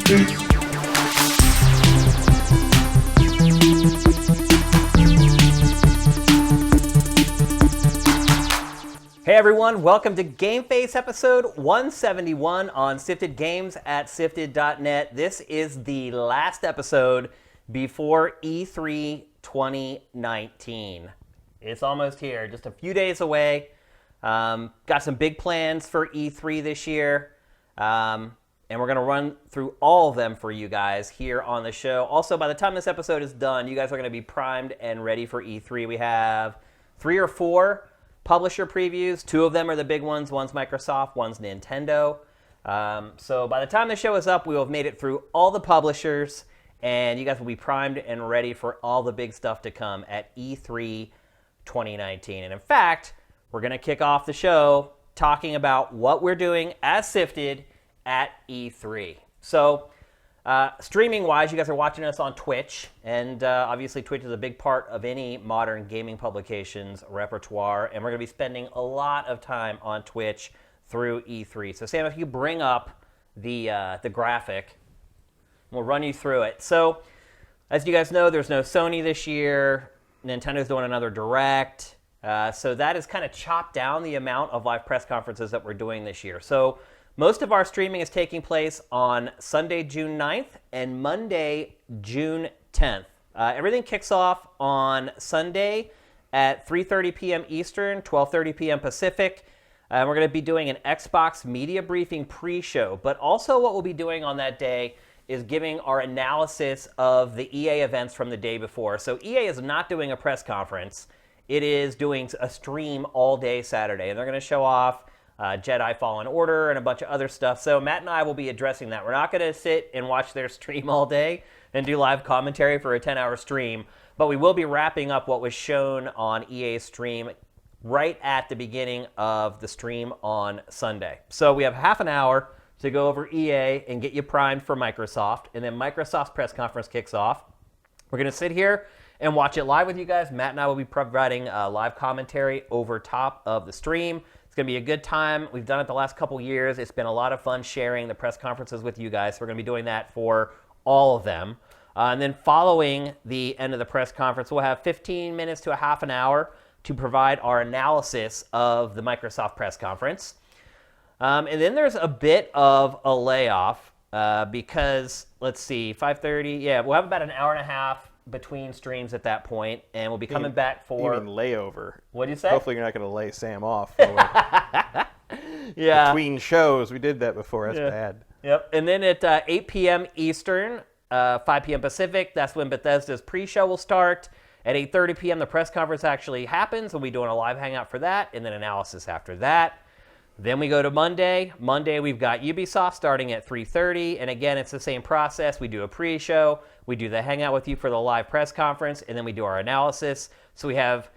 Hey everyone, welcome to GameFace episode 171 on Sifted Games at Sifted.net. This is the last episode before E3 2019. It's almost here, just a few days away. Got some big plans for E3 this year, and we're going to run through all of them for you guys here on the show. Also, by the time this episode is done, you guys are going to be primed and ready for E3. We have 3 or 4 publisher previews. 2 of them are the big ones. One's Microsoft, one's Nintendo. So by the time the show is up, we will have made it through all the publishers, and you guys will be primed and ready for all the big stuff to come at E3 2019. And in fact, we're going to kick off the show talking about what we're doing as Sifted at E3. So streaming-wise, you guys are watching us on Twitch, and obviously Twitch is a big part of any modern gaming publication's repertoire, and we're going to be spending a lot of time on Twitch through E3. So Sam, if you bring up the graphic, we'll run you through it. So as you guys know, there's no Sony this year. Nintendo's doing another Direct. So that has kind of chopped down the amount of live press conferences that we're doing this year. So most of our streaming is taking place on Sunday, June 9th and Monday, June 10th. Everything kicks off on Sunday at 3:30 p.m. Eastern, 12:30 p.m. Pacific. We're going to be doing an Xbox media briefing pre-show. But also what we'll be doing on that day is giving our analysis of the EA events from the day before. So EA is not doing a press conference. It is doing a stream all day Saturday. And they're going to show off Jedi Fallen Order and a bunch of other stuff. So Matt and I will be addressing that. We're not going to sit and watch their stream all day and do live commentary for a 10-hour stream, but we will be wrapping up what was shown on EA's stream right at the beginning of the stream on Sunday. So we have half an hour to go over EA and get you primed for Microsoft, and then Microsoft's press conference kicks off. We're going to sit here and watch it live with you guys. Matt and I will be providing live commentary over top of the stream. It's going to be a good time. We've done it the last couple years. It's been a lot of fun sharing the press conferences with you guys. So we're going to be doing that for all of them. And then following the end of the press conference, we'll have 15 minutes to a half an hour to provide our analysis of the Microsoft press conference. And then there's a bit of a layoff because, let's see, 5:30. Yeah, we'll have about an hour and a half between streams at that point, and we'll be coming back for... You mean layover. What do you say? Hopefully you're not going to lay Sam off. Yeah. Between shows, we did that before. That's bad. Yep. And then at 8 p.m. Eastern, 5 p.m. Pacific, that's when Bethesda's pre-show will start. At 8:30 p.m., the press conference actually happens. We'll be doing a live hangout for that, and then analysis after that. Then we go to Monday. Monday, we've got Ubisoft starting at 3:30. And again, it's the same process. We do a pre-show. We do the hangout with you for the live press conference. And then we do our analysis. So we have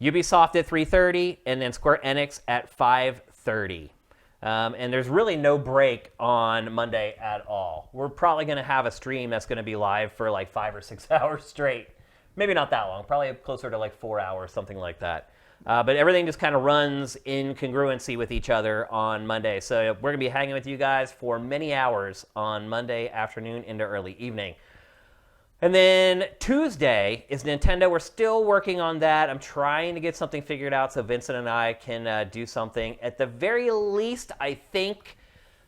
Ubisoft at 3:30 and then Square Enix at 5:30. And there's really no break on Monday at all. We're probably going to have a stream that's going to be live for like 5 or 6 hours straight. Maybe not that long. Probably closer to like 4 hours, something like that. But everything just kind of runs in congruency with each other on Monday. So we're going to be hanging with you guys for many hours on Monday afternoon into early evening. And then Tuesday is Nintendo. We're still working on that. I'm trying to get something figured out so Vincent and I can do something. At the very least, I think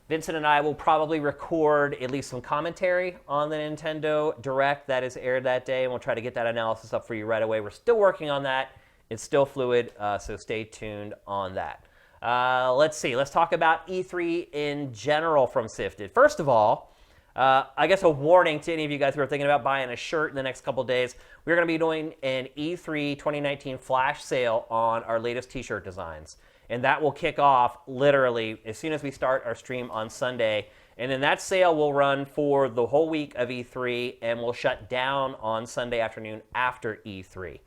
Vincent and I will probably record at least some commentary on the Nintendo Direct that is aired that day, and we'll try to get that analysis up for you right away. We're still working on that. It's still fluid, so stay tuned on that. Let's see. Let's talk about E3 in general from Sifted. First of all, I guess a warning to any of you guys who are thinking about buying a shirt in the next couple days. We're going to be doing an E3 2019 flash sale on our latest t-shirt designs. And that will kick off literally as soon as we start our stream on Sunday. And then that sale will run for the whole week of E3 and will shut down on Sunday afternoon after E3.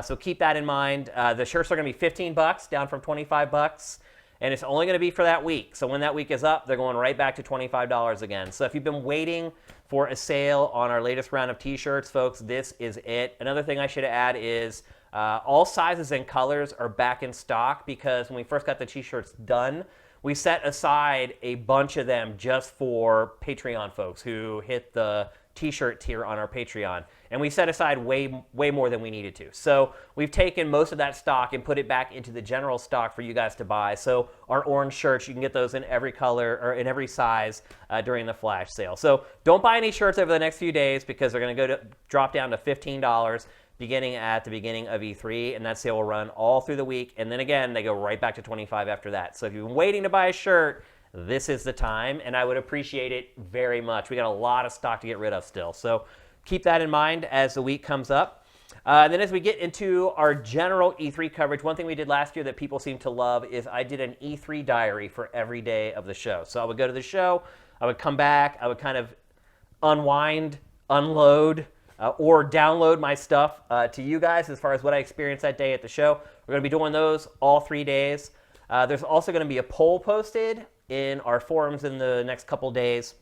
So keep that in mind. The shirts are going to be $15, down from $25. And it's only going to be for that week. So when that week is up, they're going right back to $25 again. So if you've been waiting for a sale on our latest round of t-shirts, folks, this is it. Another thing I should add is All sizes and colors are back in stock because when we first got the t-shirts done, we set aside a bunch of them just for Patreon folks who hit the t-shirt tier on our Patreon. And we set aside way more than we needed to. So we've taken most of that stock and put it back into the general stock for you guys to buy. So our orange shirts, you can get those in every color or in every size during the flash sale. So don't buy any shirts over the next few days because they're going to drop down to $15 beginning at the beginning of E3, and that sale will run all through the week. And then again, they go right back to $25 after that. So if you've been waiting to buy a shirt, this is the time, and I would appreciate it very much. We got a lot of stock to get rid of still. So keep that in mind as the week comes up. And then as we get into our general E3 coverage, one thing we did last year that people seem to love is I did an E3 diary for every day of the show. So I would go to the show, I would come back, I would kind of unwind, unload, or download my stuff to you guys as far as what I experienced that day at the show. We're going to be doing those all 3 days. There's also going to be a poll posted in our forums in the next couple days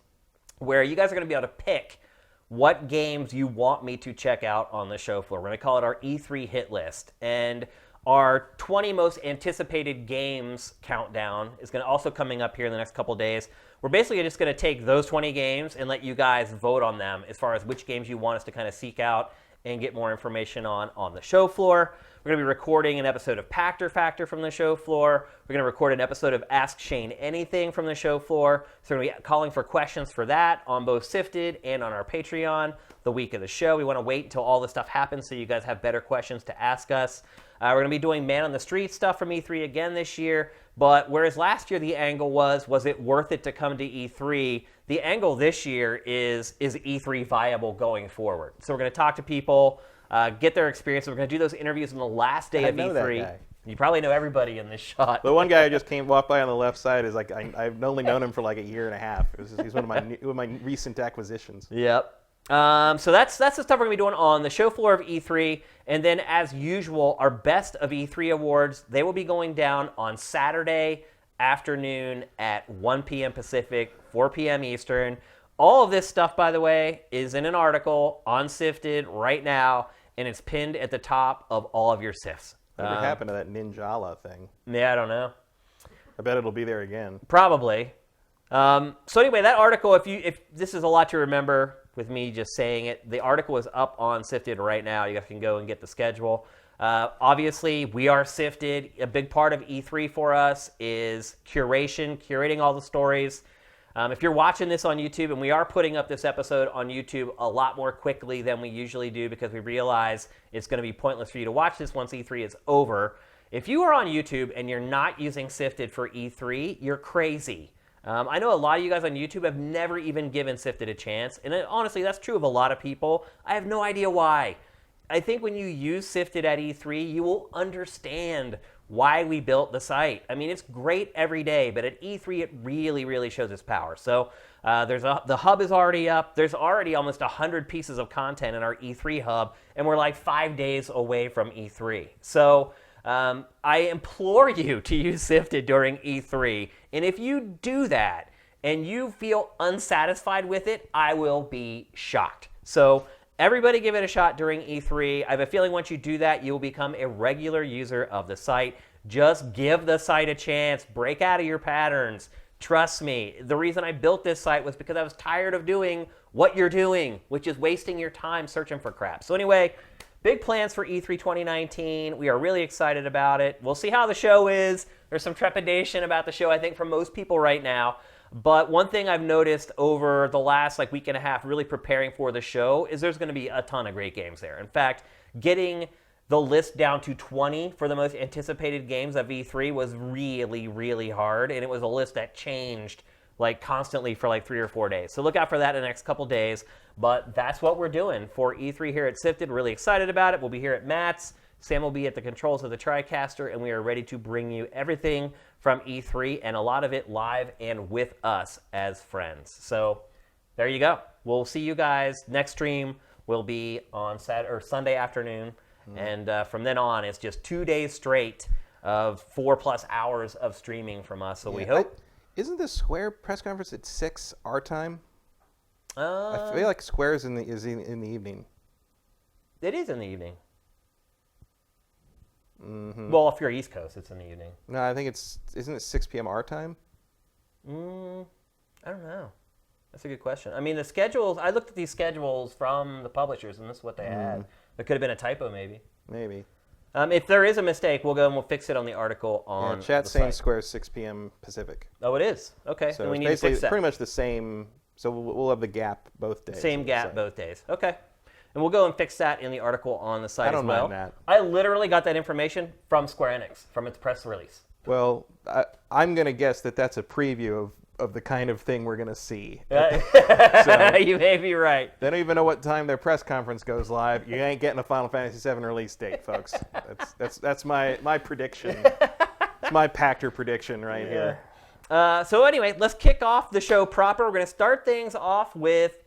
where you guys are going to be able to pick what games you want me to check out on the show floor. We're going to call it our E3 hit list. And our 20 most anticipated games countdown is going to also coming up here in the next couple days. We're basically just going to take those 20 games and let you guys vote on them as far as which games you want us to kind of seek out and get more information on the show floor. We're going to be recording an episode of Pactor Factor from the show floor. We're going to record an episode of Ask Shane Anything from the show floor. So we're going to be calling for questions for that on both Sifted and on our Patreon the week of the show. We want to wait until all this stuff happens so you guys have better questions to ask us. We're going to be doing Man on the Street stuff from E3 again this year. But whereas last year the angle was it worth it to come to E3? The angle this year is E3 viable going forward? So we're going to talk to people, get their experience. We're going to do those interviews on the last day of E3. That guy. You probably know everybody in this shot. The one guy who just walked by on the left side is like I've only known him for like a year and a half. He's one of my recent acquisitions. Yep. So that's the stuff we're going to be doing on the show floor of E3. And then, as usual, our Best of E3 awards, they will be going down on Saturday afternoon at 1 p.m. Pacific, 4 p.m. Eastern. All of this stuff, by the way, is in an article on Sifted right now, and it's pinned at the top of all of your Sifts. What happened to that Ninjala thing? Yeah, I don't know. I bet it'll be there again. Probably. So anyway, that article, if this is a lot to remember with me just saying it, the article is up on Sifted right now. You guys can go and get the schedule. Obviously, we are Sifted. A big part of E3 for us is curating all the stories. If you're watching this on YouTube, and we are putting up this episode on YouTube a lot more quickly than we usually do because we realize it's going to be pointless for you to watch this once E3 is over. If you are on YouTube and you're not using Sifted for E3, you're crazy. I know a lot of you guys on YouTube have never even given Sifted a chance, and honestly, that's true of a lot of people. I have no idea why. I think when you use Sifted at E3, you will understand why we built the site. I mean, it's great every day, but at E3, it really, really shows its power. So the hub is already up. There's already almost 100 pieces of content in our E3 hub, and we're like 5 days away from E3. So I implore you to use Sifted during E3. And if you do that and you feel unsatisfied with it, I will be shocked. So everybody give it a shot during E3. I have a feeling once you do that, you will become a regular user of the site. Just give the site a chance. Break out of your patterns. Trust me, the reason I built this site was because I was tired of doing what you're doing, which is wasting your time searching for crap. So anyway, big plans for E3 2019. We are really excited about it. We'll see how the show is. There's some trepidation about the show, I think, for most people right now. But one thing I've noticed over the last week and a half really preparing for the show is there's going to be a ton of great games there. In fact, getting the list down to 20 for the most anticipated games of E3 was really, really hard. And it was a list that changed constantly for 3 or 4 days. So look out for that in the next couple days. But that's what we're doing for E3 here at Sifted. Really excited about it. We'll be here at Matt's. Sam will be at the controls of the TriCaster, and we are ready to bring you everything from E3, and a lot of it live and with us as friends. So there you go. We'll see you guys. Next stream will be on Sunday afternoon, and from then on, it's just 2 days straight of 4+ hours of streaming from us. So we hope. Isn't the Square press conference at 6 our time? I feel like Square is in the evening. It is in the evening. Mm-hmm. Well, if you're East Coast, it's in the evening. No, I think isn't it 6 p.m. our time? I don't know. That's a good question. I mean, the schedules, I looked at these schedules from the publishers, and this is what they had. There could have been a typo, maybe. Maybe. If there is a mistake, we'll go and we'll fix it on the article on chat's the saying site. Square 6 p.m. Pacific. Oh, it is? Okay, So then we it's need to basically fix that. pretty much the same. So we'll have the gap both days. Same gap both days. Okay. And we'll go and fix that in the article on the site I don't as well. mind that. I literally got that information from Square Enix, from its press release. Well, I'm going to guess that that's a preview of the kind of thing we're going to see. So, you may be right. They don't even know what time their press conference goes live. You ain't getting a Final Fantasy VII release date, folks. That's my prediction. It's my Pactor prediction right here. So anyway, let's kick off the show proper. We're going to start things off with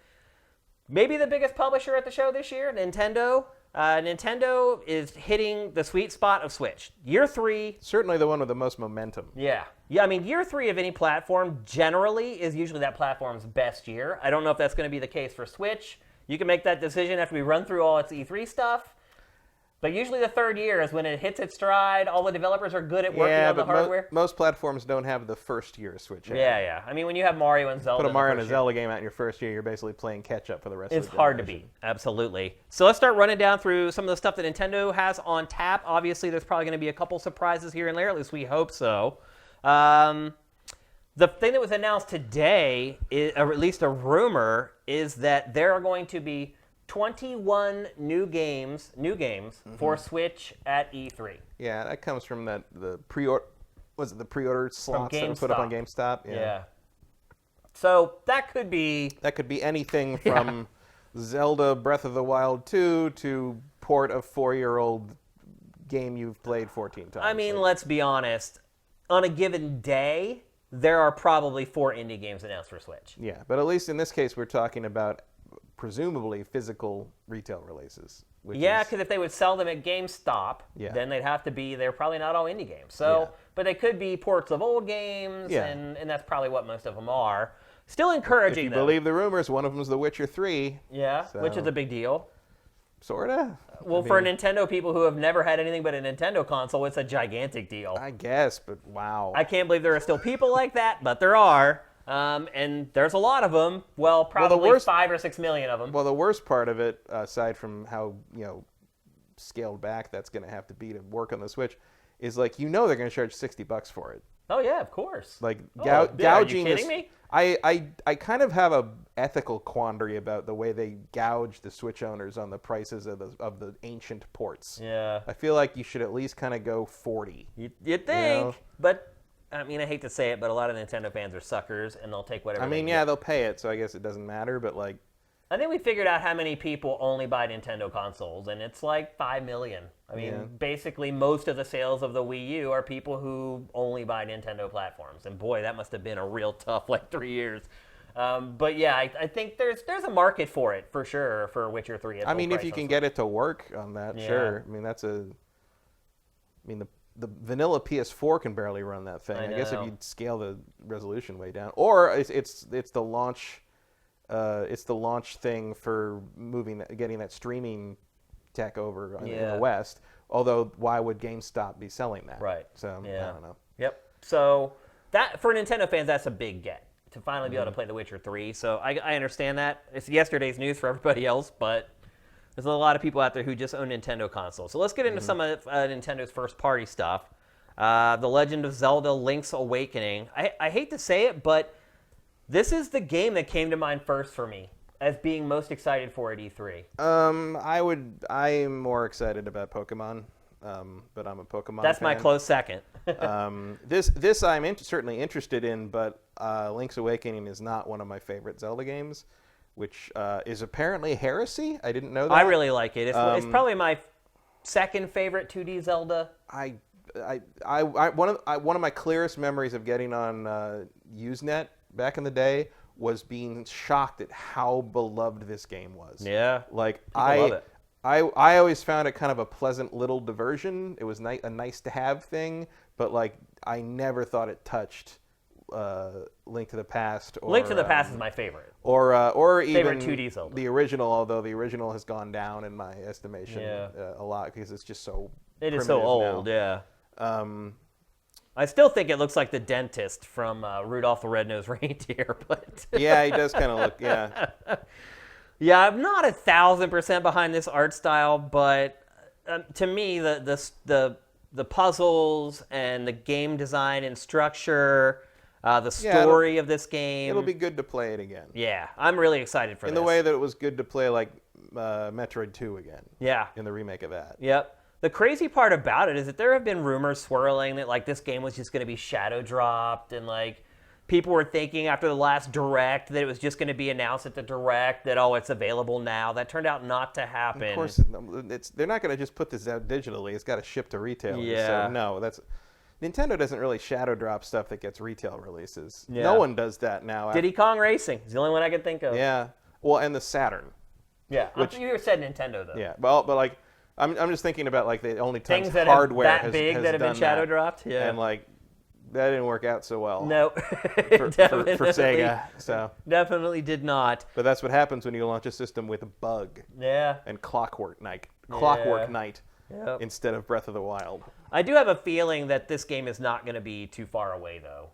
maybe the biggest publisher at the show this year, Nintendo. Nintendo is hitting the sweet spot of Switch. Year 3. Certainly the one with the most momentum. Yeah. I mean, year 3 of any platform generally is usually that platform's best year. I don't know if that's going to be the case for Switch. You can make that decision after we run through all its E3 stuff. But usually the third year is when it hits its stride. All the developers are good at working on the hardware. Most platforms don't have the first year Switch. Yeah. I mean, when you have Mario and Zelda, put a Mario and a Zelda game out in your first year, you're basically playing catch up for the rest of the year. It's hard to beat, absolutely. So let's start running down through some of the stuff that Nintendo has on tap. Obviously, there's probably going to be a couple surprises here and there. At least we hope so. The thing that was announced today, or at least a rumor, is that there are going to be 21 new games for Switch at E3. Yeah, that comes from the pre-order. Was it the pre-order slots that were put up on GameStop? Yeah. So that could be anything from Zelda Breath of the Wild 2 to port a 4-year-old game you've played 14 times. I mean, let's be honest. On a given day, there are probably 4 indie games announced for Switch. Yeah, but at least in this case, we're talking about presumably physical retail releases. Because if they would sell them at GameStop, then they'd have to be, they're probably not all indie games. So, but they could be ports of old games, and that's probably what most of them are. Still encouraging, If you believe the rumors, one of them is The Witcher 3. Yeah, so, which is a big deal. Sorta. Well, for Nintendo people who have never had anything but a Nintendo console, it's a gigantic deal. I guess, but wow. I can't believe there are still people like that, but there are. And there's a lot of them. Well, probably 5 or 6 million of them. Well, the worst part of it, aside from how scaled back that's going to have to be to work on the Switch, is they're going to charge $60 for it. Oh yeah, of course. Gouging. Are you kidding me? I kind of have a ethical quandary about the way they gouge the Switch owners on the prices of the ancient ports. Yeah. I feel like you should at least kind of go 40. You'd think, but. I mean, I hate to say it, but a lot of Nintendo fans are suckers, and they'll take whatever. They'll pay it, so I guess it doesn't matter. But I think we figured out how many people only buy Nintendo consoles, and it's like 5 million. I mean, basically, most of the sales of the Wii U are people who only buy Nintendo platforms, and boy, that must have been a real tough 3 years. But yeah, I think there's a market for it for sure for Witcher 3. I mean, if you can get it to work on that, sure. I mean, the vanilla PS4 can barely run that thing. I guess if you'd scale the resolution way down, or it's the launch thing for getting that streaming tech over in the West. Although, why would GameStop be selling that? Right. So I don't know. Yep. So that for Nintendo fans, that's a big get to finally be able to play The Witcher 3. So I understand that. It's yesterday's news for everybody else, but. There's a lot of people out there who just own Nintendo consoles. So let's get into some of Nintendo's first-party stuff. The Legend of Zelda Link's Awakening. I hate to say it, but this is the game that came to mind first for me as being most excited for at E3. I am more excited about Pokemon, but I'm a Pokemon That's fan. my close second. This I'm certainly interested in, but Link's Awakening is not one of my favorite Zelda games. Which is apparently heresy. I didn't know that. I really like it. It's probably my second favorite 2D Zelda. One of my clearest memories of getting on Usenet back in the day was being shocked at how beloved this game was. Yeah, I love it. I always found it kind of a pleasant little diversion. It was a nice to have thing, but I never thought it touched Link to the Past. Link to the Past is my favorite. Or even favorite 2D Zelda. The original, although the original has gone down in my estimation a lot because it's just so It is so old, yeah. I still think it looks like the dentist from Rudolph the Red-Nosed Reindeer, but yeah, he does kind of look, yeah. Yeah, I'm not 1,000% behind this art style, but to me, the puzzles and the game design and structure, the story of this game, it'll be good to play it again. Yeah, I'm really excited for this. In the way that it was good to play like Metroid 2 again. Yeah. In the remake of that. Yep. The crazy part about it is that there have been rumors swirling that like this game was just going to be shadow dropped, and like people were thinking after the last Direct that it was just going to be announced at the Direct that it's available now. That turned out not to happen. Of course, they're not going to just put this out digitally. It's got to ship to retailers. Yeah. So no, Nintendo doesn't really shadow drop stuff that gets retail releases. Yeah. No one does that now. Diddy Kong Racing is the only one I can think of. Yeah. Well, and the Saturn. Yeah. You said Nintendo though. Yeah. Well, but like. I'm just thinking about like the only times things that hardware that big has that have been done shadow that. dropped. Yeah, and like that didn't work out so well. No, for Sega. So definitely did not. But that's what happens when you launch a system with a bug. Yeah. And Clockwork Knight Yep. instead of Breath of the Wild. I do have a feeling that this game is not going to be too far away though.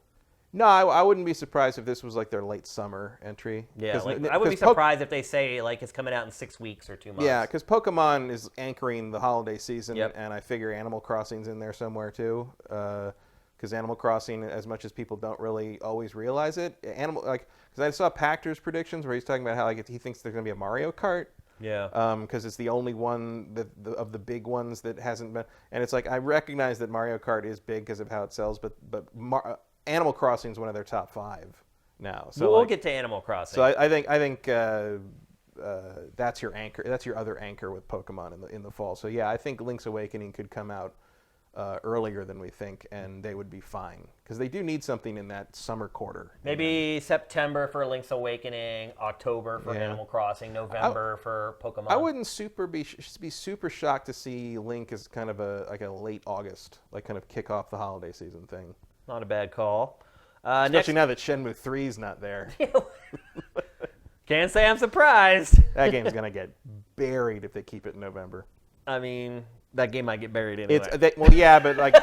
No, I wouldn't be surprised if this was like their late summer entry. Yeah, I wouldn't be surprised if they say like it's coming out in 6 weeks or 2 months. Yeah, because Pokemon is anchoring the holiday season, Yep. and I figure Animal Crossing's in there somewhere too. Because Animal Crossing, as much as people don't really always realize it, because I saw Pactor's predictions where he's talking about how like he thinks there's going to be a Mario Kart. Yeah. Because it's the only one of the big ones that hasn't been, and it's like I recognize that Mario Kart is big because of how it sells, but Animal Crossing is one of their top 5 now. So we'll get to Animal Crossing. So I think that's your anchor. That's your other anchor with Pokemon in the fall. So yeah, I think Link's Awakening could come out earlier than we think, and they would be fine because they do need something in that summer quarter. Maybe September for Link's Awakening, October for Animal Crossing, November for Pokemon. I wouldn't be super shocked to see Link as kind of a late August, like kind of kick off the holiday season thing. Not a bad call. Especially now that Shenmue 3 is not there. Can't say I'm surprised. That game's going to get buried if they keep it in November. I mean, that game might get buried anyway. Well, yeah, but like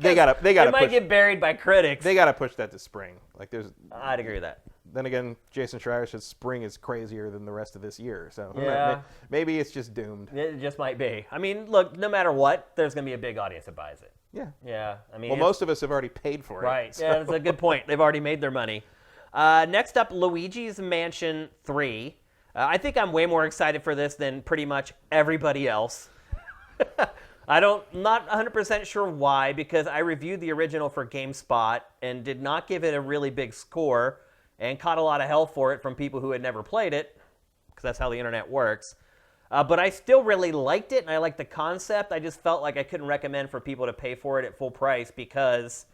they gotta it might get buried by critics. They gotta push that to spring. Like I'd agree with that. Then again, Jason Schreier says spring is crazier than the rest of this year. So yeah. Maybe it's just doomed. It just might be. I mean, look, no matter what, there's going to be a big audience that buys it. Yeah. Yeah. I mean, most of us have already paid for it. Right. So. Yeah, that's a good point. They've already made their money. Next up, Luigi's Mansion 3. I think I'm way more excited for this than pretty much everybody else. Not 100% sure why, because I reviewed the original for GameSpot and did not give it a really big score and caught a lot of hell for it from people who had never played it, because that's how the internet works. But I still really liked it, and I liked the concept. I just felt like I couldn't recommend for people to pay for it at full price because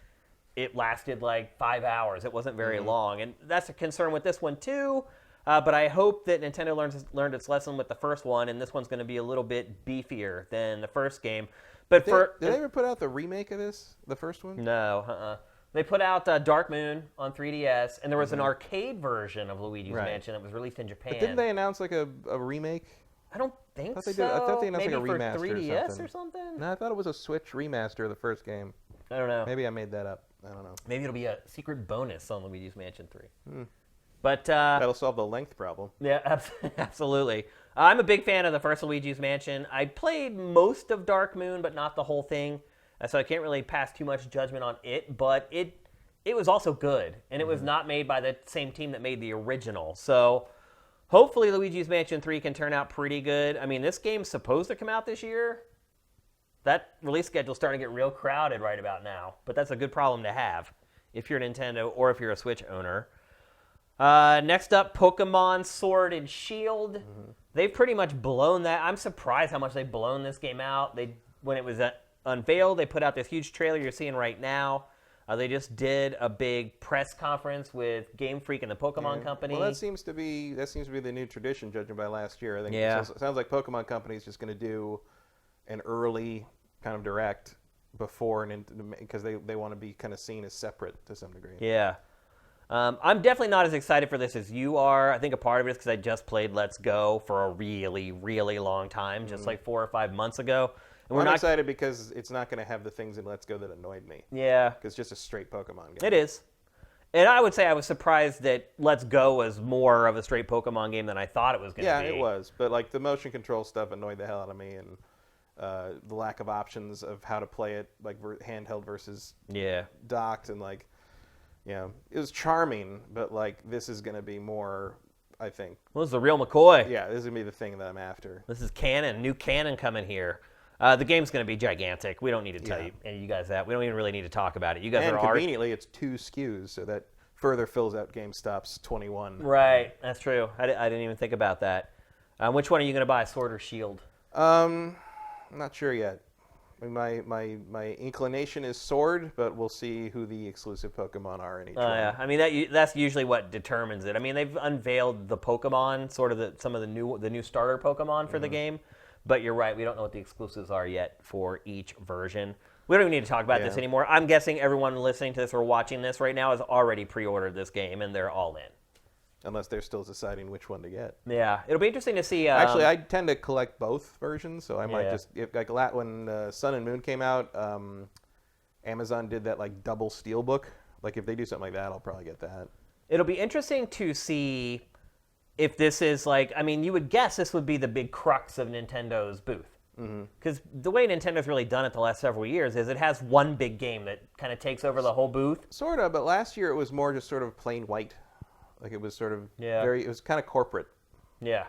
it lasted like 5 hours. It wasn't very long, and that's a concern with this one too. But I hope that Nintendo learned its lesson with the first one, and this one's going to be a little bit beefier than the first game. But did they ever put out the remake of this, the first one? No, They put out Dark Moon on 3DS, and there was an arcade version of Luigi's Mansion that was released in Japan. But didn't they announce like a remake? I don't think so. I thought they announced Maybe like a remaster for 3DS or something. something. No, I thought it was a Switch remaster of the first game. I don't know. Maybe I made that up. I don't know. Maybe it'll be a secret bonus on Luigi's Mansion 3. But that'll solve the length problem. Yeah, absolutely. I'm a big fan of the first Luigi's Mansion. I played most of Dark Moon, but not the whole thing, so I can't really pass too much judgment on it. But it was also good, and it was not made by the same team that made the original. So hopefully Luigi's Mansion 3 can turn out pretty good. I mean, this game's supposed to come out this year. That release schedule's starting to get real crowded right about now, but that's a good problem to have if you're Nintendo or if you're a Switch owner. Next up, Pokemon Sword and Shield. They've pretty much blown that. I'm surprised how much they've blown this game out. When it was unveiled, they put out this huge trailer you're seeing right now. They just did a big press conference with Game Freak and the Pokemon Company. Well, that seems to be the new tradition, judging by last year. I think it sounds like Pokemon Company is just going to do an early kind of direct before, because they want to be kind of seen as separate to some degree. Yeah. I'm definitely not as excited for this as you are. I think a part of it is because I just played Let's Go for a really, really long time, just like 4 or 5 months ago. And I'm excited because it's not going to have the things in Let's Go that annoyed me. Yeah. Because it's just a straight Pokemon game. It is. And I would say I was surprised that Let's Go was more of a straight Pokemon game than I thought it was going to be. Yeah, it was. But like the motion control stuff annoyed the hell out of me, and the lack of options of how to play it, like handheld versus docked, and like, it was charming, but like this is going to be more, I think. Well, this is the real McCoy. Yeah, this is going to be the thing that I'm after. This is canon, new canon coming here. The game's going to be gigantic. We don't need to tell you guys that. We don't even really need to talk about it. You guys and are conveniently, it's 2 SKUs, so that further fills out GameStop's 21. Right, that's true. I didn't even think about that. Which one are you going to buy, Sword or Shield? I'm not sure yet. I mean, my inclination is Sword, but we'll see who the exclusive Pokemon are in each one. Yeah, I mean that's usually what determines it. I mean they've unveiled the Pokemon, sort of some of the new starter Pokemon for the game, but you're right, we don't know what the exclusives are yet for each version. We don't even need to talk about this anymore. I'm guessing everyone listening to this or watching this right now has already pre-ordered this game and they're all in. Unless they're still deciding which one to get. Yeah, it'll be interesting to see. Actually, I tend to collect both versions, so I might just when Sun and Moon came out, Amazon did that like double steelbook. Like if they do something like that, I'll probably get that. It'll be interesting to see if this is like. I mean, you would guess this would be the big crux of Nintendo's booth. Because the way Nintendo's really done it the last several years is it has one big game that kind of takes over the whole booth. Sort of, but last year it was more just sort of plain white. Like it was sort of it was kind of corporate. Yeah.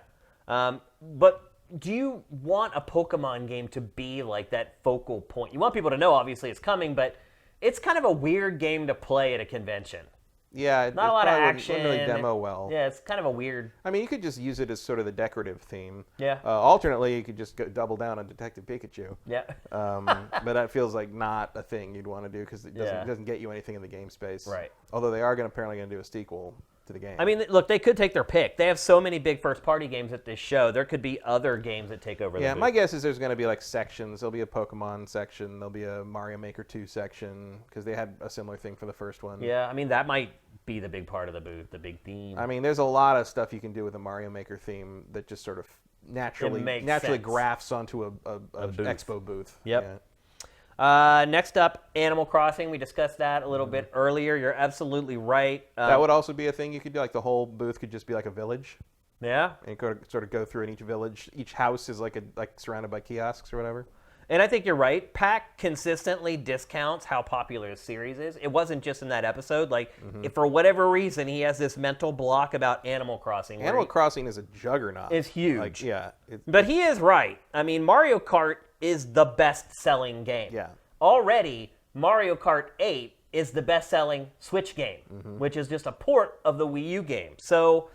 But do you want a Pokemon game to be like that focal point? You want people to know, obviously, it's coming, but it's kind of a weird game to play at a convention. Yeah, not a lot of action. Wouldn't really demo well. Yeah, it's kind of a weird. I mean, you could just use it as sort of the decorative theme. Yeah. Alternately, you could just double down on Detective Pikachu. Yeah. But that feels like not a thing you'd want to do because it doesn't get you anything in the game space. Right. Although they are apparently going to do a sequel to the game. I mean, look, they could take their pick. They have so many big first-party games at this show. There could be other games that take over the booth. My guess is there's going to be like sections. There'll be a Pokemon section. There'll be a Mario Maker 2 section because they had a similar thing for the first one. Yeah, I mean, that might be the big part of the booth, the big theme. I mean, there's a lot of stuff you can do with the Mario Maker theme that just sort of naturally grafts onto a booth. Expo booth. Yep. Yeah. Next up, Animal Crossing. We discussed that a little bit earlier. You're absolutely right. That would also be a thing you could do. Like the whole booth could just be like a village. Yeah. And you could sort of go through in each village. Each house is like surrounded by kiosks or whatever. And I think you're right. Pac consistently discounts how popular his series is. It wasn't just in that episode. Like, if for whatever reason he has this mental block about Animal Crossing. Animal Crossing is a juggernaut. It's huge. Like, yeah. But he is right. I mean, Mario Kart is the best-selling game. Yeah. Already, Mario Kart 8 is the best-selling Switch game, which is just a port of the Wii U game. So...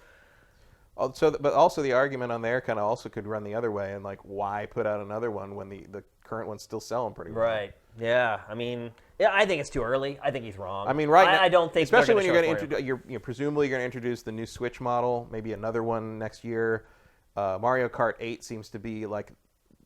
but also the argument on there kind of also could run the other way, and like, why put out another one when the current one's still selling pretty well? Right. Yeah. I mean, I think it's too early. I think he's wrong. I mean, right now, I don't think, especially when you're going to introduce, you're presumably going to introduce the new Switch model, maybe another one next year. Mario Kart 8 seems to be like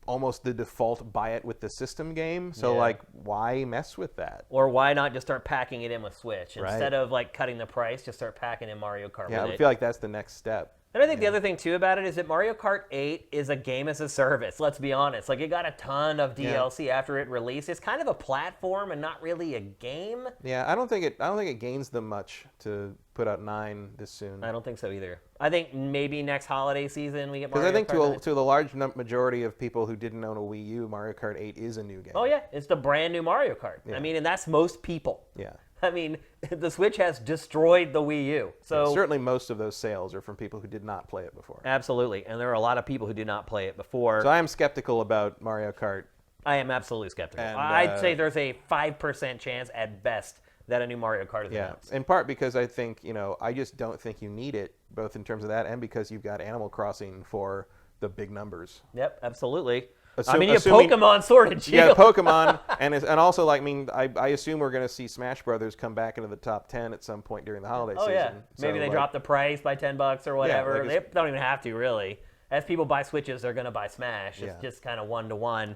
almost the default buy it with the system game. So like, why mess with that? Or why not just start packing it in with Switch instead of like cutting the price? Just start packing in Mario Kart. Yeah, with I feel like that's the next step. And I think the other thing, too, about it is that Mario Kart 8 is a game as a service, let's be honest. Like, it got a ton of DLC after it released. It's kind of a platform and not really a game. Yeah, I don't think it gains them much to put out 9 this soon. I don't think so either. I think maybe next holiday season we get Mario Kart. Because I think to the large majority of people who didn't own a Wii U, Mario Kart 8 is a new game. Oh, yeah. It's the brand new Mario Kart. Yeah. I mean, and that's most people. Yeah. I mean, the Switch has destroyed the Wii U. So certainly most of those sales are from people who did not play it before. Absolutely. And there are a lot of people who did not play it before. So I am skeptical about Mario Kart. I am absolutely skeptical. And, I'd say there's a 5% chance at best that a new Mario Kart is announced. In part because I think, I just don't think you need it, both in terms of that and because you've got Animal Crossing for the big numbers. Yep, absolutely. You have Pokemon Sword and Shield. Yeah, Pokemon, and also like I assume we're going to see Smash Brothers come back into the top 10 at some point during the holiday season. Yeah, maybe they drop the price by $10 or whatever. They don't even have to really. As people buy Switches, they're going to buy Smash. It's just kind of 1-to-1.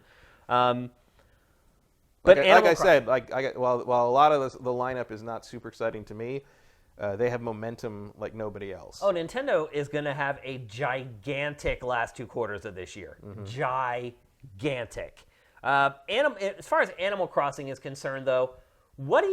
But like I said, while a lot of the lineup is not super exciting to me, they have momentum like nobody else. Oh, Nintendo is going to have a gigantic last 2 quarters of this year. Gigantic. As far as Animal Crossing is concerned, though, what are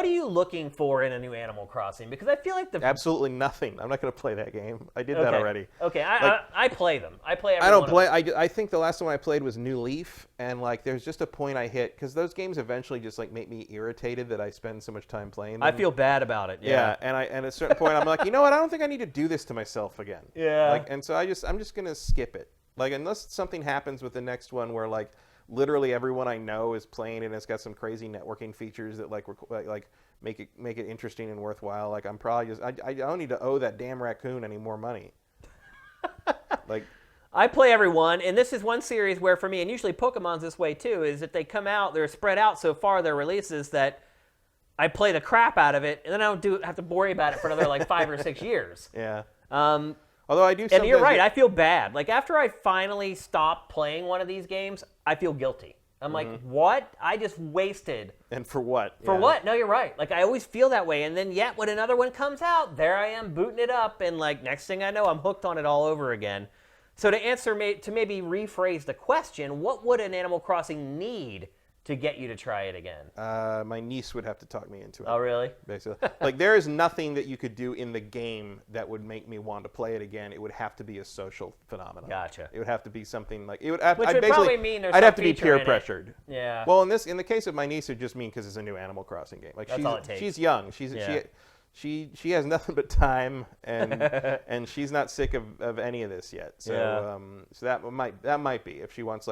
you looking for in a new Animal Crossing? Because I feel like absolutely nothing. I'm not going to play that game. I did that already. Okay, I play them. I play. I don't play. I think the last one I played was New Leaf, and like there's just a point I hit because those games eventually just like make me irritated that I spend so much time playing them. I feel bad about it. Yeah, and at a certain point I'm like, you know what? I don't think I need to do this to myself again. Yeah. Like, and so I'm just going to skip it. Like unless something happens with the next one where like literally everyone I know is playing it and it's got some crazy networking features that like make it interesting and worthwhile. Like I'm probably just I don't need to owe that damn raccoon any more money. Like I play every one, and this is one series where for me, and usually Pokemon's this way too, is that they come out, they're spread out so far, their releases, that I play the crap out of it, and then I don't have to worry about it for another like 5 or 6 years. Yeah. Although I do. And you're right. I feel bad. Like after I finally stop playing one of these games, I feel guilty. I'm like, what? I just wasted. And for what? For what? No, you're right. Like I always feel that way. And then yet when another one comes out, there I am booting it up, and like next thing I know, I'm hooked on it all over again. So to maybe rephrase the question, what would an Animal Crossing need to get you to try it again? My niece would have to talk me into it. Oh, really? Basically. Like, there is nothing that you could do in the game that would make me want to play it again. It would have to be a social phenomenon. Gotcha. It would have to be something like... Which would probably mean there's I'd have some to be feature in peer it. pressured. Yeah. Well, in the case of my niece, it would just mean because it's a new Animal Crossing game. Like That's all it takes. She's young. She has nothing but time, and she's not sick of any of this yet. So so that might be if she wants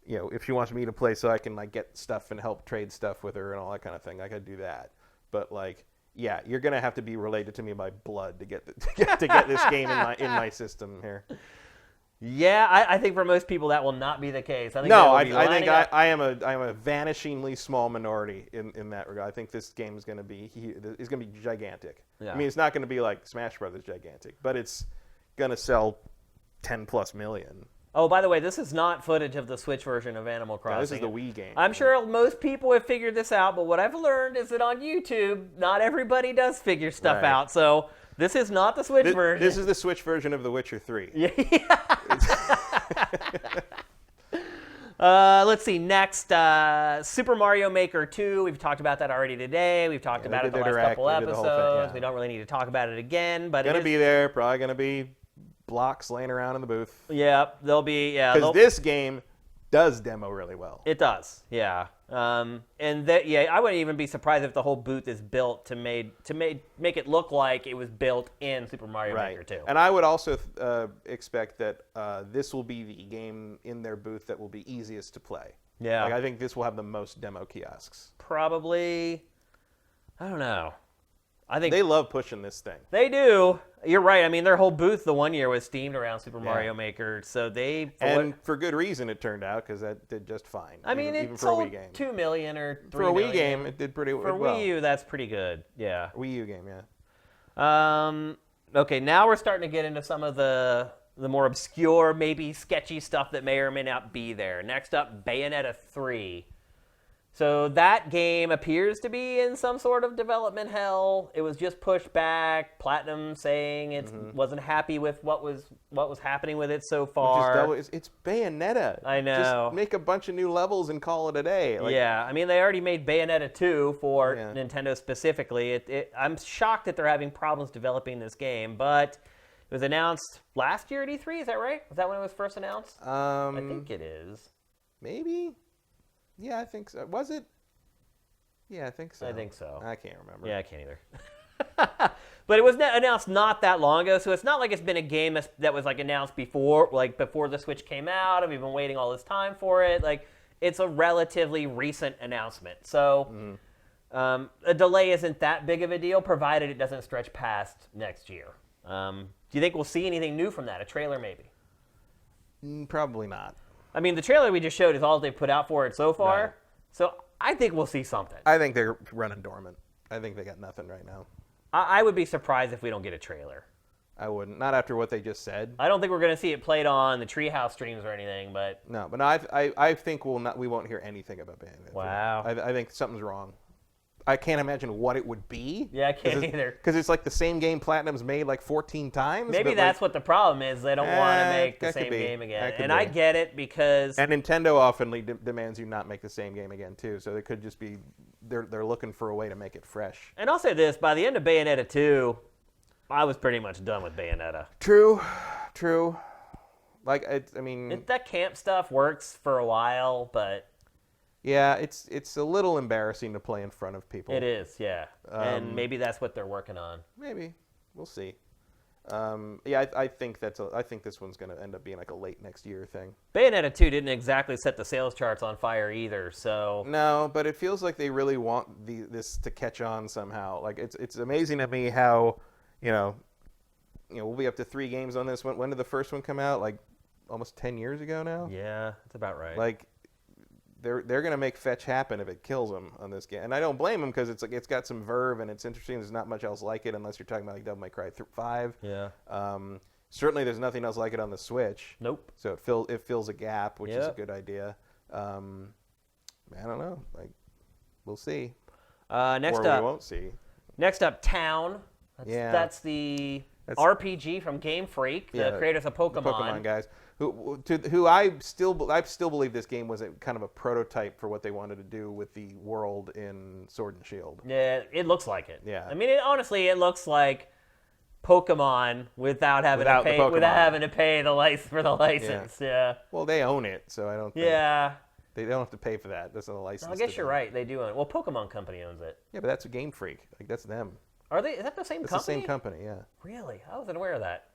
if she wants me to play so I can like get stuff and help trade stuff with her and all that kind of thing, I could do that. But like, yeah, you're gonna have to be related to me by blood to get this game in my system here. Yeah, I think for most people that will not be the case. I think I am a vanishingly small minority in that regard. I think this game is going to be gigantic. Yeah. I mean, it's not going to be like Smash Brothers gigantic, but it's going to sell 10+ million. Oh, by the way, this is not footage of the Switch version of Animal Crossing. No, this is the Wii game. I'm sure most people have figured this out, but what I've learned is that on YouTube, not everybody does figure stuff out. So this is not the Switch version. This is the Switch version of The Witcher 3. Yeah. Let's see. Next, Super Mario Maker 2. We've talked about that already today. We've talked about it the last couple episodes. We don't really need to talk about it again. But gonna be there. Probably gonna be blocks laying around in the booth. Yeah, they'll be. Yeah, because this game does demo really well. It does. Yeah. I wouldn't even be surprised if the whole booth is built to make it look like it was built in Super Mario Maker 2. And I would also expect that this will be the game in their booth that will be easiest to play. Yeah. Like, I think this will have the most demo kiosks. Probably. I don't know. I think they love pushing this thing. They do. You're right. I mean, their whole booth the one year was themed around Super Mario Maker, so for good reason it turned out because that did just fine. I mean, even it for a sold Wii game. 2 million or 3 for a million. Wii game. It did pretty well. For Wii U, that's pretty good. Yeah. Wii U game, yeah. Okay, now we're starting to get into some of the more obscure, maybe sketchy stuff that may or may not be there. Next up, Bayonetta 3. So that game appears to be in some sort of development hell. It was just pushed back. Platinum saying it wasn't happy with what was happening with it so far. It's Bayonetta. I know. Just make a bunch of new levels and call it a day. Yeah, I mean they already made Bayonetta 2 for Nintendo specifically. I'm shocked that they're having problems developing this game, but it was announced last year at E3. Is that right? Was that when it was first announced? I think it is. Maybe. Yeah, I think so. Was it? Yeah, I think so. I think so. I can't remember. Yeah, I can't either. But it was announced not that long ago, so it's not like it's been a game that was like announced before the Switch came out, and we've been waiting all this time for it. Like, it's a relatively recent announcement. So a delay isn't that big of a deal, provided it doesn't stretch past next year. Do you think we'll see anything new from that? A trailer, maybe? Probably not. I mean, the trailer we just showed is all they've put out for it so far. Right. So I think we'll see something. I think they're running dormant. I think they got nothing right now. I would be surprised if we don't get a trailer. I wouldn't. Not after what they just said. I don't think we're going to see it played on the Treehouse streams or anything, but... No, but I think we won't hear anything about Bayonetta. Wow. I think something's wrong. I can't imagine what it would be. Yeah, I can't either. Because it's like the same game Platinum's made like 14 times. Maybe that's what the problem is. They don't want to make the same game again. And I get it because... And Nintendo often demands you not make the same game again, too. So it could just be... They're looking for a way to make it fresh. And I'll say this. By the end of Bayonetta 2, I was pretty much done with Bayonetta. True. Like, that camp stuff works for a while, but... Yeah, it's a little embarrassing to play in front of people. It is, yeah. And maybe that's what they're working on. Maybe. We'll see. I think this one's going to end up being like a late next year thing. Bayonetta 2 didn't exactly set the sales charts on fire either, so... No, but it feels like they really want this to catch on somehow. Like, it's amazing to me how, we'll be up to 3 games on this. When did the first one come out? Like, almost 10 years ago now? Yeah, that's about right. Like... They're going to make fetch happen if it kills them on this game, and I don't blame them because it's got some verve and it's interesting. There's not much else like it unless you're talking about like Devil May Cry 5. Yeah. Certainly, there's nothing else like it on the Switch. Nope. So it fills a gap, which is a good idea. I don't know. Like, we'll see. Next or up, we won't see. Next up, Town. That's the RPG from Game Freak, the creators of Pokemon. The Pokemon guys. Who I still believe this game was kind of a prototype for what they wanted to do with the world in Sword and Shield. Yeah, it looks like it. Yeah. I mean, honestly, it looks like Pokemon without having to pay for the license. Yeah. Well, they own it, so I don't think... Yeah. They don't have to pay for that. That's not a license. I guess you're right. They do own it. Well, Pokemon Company owns it. Yeah, but that's a Game Freak. Like, that's them. Are they? Is that the same company? It's the same company, yeah. Really? I wasn't aware of that.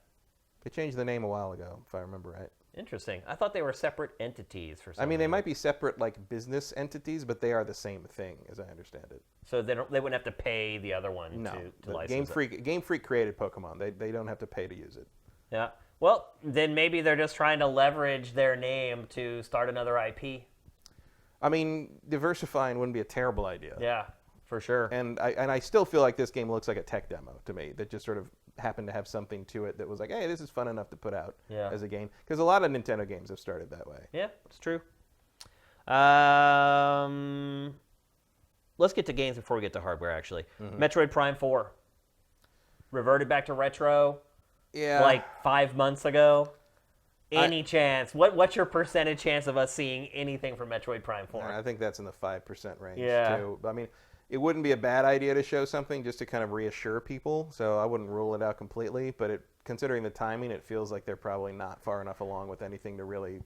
They changed the name a while ago, if I remember right. Interesting. I thought they were separate entities for some reason. They might be separate, like, business entities, but they are the same thing, as I understand it. So they wouldn't have to pay the other one to license it? Game Freak created Pokemon. They don't have to pay to use it. Yeah. Well, then maybe they're just trying to leverage their name to start another IP. I mean, diversifying wouldn't be a terrible idea. Yeah, for sure. And I still feel like this game looks like a tech demo to me that just sort of happened to have something to it that was like, hey, this is fun enough to put out as a game. Because a lot of Nintendo games have started that way. Yeah, it's true. Let's get to games before we get to hardware, actually. Mm-hmm. Metroid Prime 4. Reverted back to retro. Yeah. Like 5 months ago. Any chance? What's your percentage chance of us seeing anything from Metroid Prime 4? I think that's in the 5% range, yeah. too. I mean, it wouldn't be a bad idea to show something just to kind of reassure people, so I wouldn't rule it out completely, but considering the timing, it feels like they're probably not far enough along with anything to really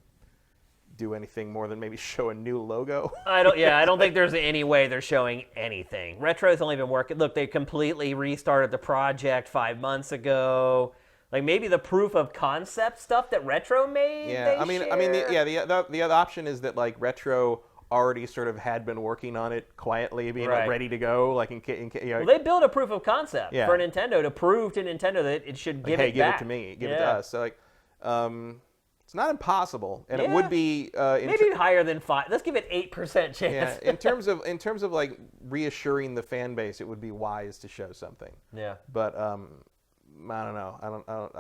do anything more than maybe show a new logo. I don't think there's any way they're showing anything. Retro's only been working. Look, they completely restarted the project 5 months ago. Like maybe the proof of concept stuff that Retro made. Yeah, the other option is that like Retro already sort of had been working on it quietly, being like, ready to go. Like well, they built a proof of concept for Nintendo to prove to Nintendo that it should give it back. Give it to me, give it to us. So like, it's not impossible, and it would be maybe higher than 5. Let's give it 8% chance. Yeah, in terms of like reassuring the fan base, it would be wise to show something. Yeah, but I don't know.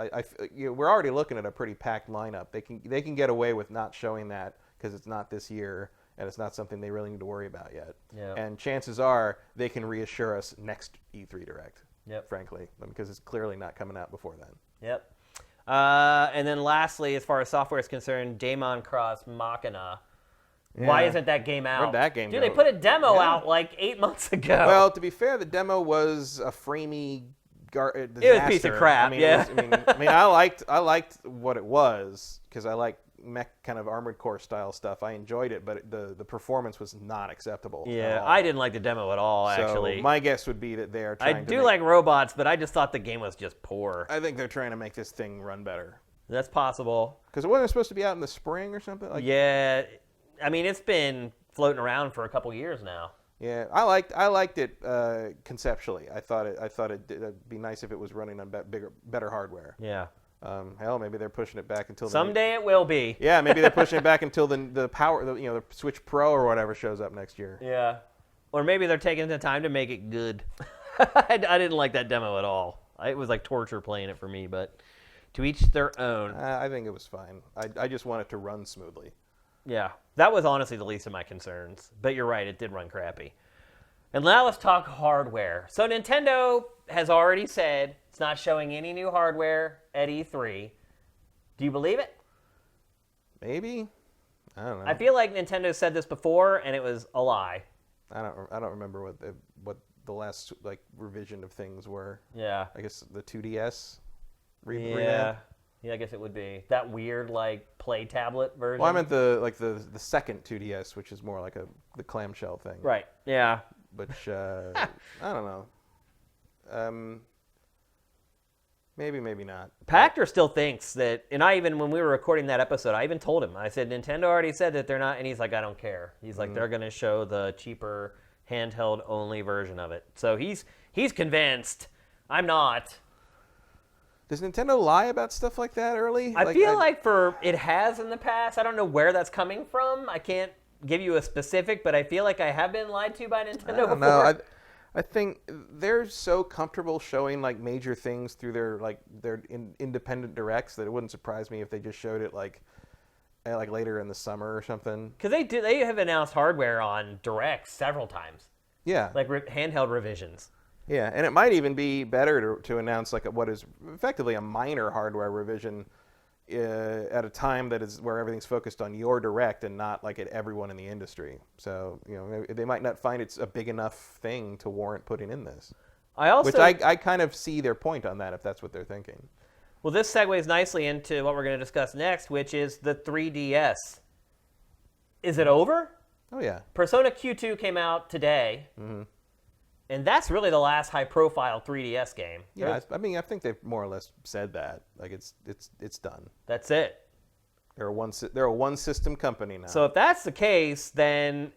We're already looking at a pretty packed lineup. They can get away with not showing that because it's not this year and it's not something they really need to worry about yet. Yeah. And chances are they can reassure us next E3 Direct. Yep. Frankly, because it's clearly not coming out before then. Yep. And then lastly, as far as software is concerned, Daemon Cross Machina. Yeah. Why isn't that game out? Where'd that game go? They put a demo out like 8 months ago. Well, to be fair, the demo was a framey disaster. It was a piece of crap. I liked what it was because I like mech kind of Armored Core style stuff. I enjoyed it, but the performance was not acceptable. Yeah, I didn't like the demo at all. Actually, so my guess would be that they are trying. I do like robots, but I just thought the game was just poor. I think they're trying to make this thing run better. That's possible. Because it wasn't supposed to be out in the spring or something. Yeah, I mean it's been floating around for a couple years now. Yeah, I liked it conceptually. I thought it'd be nice if it was running on better hardware. Yeah. Hell, maybe they're pushing it back until someday it will be. Yeah, maybe they're pushing it back until the Switch Pro or whatever shows up next year. Yeah, or maybe they're taking the time to make it good. I didn't like that demo at all. It was like torture playing it for me, but to each their own. I think it was fine. I just want it to run smoothly. Yeah, that was honestly the least of my concerns. But you're right, it did run crappy. And now let's talk hardware. So Nintendo has already said it's not showing any new hardware at E3. Do you believe it? Maybe. I don't know. I feel like Nintendo said this before, and it was a lie. I don't remember what the last like revision of things were. Yeah. I guess the 2DS Yeah. revamp. Yeah, I guess it would be that weird like play tablet version. Well, I meant the second 2DS, which is more like the clamshell thing. Right. Yeah. Which I don't know. Maybe not. Pachter still thinks that, and I even, when we were recording that episode, I even told him, I said, Nintendo already said that they're not, and he's like, I don't care. He's like, they're going to show the cheaper handheld-only version of it. So he's convinced. I'm not. Does Nintendo lie about stuff like that early? I feel like it has in the past. I don't know where that's coming from. I can't give you a specific, but I feel like I have been lied to by Nintendo before. No, I think they're so comfortable showing like major things through their independent directs that it wouldn't surprise me if they just showed it like later in the summer or something. Because they have announced hardware on directs several times. Yeah, like handheld revisions. Yeah, and it might even be better to announce like what is effectively a minor hardware revision at a time that is where everything's focused on your direct and not like at everyone in the industry. So they might not find it's a big enough thing to warrant putting in this. Which I kind of see their point on that if that's what they're thinking. Well, this segues nicely into what we're going to discuss next, which is the 3DS. Is it over? Oh yeah. Persona Q2 came out today. Mm-hmm. And that's really the last high-profile 3DS game. Yeah, I think they've more or less said that. Like it's done. That's it. They're a one-system company now. So if that's the case, then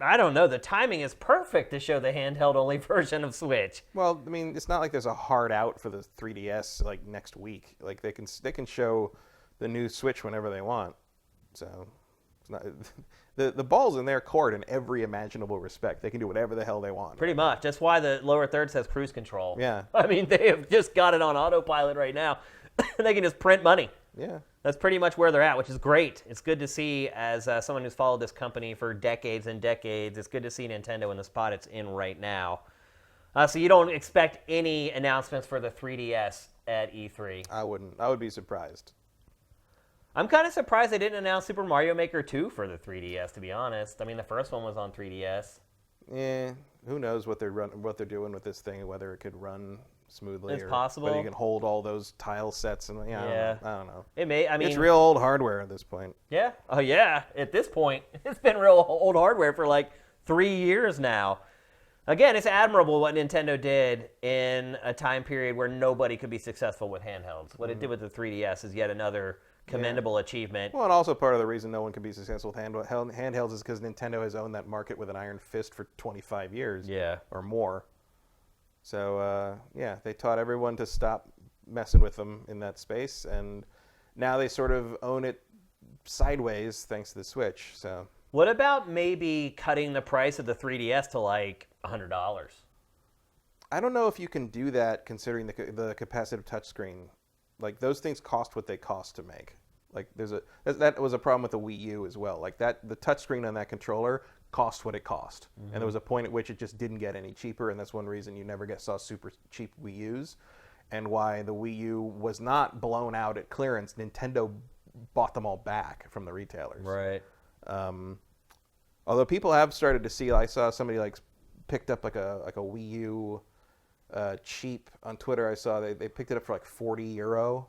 I don't know. The timing is perfect to show the handheld-only version of Switch. Well, I mean, it's not like there's a hard out for the 3DS like next week. Like they can show the new Switch whenever they want. So it's not. The ball's in their court in every imaginable respect. They can do whatever the hell they want. Pretty much. That's why the lower third says cruise control. Yeah. I mean, they have just got it on autopilot right now. They can just print money. Yeah. That's pretty much where they're at, which is great. It's good to see, as someone who's followed this company for decades and decades, it's good to see Nintendo in the spot it's in right now. So you don't expect any announcements for the 3DS at E3? I wouldn't. I would be surprised. I'm kind of surprised they didn't announce Super Mario Maker 2 for the 3DS, to be honest. I mean, the first one was on 3DS. Yeah, who knows what they're doing with this thing, whether it could run smoothly. It's possible. Whether you can hold all those tile sets. And I don't know. It may. I mean, it's real old hardware at this point. Yeah. Oh, yeah. At this point, it's been real old hardware for like 3 years now. Again, it's admirable what Nintendo did in a time period where nobody could be successful with handhelds. What it did with the 3DS is yet another commendable achievement. Well, and also part of the reason no one can be successful with handhelds is because Nintendo has owned that market with an iron fist for 25 years or more. So, they taught everyone to stop messing with them in that space, and now they sort of own it sideways thanks to the Switch. So, what about maybe cutting the price of the 3DS to like $100? I don't know if you can do that considering the capacitive touchscreen. Like those things cost what they cost to make. Like that was a problem with the Wii U as well. Like the touchscreen on that controller cost what it cost, and there was a point at which it just didn't get any cheaper, and that's one reason you never saw super cheap Wii U's, and why the Wii U was not blown out at clearance. Nintendo bought them all back from the retailers. Right. Although people have started to see, I saw somebody like picked up like a Wii U. Cheap on Twitter. I saw they picked it up for like €40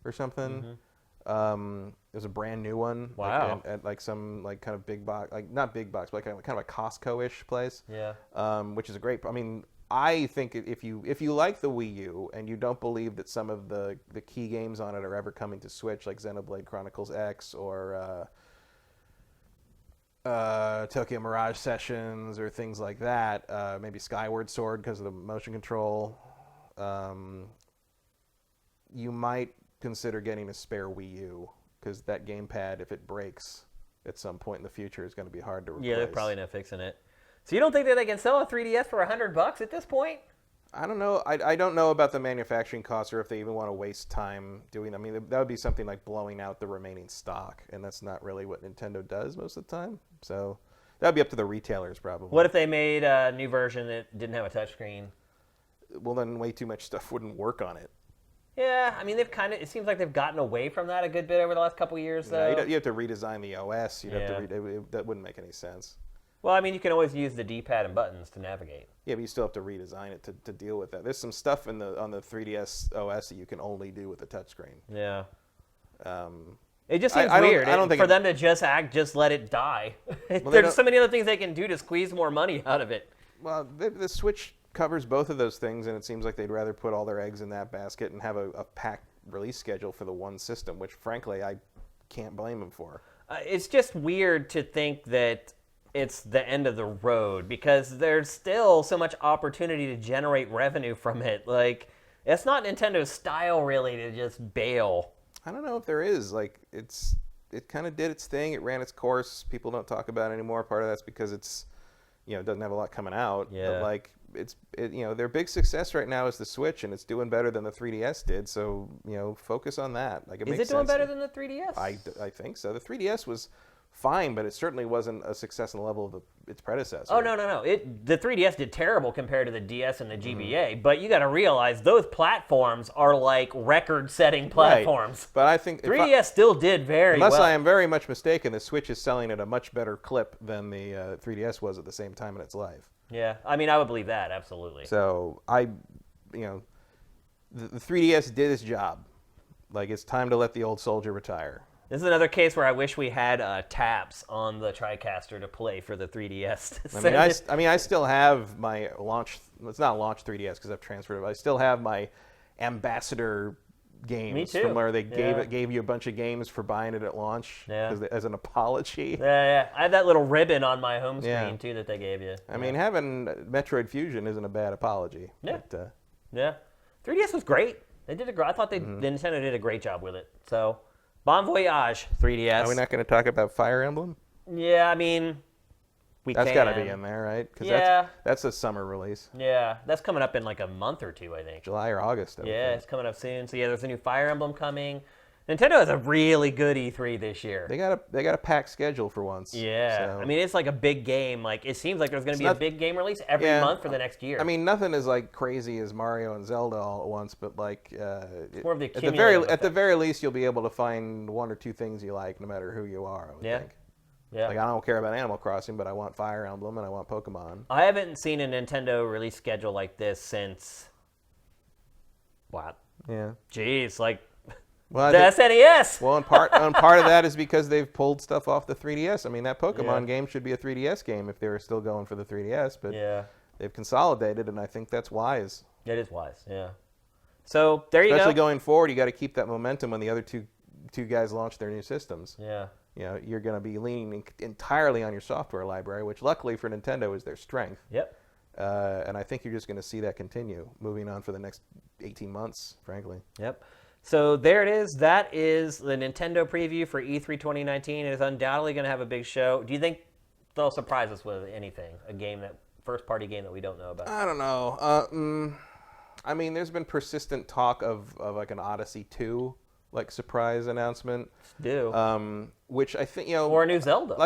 or something. It was a brand new one. Wow. At like some like kind of big box, like not big box, but like kind of a Costco-ish place. Yeah. Which is a great. I mean, I think if you like the Wii U and you don't believe that some of the key games on it are ever coming to Switch, like Xenoblade Chronicles X or Tokyo Mirage Sessions or things like that, maybe Skyward Sword because of the motion control, you might consider getting a spare Wii U because that gamepad, if it breaks at some point in the future, is going to be hard to replace. Yeah, they're probably not fixing it. So you don't think that they can sell a 3DS for $100 at this point? I don't know. I don't know about the manufacturing costs or if they even want to waste time doing. I mean, that would be something like blowing out the remaining stock, and that's not really what Nintendo does most of the time. So that'd be up to the retailers probably. What if they made a new version that didn't have a touchscreen? Well, then way too much stuff wouldn't work on it. Yeah, I mean, it seems like they've gotten away from that a good bit over the last couple of years, though. Yeah, you have to redesign the OS. That wouldn't make any sense. Well, I mean, you can always use the D-pad and buttons to navigate. Yeah, but you still have to redesign it to deal with that. There's some stuff on the 3DS OS that you can only do with a touchscreen. Yeah. It just seems weird for them to just let it die. There's so many other things they can do to squeeze more money out of it. Well, the Switch covers both of those things, and it seems like they'd rather put all their eggs in that basket and have a packed release schedule for the one system, which, frankly, I can't blame them for. It's just weird to think that it's the end of the road because there's still so much opportunity to generate revenue from it. Like, it's not Nintendo's style, really, to just bail. I don't know if there is. Like, it kind of did its thing. It ran its course. People don't talk about it anymore. Part of that's because it doesn't have a lot coming out. Yeah. But, like, their big success right now is the Switch, and it's doing better than the 3DS did. So, focus on that. Like, is it doing better than the 3DS? I think so. The 3DS was fine, but it certainly wasn't a success on the level of its predecessor. Oh, no. The 3DS did terrible compared to the DS and the GBA, but you got to realize those platforms are like record-setting platforms. Right. But I think 3DS still did very well. Unless I am very much mistaken, the Switch is selling at a much better clip than the 3DS was at the same time in its life. Yeah, I mean, I would believe that, absolutely. So, the 3DS did its job. Like, it's time to let the old soldier retire. This is another case where I wish we had taps on the TriCaster to play for the 3DS. I still have my launch. It's not launch 3DS because I've transferred it. But I still have my ambassador games. Me too. From where they gave you a bunch of games for buying it at launch as an apology. Yeah. I have that little ribbon on my home screen too that they gave you. I mean, having Metroid Fusion isn't a bad apology. Yeah. But, 3DS was great. They did I thought Nintendo did a great job with it. So. Bon voyage, 3DS. Are we not going to talk about Fire Emblem? Yeah, I mean, That's got to be in there, right? Because that's a summer release. Yeah, that's coming up in like a month or two, I think. July or August. It's coming up soon. So there's a new Fire Emblem coming. Nintendo has a really good E3 this year. They got a packed schedule for once. Yeah, so. I mean it's like a big game. Like it seems like there's going to be a big game release every month for the next year. I mean nothing is like crazy as Mario and Zelda all at once, but like it's more of the at the very least you'll be able to find one or two things you like, no matter who you are. I would think. Yeah. Like I don't care about Animal Crossing, but I want Fire Emblem and I want Pokemon. I haven't seen a Nintendo release schedule like this since. What? Yeah. Jeez, like. Well, the SNES. Well, and part of that is because they've pulled stuff off the 3DS. I mean, that Pokemon game should be a 3DS game if they were still going for the 3DS, but they've consolidated, and I think that's wise. It is wise, yeah. So there you go. Especially going forward, you got to keep that momentum when the other two guys launch their new systems. Yeah. You're going to be leaning entirely on your software library, which luckily for Nintendo is their strength. Yep. And I think you're just going to see that continue moving on for the next 18 months, frankly. Yep. So there it is. That is the Nintendo preview for E3 2019. It is undoubtedly going to have a big show. Do you think they'll surprise us with anything? First-party game that we don't know about? I don't know. I mean, there's been persistent talk of like an Odyssey 2 surprise announcement. Which I think or a new Zelda.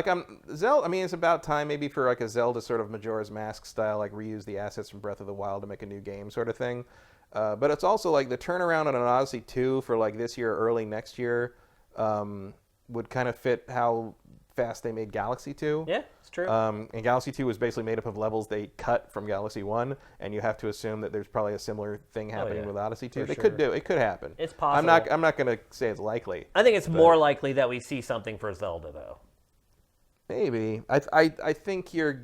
Zelda. I mean, it's about time maybe for like a Zelda sort of Majora's Mask style, like reuse the assets from Breath of the Wild to make a new game sort of thing. But it's also like the turnaround on an Odyssey 2 for like this year or early next year would kind of fit how fast they made Galaxy 2. Yeah, it's true. And Galaxy 2 was basically made up of levels they cut from Galaxy 1, and you have to assume that there's probably a similar thing happening with Odyssey 2. They could do it. It could happen. It's possible. I'm not going to say it's likely. I think it's more likely that we see something for Zelda, though. Maybe. I think you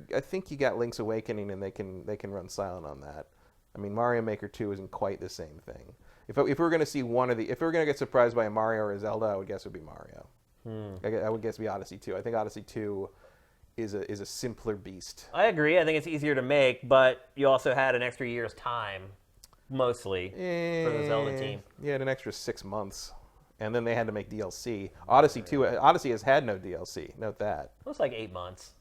got Link's Awakening, and they can run silent on that. I mean, Mario Maker 2 isn't quite the same thing. If we're going to see if we're going to get surprised by a Mario or a Zelda, I would guess it would be Mario. I would guess it would be Odyssey 2. I think Odyssey 2 is a simpler beast. I agree. I think it's easier to make, but you also had an extra year's time, mostly, for the Zelda team. You had an extra 6 months, and then they had to make DLC. Odyssey has had no DLC. Note that. It was like 8 months.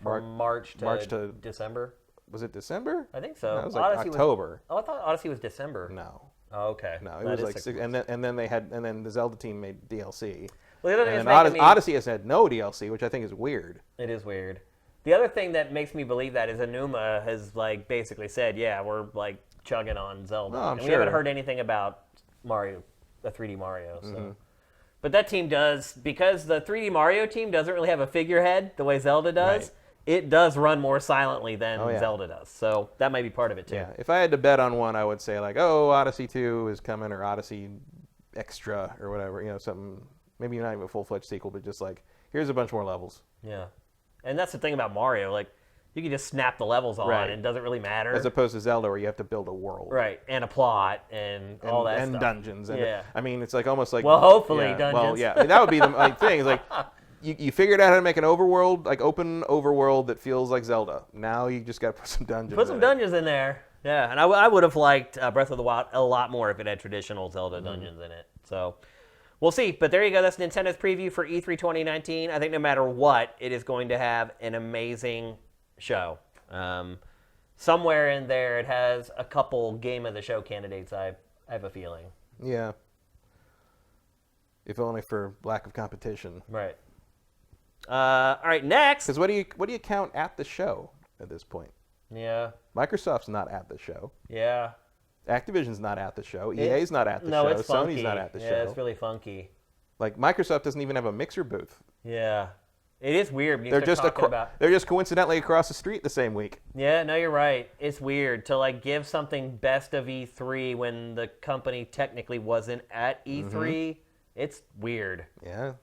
From March to December. Was it December? I think so. That was like October. I thought Odyssey was December. No. Oh, okay. No, it was like 6 and then the Zelda team made DLC. Well, Odyssey has had no DLC, which I think is weird. It is weird. The other thing that makes me believe that is Enuma has like basically said, yeah, we're like chugging on Zelda. Oh, I'm and sure. we haven't heard anything about Mario, the 3D Mario. So. But that team does, because the 3D Mario team doesn't really have a figurehead the way Zelda does, Right. it does run more silently than Oh, yeah. Zelda does. So that might be part of it too. Yeah, if I had to bet on one, I would say like, oh, Odyssey 2 is coming, or Odyssey Extra, or whatever. You know, something, maybe not even a full-fledged sequel, but just like, here's a bunch more levels. Yeah. And that's the thing about Mario. Like, you can just snap the levels on Right. and it doesn't really matter. As opposed to Zelda, where you have to build a world. Right. And a plot and all that and stuff. dungeons. And Yeah. I mean, it's like almost like... Well, hopefully yeah, dungeons. Well, yeah. I mean, that would be the like, thing. Is like, you figured out how to make an overworld, like open overworld that feels like Zelda. Now you just got to put some dungeons Put some dungeons in there. Yeah, and I would have liked Breath of the Wild a lot more if it had traditional Zelda dungeons in it. So we'll see. But there you go. That's Nintendo's preview for E3 2019. I think no matter what, it is going to have an amazing show. Somewhere in there, it has a couple Game of the Show candidates, I have a feeling. Yeah. If only for lack of competition. Right. All right, next. Because what do you count at the show at this point? Yeah. Microsoft's not at the show. Yeah. Activision's not at the show. EA's not at the show. No, it's funky. Sony's not at the show. Yeah, it's really funky. Like, Microsoft doesn't even have a mixer booth. Yeah. It is weird when you They're start just talking about... they're just coincidentally across the street the same week. Yeah, no, you're right. It's weird to like give something best of E3 when the company technically wasn't at E3. It's weird. Yeah.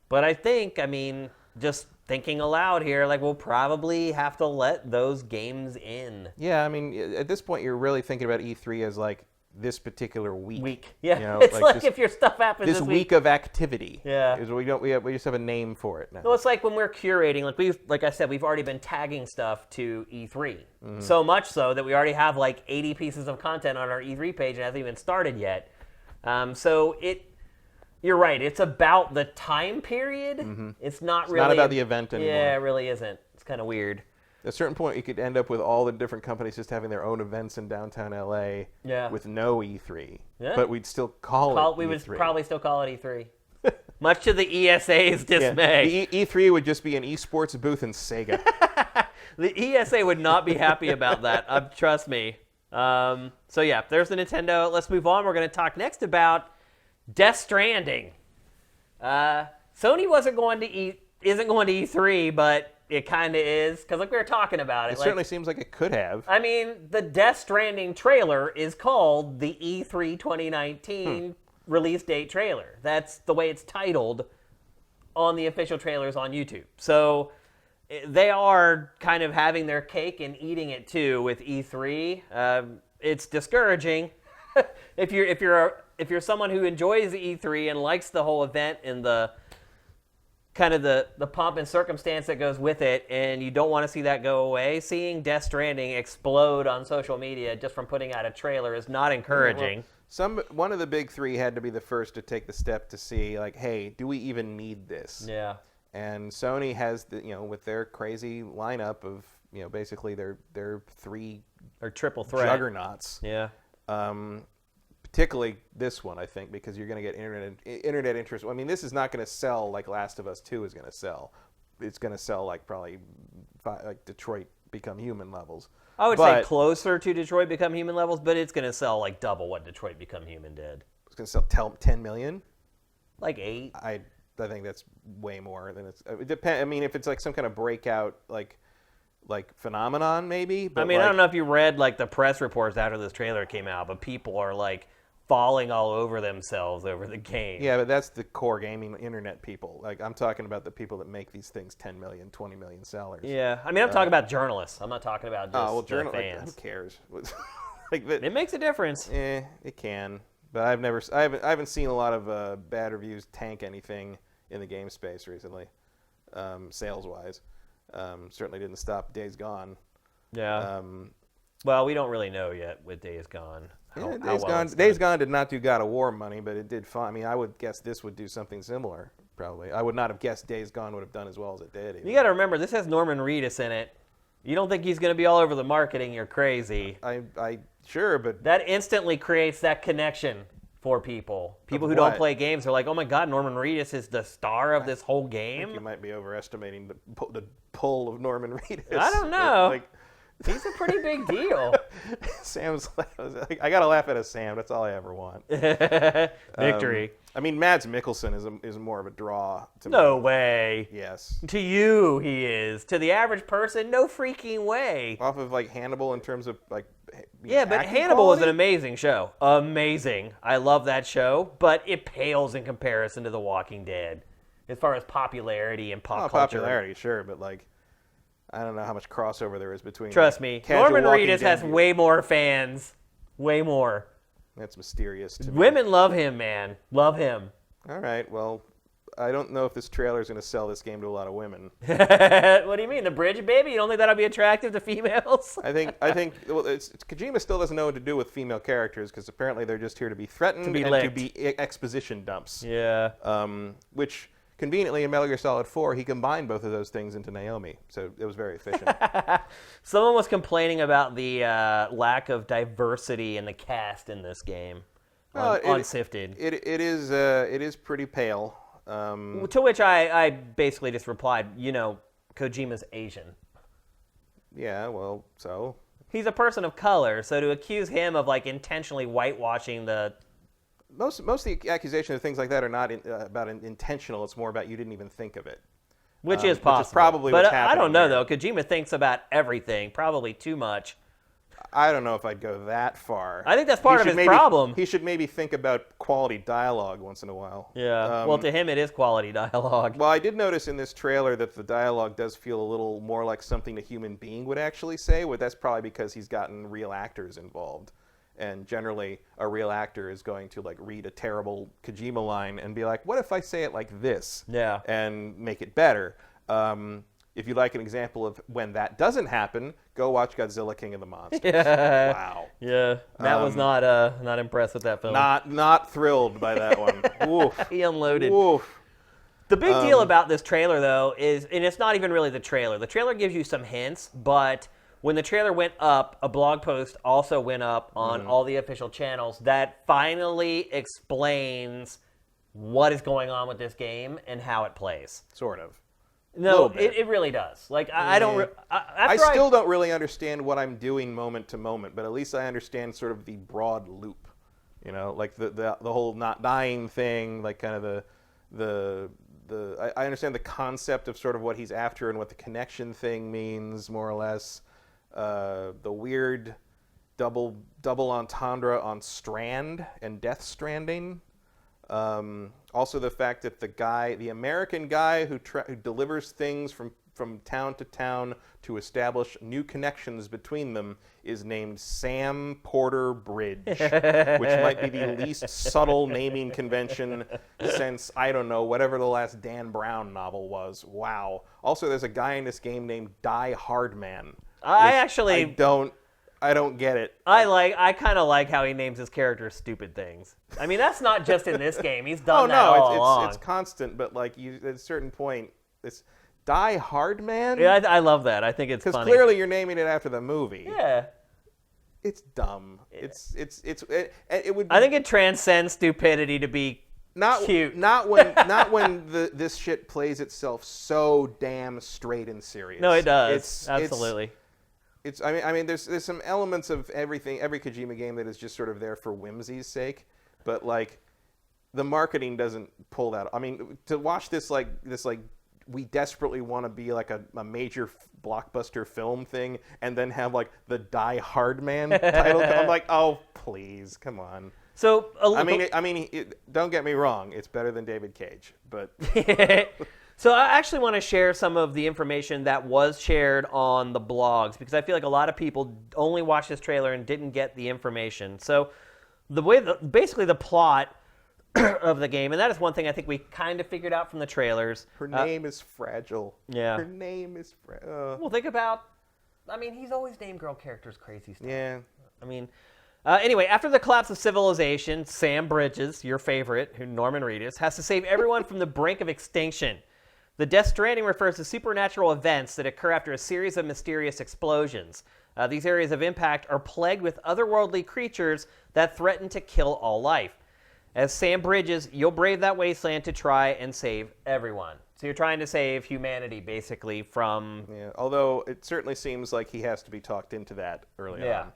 But I think, I mean, just thinking aloud here, like we'll probably have to let those games in. Yeah, I mean, at this point, you're really thinking about E3 as like this particular week. Yeah, You know, it's like just if your stuff happens this week of activity. Yeah. Is we just have a name for it now. Well, it's like when we're curating, like I said, we've already been tagging stuff to E3. So much so that we already have like 80 pieces of content on our E3 page and it hasn't even started yet. You're right. It's about the time period. It's not really... not about the event anymore. Yeah, it really isn't. It's kind of weird. At a certain point, you could end up with all the different companies just having their own events in downtown LA with no E3. Yeah. But we'd still call it We E3. would probably still call it E3. Much to the ESA's dismay. The E3 would just be an esports booth in Sega. The ESA would not be happy about that. Trust me. So yeah, there's the Nintendo. Let's move on. We're going to talk next about Death Stranding. Sony isn't going to E3, but it kind of is, because like we were talking about it. It certainly seems like it could have. I mean, the Death Stranding trailer is called the E3 2019 release date trailer. That's the way it's titled on the official trailers on YouTube. So they are kind of having their cake and eating it too with E3. It's discouraging if you're someone who enjoys E3 and likes the whole event and the kind of the pomp and circumstance that goes with it, and you don't want to see that go away. Seeing Death Stranding explode on social media just from putting out a trailer is not encouraging. One of the big three had to be the first to take the step to see, like, hey, do we even need this? Yeah. And Sony has, with their crazy lineup of, basically their three or triple threat juggernauts. Yeah. Particularly this one, I think, because you're going to get internet interest. I mean, this is not going to sell like Last of Us 2 is going to sell. It's going to sell like probably like Detroit Become Human levels. I would say closer to Detroit Become Human levels, but it's going to sell like double what Detroit Become Human did. It's going to sell 10 million? Like 8. I think that's way more than it depends. I mean, if it's like some kind of breakout like phenomenon, maybe. But I mean, I don't know if you read like the press reports after this trailer came out, but people are like falling all over themselves over the game. Yeah, but that's the core gaming internet people. Like, I'm talking about the people that make these things 10 million, 20 million sellers. Yeah, I mean, I'm talking about journalists. I'm not talking about just fans. Like, who cares? It makes a difference. It can. But I haven't seen a lot of bad reviews tank anything in the game space recently, sales-wise. Certainly didn't stop Days Gone. Yeah. Well, we don't really know yet with Days Gone. Days Gone did not do God of War money, but it did fine. I mean, I would guess this would do something similar, probably. I would not have guessed Days Gone would have done as well as it did. You got to remember, this has Norman Reedus in it. You don't think he's going to be all over the marketing, you're crazy. Sure, but... That instantly creates that connection for people. People who don't play games are like, oh my god, Norman Reedus is the star of this whole game. I think you might be overestimating the pull of Norman Reedus. I don't know. He's a pretty big deal. Sam's. I gotta laugh at a Sam. That's all I ever want. Victory. I mean, Mads Mikkelsen is more of a draw to me. No way. Yes. To you, he is. To the average person, no freaking way. Off of like Hannibal in terms of like. Yeah, but Hannibal is an amazing show. Amazing. I love that show, but it pales in comparison to The Walking Dead as far as popularity and pop culture. Popularity, sure, but like. I don't know how much crossover there is between. Trust me, Norman Reedus has way more fans. Way more. That's mysterious to me. Women love him, man. Love him. All right, well, I don't know if this trailer is going to sell this game to a lot of women. What do you mean, the bridge baby? You don't think that'll be attractive to females? I think. Well, Kojima still doesn't know what to do with female characters because apparently they're just here to be threatened to be exposition dumps. Yeah. Which. Conveniently, in Metal Gear Solid 4, he combined both of those things into Naomi, so it was very efficient. Someone was complaining about the lack of diversity in the cast in this game on Sifted. It is pretty pale. To which I basically just replied, Kojima's Asian. Yeah, well, so? He's a person of color, so to accuse him of like intentionally whitewashing the... Most of the accusations of things like that are not about intentional. It's more about you didn't even think of it. Which is possible. Which is probably what's happening. I don't know, though. Kojima thinks about everything, probably too much. I don't know if I'd go that far. I think that's part of his problem. He should maybe think about quality dialogue once in a while. Yeah, well, to him it is quality dialogue. Well, I did notice in this trailer that the dialogue does feel a little more like something a human being would actually say. Well, that's probably because he's gotten real actors involved. And generally, a real actor is going to like read a terrible Kojima line and be like, "What if I say it like this?" Yeah. And make it better. If you'd like an example of when that doesn't happen, go watch Godzilla King of the Monsters. Yeah. Wow. Yeah. Matt was not impressed with that film. Not thrilled by that one. Oof. He unloaded. Oof. The big deal about this trailer, though, is, and it's not even really the trailer. The trailer gives you some hints, but when the trailer went up, a blog post also went up on all the official channels that finally explains what is going on with this game and how it plays. Sort of. No, it really does. Like, I don't... I still don't really understand what I'm doing moment to moment, but at least I understand sort of the broad loop. You know, like the whole not dying thing, like kind of I understand the concept of sort of what he's after and what the connection thing means, more or less. The weird double entendre on Strand and Death Stranding. Also the fact that the American guy who delivers things from town to town to establish new connections between them is named Sam Porter Bridge, which might be the least subtle naming convention since, I don't know, whatever the last Dan Brown novel was. Wow. Also, there's a guy in this game named Die Hardman. I don't get it. I kind of like how he names his characters stupid things. I mean, that's not just in this game. He's done that all along. It's constant, but like at a certain point, it's Die Hardman. Yeah, I love that. I think it's funny. Because clearly you're naming it after the movie. Yeah. It's dumb. Yeah. It would. I think it transcends stupidity to be cute. Not when this shit plays itself so damn straight and serious. No, it does. Absolutely. I mean, there's some elements of every Kojima game that is just sort of there for whimsy's sake, but like the marketing doesn't pull that. I mean, to watch this we desperately want to be like a major blockbuster film thing, and then have like the Die Hardman title. I'm like, oh please, come on. So don't get me wrong, it's better than David Cage, but. So I actually want to share some of the information that was shared on the blogs, because I feel like a lot of people only watched this trailer and didn't get the information. So basically the plot of the game, and that is one thing I think we kind of figured out from the trailers. Her name is Fragile. Yeah. Her name is Fragile. Well, think about, he's always named girl characters crazy stuff. Yeah. Anyway, after the collapse of civilization, Sam Bridges, your favorite, Norman Reedus, has to save everyone from the brink of extinction. The Death Stranding refers to supernatural events that occur after a series of mysterious explosions. These areas of impact are plagued with otherworldly creatures that threaten to kill all life. As Sam Bridges, you'll brave that wasteland to try and save everyone. So you're trying to save humanity, basically, from... Yeah, although it certainly seems like he has to be talked into that early on.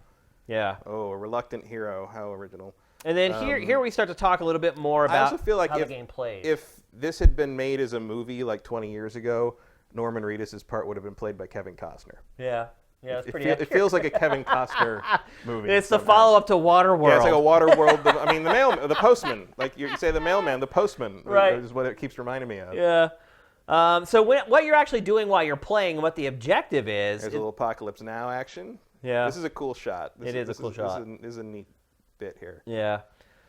Yeah. Oh, a reluctant hero. How original. And then here we start to talk a little bit more about I also feel like how the game plays. If this had been made as a movie like 20 years ago, Norman Reedus' part would have been played by Kevin Costner. Yeah. Yeah, it's pretty It feels like a Kevin Costner movie. It's the follow-up to Waterworld. Yeah, it's like a Waterworld. I mean, the postman. Like you say the mailman, the postman. Right. Is what it keeps reminding me of. Yeah. So what you're actually doing while you're playing, what the objective is... There's a little Apocalypse Now action. Yeah. This is a cool shot. This is a cool shot. This is a neat bit here. Yeah.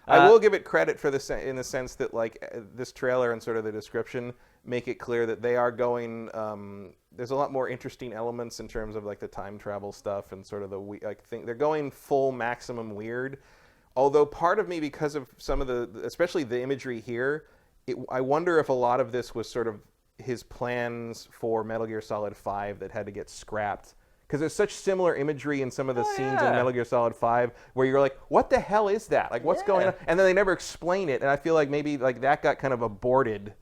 I will give it credit for in the sense that like this trailer and sort of the description make it clear that they are going. There's a lot more interesting elements in terms of like the time travel stuff and sort of the thing. They're going full maximum weird. Although part of me, because of some of especially the imagery here, I wonder if a lot of this was sort of his plans for Metal Gear Solid 5 that had to get scrapped. Because there's such similar imagery in some of the scenes in Metal Gear Solid 5 where you're like, what the hell is that? Like, what's going on? And then they never explain it. And I feel like maybe like that got kind of aborted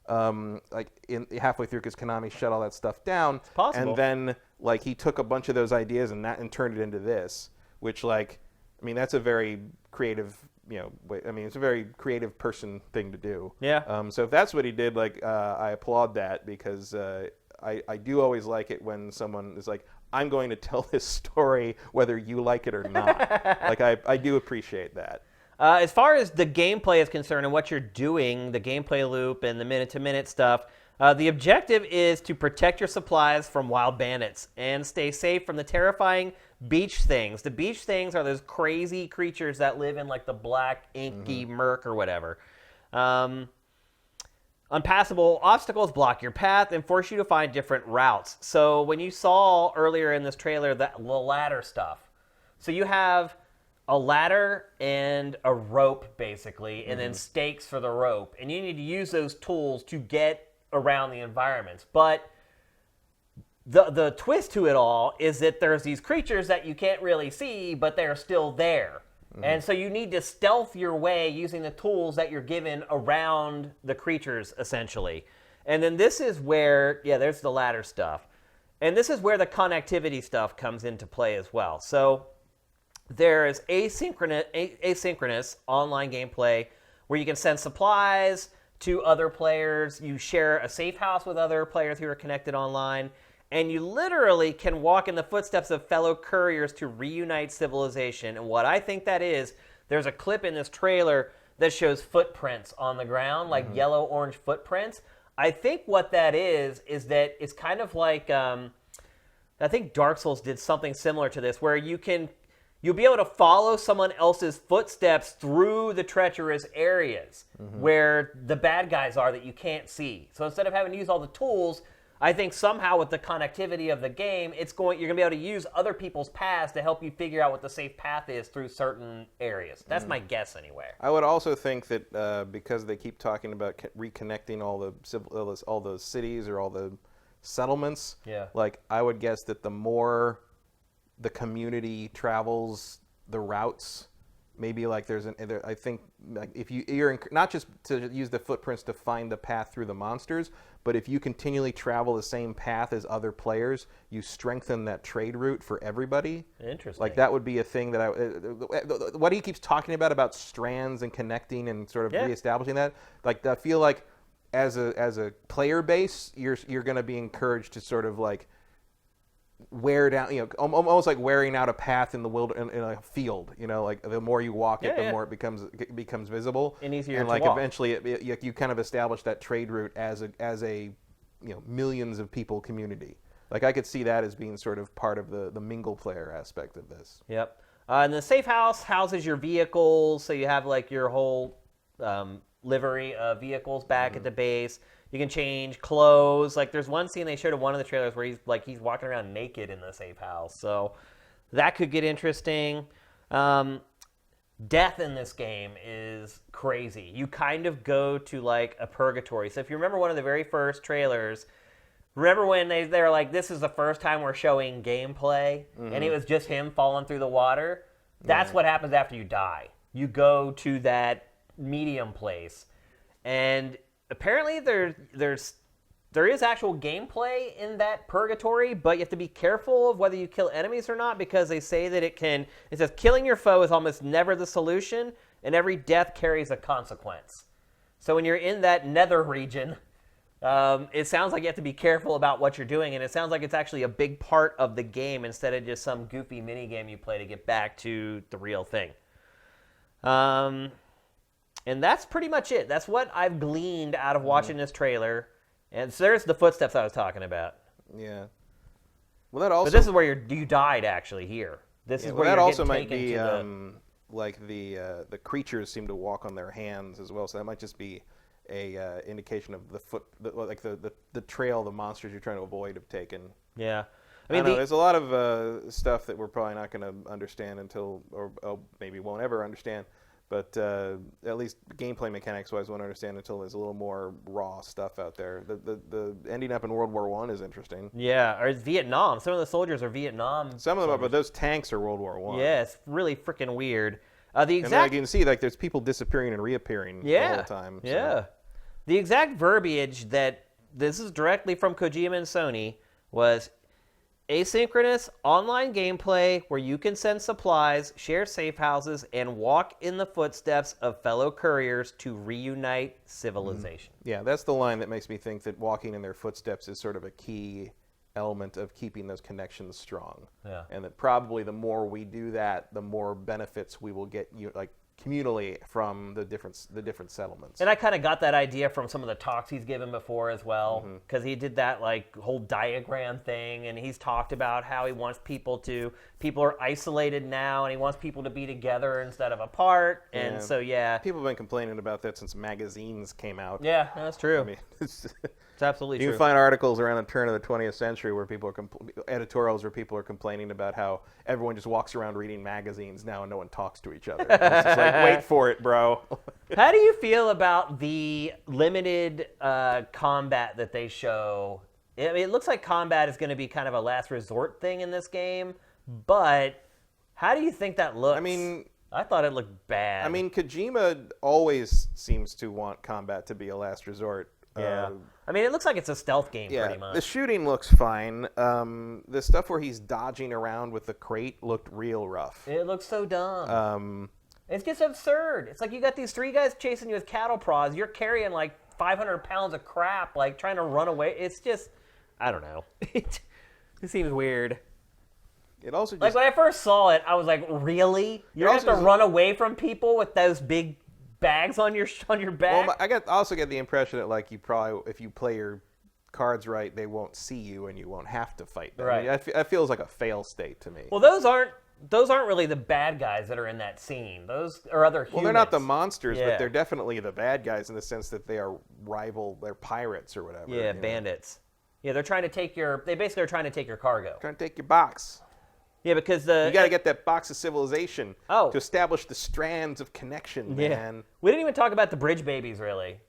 halfway through because Konami shut all that stuff down. It's possible. And then like he took a bunch of those ideas and turned it into this, which like, I mean, that's a very creative, it's a very creative person thing to do. Yeah. So if that's what he did, like, I applaud that because I do always like it when someone is like, I'm going to tell this story whether you like it or not. Like, I do appreciate that. As far as the gameplay is concerned and what you're doing, the gameplay loop and the minute-to-minute stuff, the objective is to protect your supplies from wild bandits and stay safe from the terrifying beach things. The beach things are those crazy creatures that live in, like, the black, inky murk or whatever. Unpassable obstacles block your path and force you to find different routes. So when you saw earlier in this trailer the ladder stuff, so you have a ladder and a rope, basically, and then stakes for the rope. And you need to use those tools to get around the environments. But the twist to it all is that there's these creatures that you can't really see, but they're still there. And so you need to stealth your way using the tools that you're given around the creatures, essentially. And then this is where, there's the ladder stuff. And this is where the connectivity stuff comes into play as well. So there's asynchronous online gameplay where you can send supplies to other players. You share a safe house with other players who are connected online. And you literally can walk in the footsteps of fellow couriers to reunite civilization. And what I think that is, there's a clip in this trailer that shows footprints on the ground, like yellow-orange footprints. I think what that is that it's kind of like, I think Dark Souls did something similar to this, where you'll be able to follow someone else's footsteps through the treacherous areas where the bad guys are that you can't see. So instead of having to use all the tools, I think somehow with the connectivity of the game, you're going to be able to use other people's paths to help you figure out what the safe path is through certain areas. That's my guess anyway. I would also think that because they keep talking about reconnecting all the cities or all the settlements, like I would guess that the more the community travels the routes, maybe like I think like if you're not just to use the footprints to find the path through the monsters, but if you continually travel the same path as other players, you strengthen that trade route for everybody. Interesting. Like that would be a thing that what he keeps talking about strands and connecting and sort of reestablishing that. Like I feel like as a player base, you're going to be encouraged to sort of like wear down, almost like wearing out a path in the in a field. Like the more you walk it, the more it becomes visible and easier and to like walk. Eventually, you kind of establish that trade route as a millions of people community. Like I could see that as being sort of part of the mingle player aspect of this. Yep. And the safe house houses your vehicles, so you have like your whole livery of vehicles back at the base. You can change clothes. Like there's one scene they showed in one of the trailers where he's walking around naked in the safe house. So that could get interesting. Death in this game is crazy. You kind of go to like a purgatory. So if you remember one of the very first trailers, remember when they were like, this is the first time we're showing gameplay, and it was just him falling through the water? That's what happens after you die. You go to that medium place. And apparently there is actual gameplay in that purgatory, but you have to be careful of whether you kill enemies or not, because they say that it says killing your foe is almost never the solution, and every death carries a consequence. So when you're in that nether region, it sounds like you have to be careful about what you're doing, and it sounds like it's actually a big part of the game instead of just some goofy mini game you play to get back to the real thing. And that's pretty much it. That's what I've gleaned out of watching this trailer. And so there's the footsteps I was talking about. Yeah. Well, that also. But this is where you died actually here. This is where that you're also getting might be like the creatures seem to walk on their hands as well. So that might just be a indication of the trail the monsters you're trying to avoid have taken. Yeah. I mean, there's a lot of stuff that we're probably not going to understand until, or maybe won't ever understand. But at least gameplay mechanics-wise, won't understand until there's a little more raw stuff out there. The ending up in World War I is interesting. Yeah, or it's Vietnam. Some of the soldiers are Vietnam. Some of them are, but those tanks are World War I. Yeah, it's really freaking weird. And you can see there's people disappearing and reappearing the whole time. So. Yeah. The exact verbiage that this is directly from Kojima and Sony was asynchronous online gameplay where you can send supplies, share safe houses, and walk in the footsteps of fellow couriers to reunite civilization. Yeah, that's the line that makes me think that walking in their footsteps is sort of a key element of keeping those connections strong. Yeah. And that probably the more we do that, the more benefits we will get communally from the different settlements. And I kind of got that idea from some of the talks he's given before as well, because he did that whole diagram thing, and he's talked about how he wants people are isolated now, and he wants people to be together instead of apart, and so people have been complaining about that since magazines came out. Yeah, that's true. I mean, it's absolutely true. You can find articles around the turn of the 20th century where people are editorials where people are complaining about how everyone just walks around reading magazines now and no one talks to each other. It's just like, wait for it, bro. How do you feel about the limited combat that they show? I mean, it looks like combat is going to be kind of a last resort thing in this game, but how do you think that looks? I mean, I thought it looked bad. I mean, Kojima always seems to want combat to be a last resort. Yeah. I mean, it looks like it's a stealth game pretty much. The shooting looks fine. The stuff where he's dodging around with the crate looked real rough. It looks so dumb. It's just absurd. It's like you got these 3 guys chasing you with cattle prods. You're carrying 500 pounds of crap, trying to run away. It's just, I don't know. It seems weird. It also just, when I first saw it, I was like, really? You're going to have to run away from people with those big bags on your back? Well, I also get the impression that you probably, if you play your cards right, they won't see you and you won't have to fight them. Right. I mean, it feels like a fail state to me. Well, those aren't really the bad guys that are in that scene. Those are other humans. Well, they're not the monsters, but they're definitely the bad guys in the sense that they are they're pirates or whatever. Yeah, bandits. Yeah, they basically are trying to take your cargo. Trying to take your box. Yeah, because you got to get that box of civilization to establish the strands of connection, man. We didn't even talk about the bridge babies, really.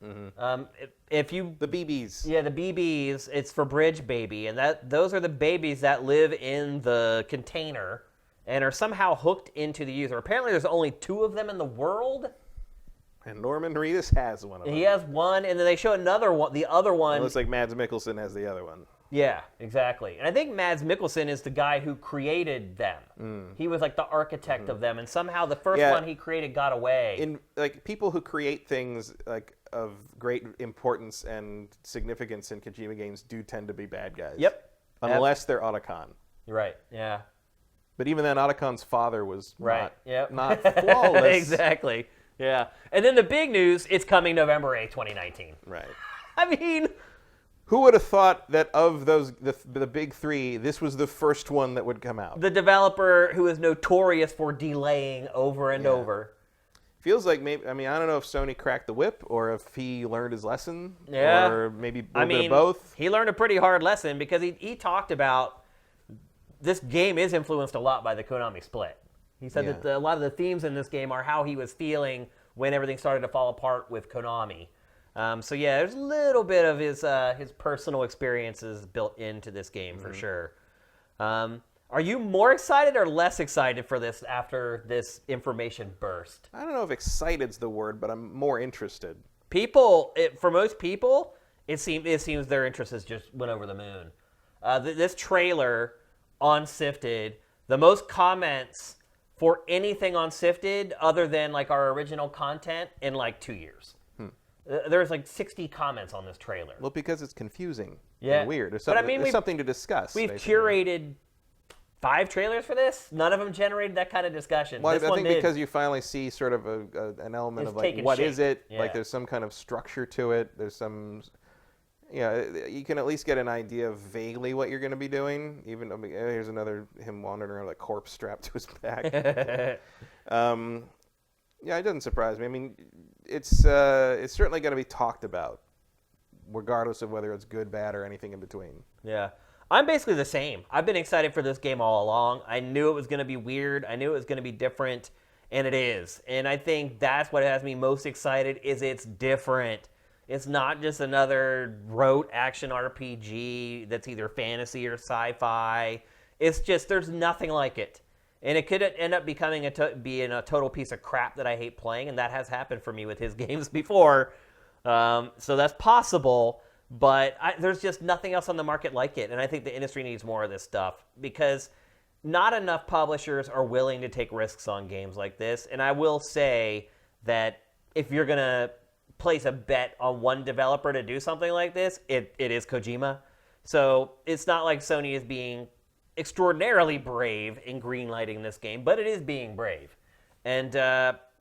Mm-hmm. The BBs. Yeah, the BBs. It's for bridge baby, and those are the babies that live in the container and are somehow hooked into the user. Apparently, there's only 2 of them in the world. And Norman Reedus has one of them. He has one, and then they show another one. The other one. It looks like Mads Mikkelsen has the other one. Yeah, exactly. And I think Mads Mikkelsen is the guy who created them. He was the architect of them, and somehow the first one he created got away. People who create things of great importance and significance in Kojima games do tend to be bad guys. Yep. Unless they're Otacon. You're right. Yeah. But even then, Otacon's father was not flawless. Exactly. Yeah. And then the big news, it's coming November 8th, 2019. Right. I mean, who would have thought that of those the big 3, this was the first one that would come out? The developer who is notorious for delaying over and over. Feels like maybe, I don't know if Sony cracked the whip or if he learned his lesson. Yeah. Or maybe a bit of both. He learned a pretty hard lesson because he talked about this game is influenced a lot by the Konami split. He said that a lot of the themes in this game are how he was feeling when everything started to fall apart with Konami. There's a little bit of his personal experiences built into this game for sure. Are you more excited or less excited for this after this information burst? I don't know if excited's the word, but I'm more interested. For most people, it seems their interest has just went over the moon. This trailer on Sifted, the most comments for anything on Sifted other than like our original content in like 2 years. There's like 60 comments on this trailer. Well, because it's confusing and weird. There's something to discuss. We've curated 5 trailers for this. None of them generated that kind of discussion. Well, I think because you finally see sort of an element of like, what is it? Yeah. Like there's some kind of structure to it. There's some, you can at least get an idea of vaguely what you're going to be doing. Even here's him wandering around with a corpse strapped to his back. Yeah, it doesn't surprise me. I mean, it's certainly going to be talked about, regardless of whether it's good, bad, or anything in between. Yeah. I'm basically the same. I've been excited for this game all along. I knew it was going to be weird. I knew it was going to be different, and it is. And I think that's what has me most excited is it's different. It's not just another rote action RPG that's either fantasy or sci-fi. It's just there's nothing like it. And it could end up becoming being a total piece of crap that I hate playing, and that has happened for me with his games before. So that's possible, but there's just nothing else on the market like it, and I think the industry needs more of this stuff because not enough publishers are willing to take risks on games like this. And I will say that if you're going to place a bet on one developer to do something like this, it is Kojima. So it's not like Sony is being extraordinarily brave in greenlighting this game, but it is being brave. And,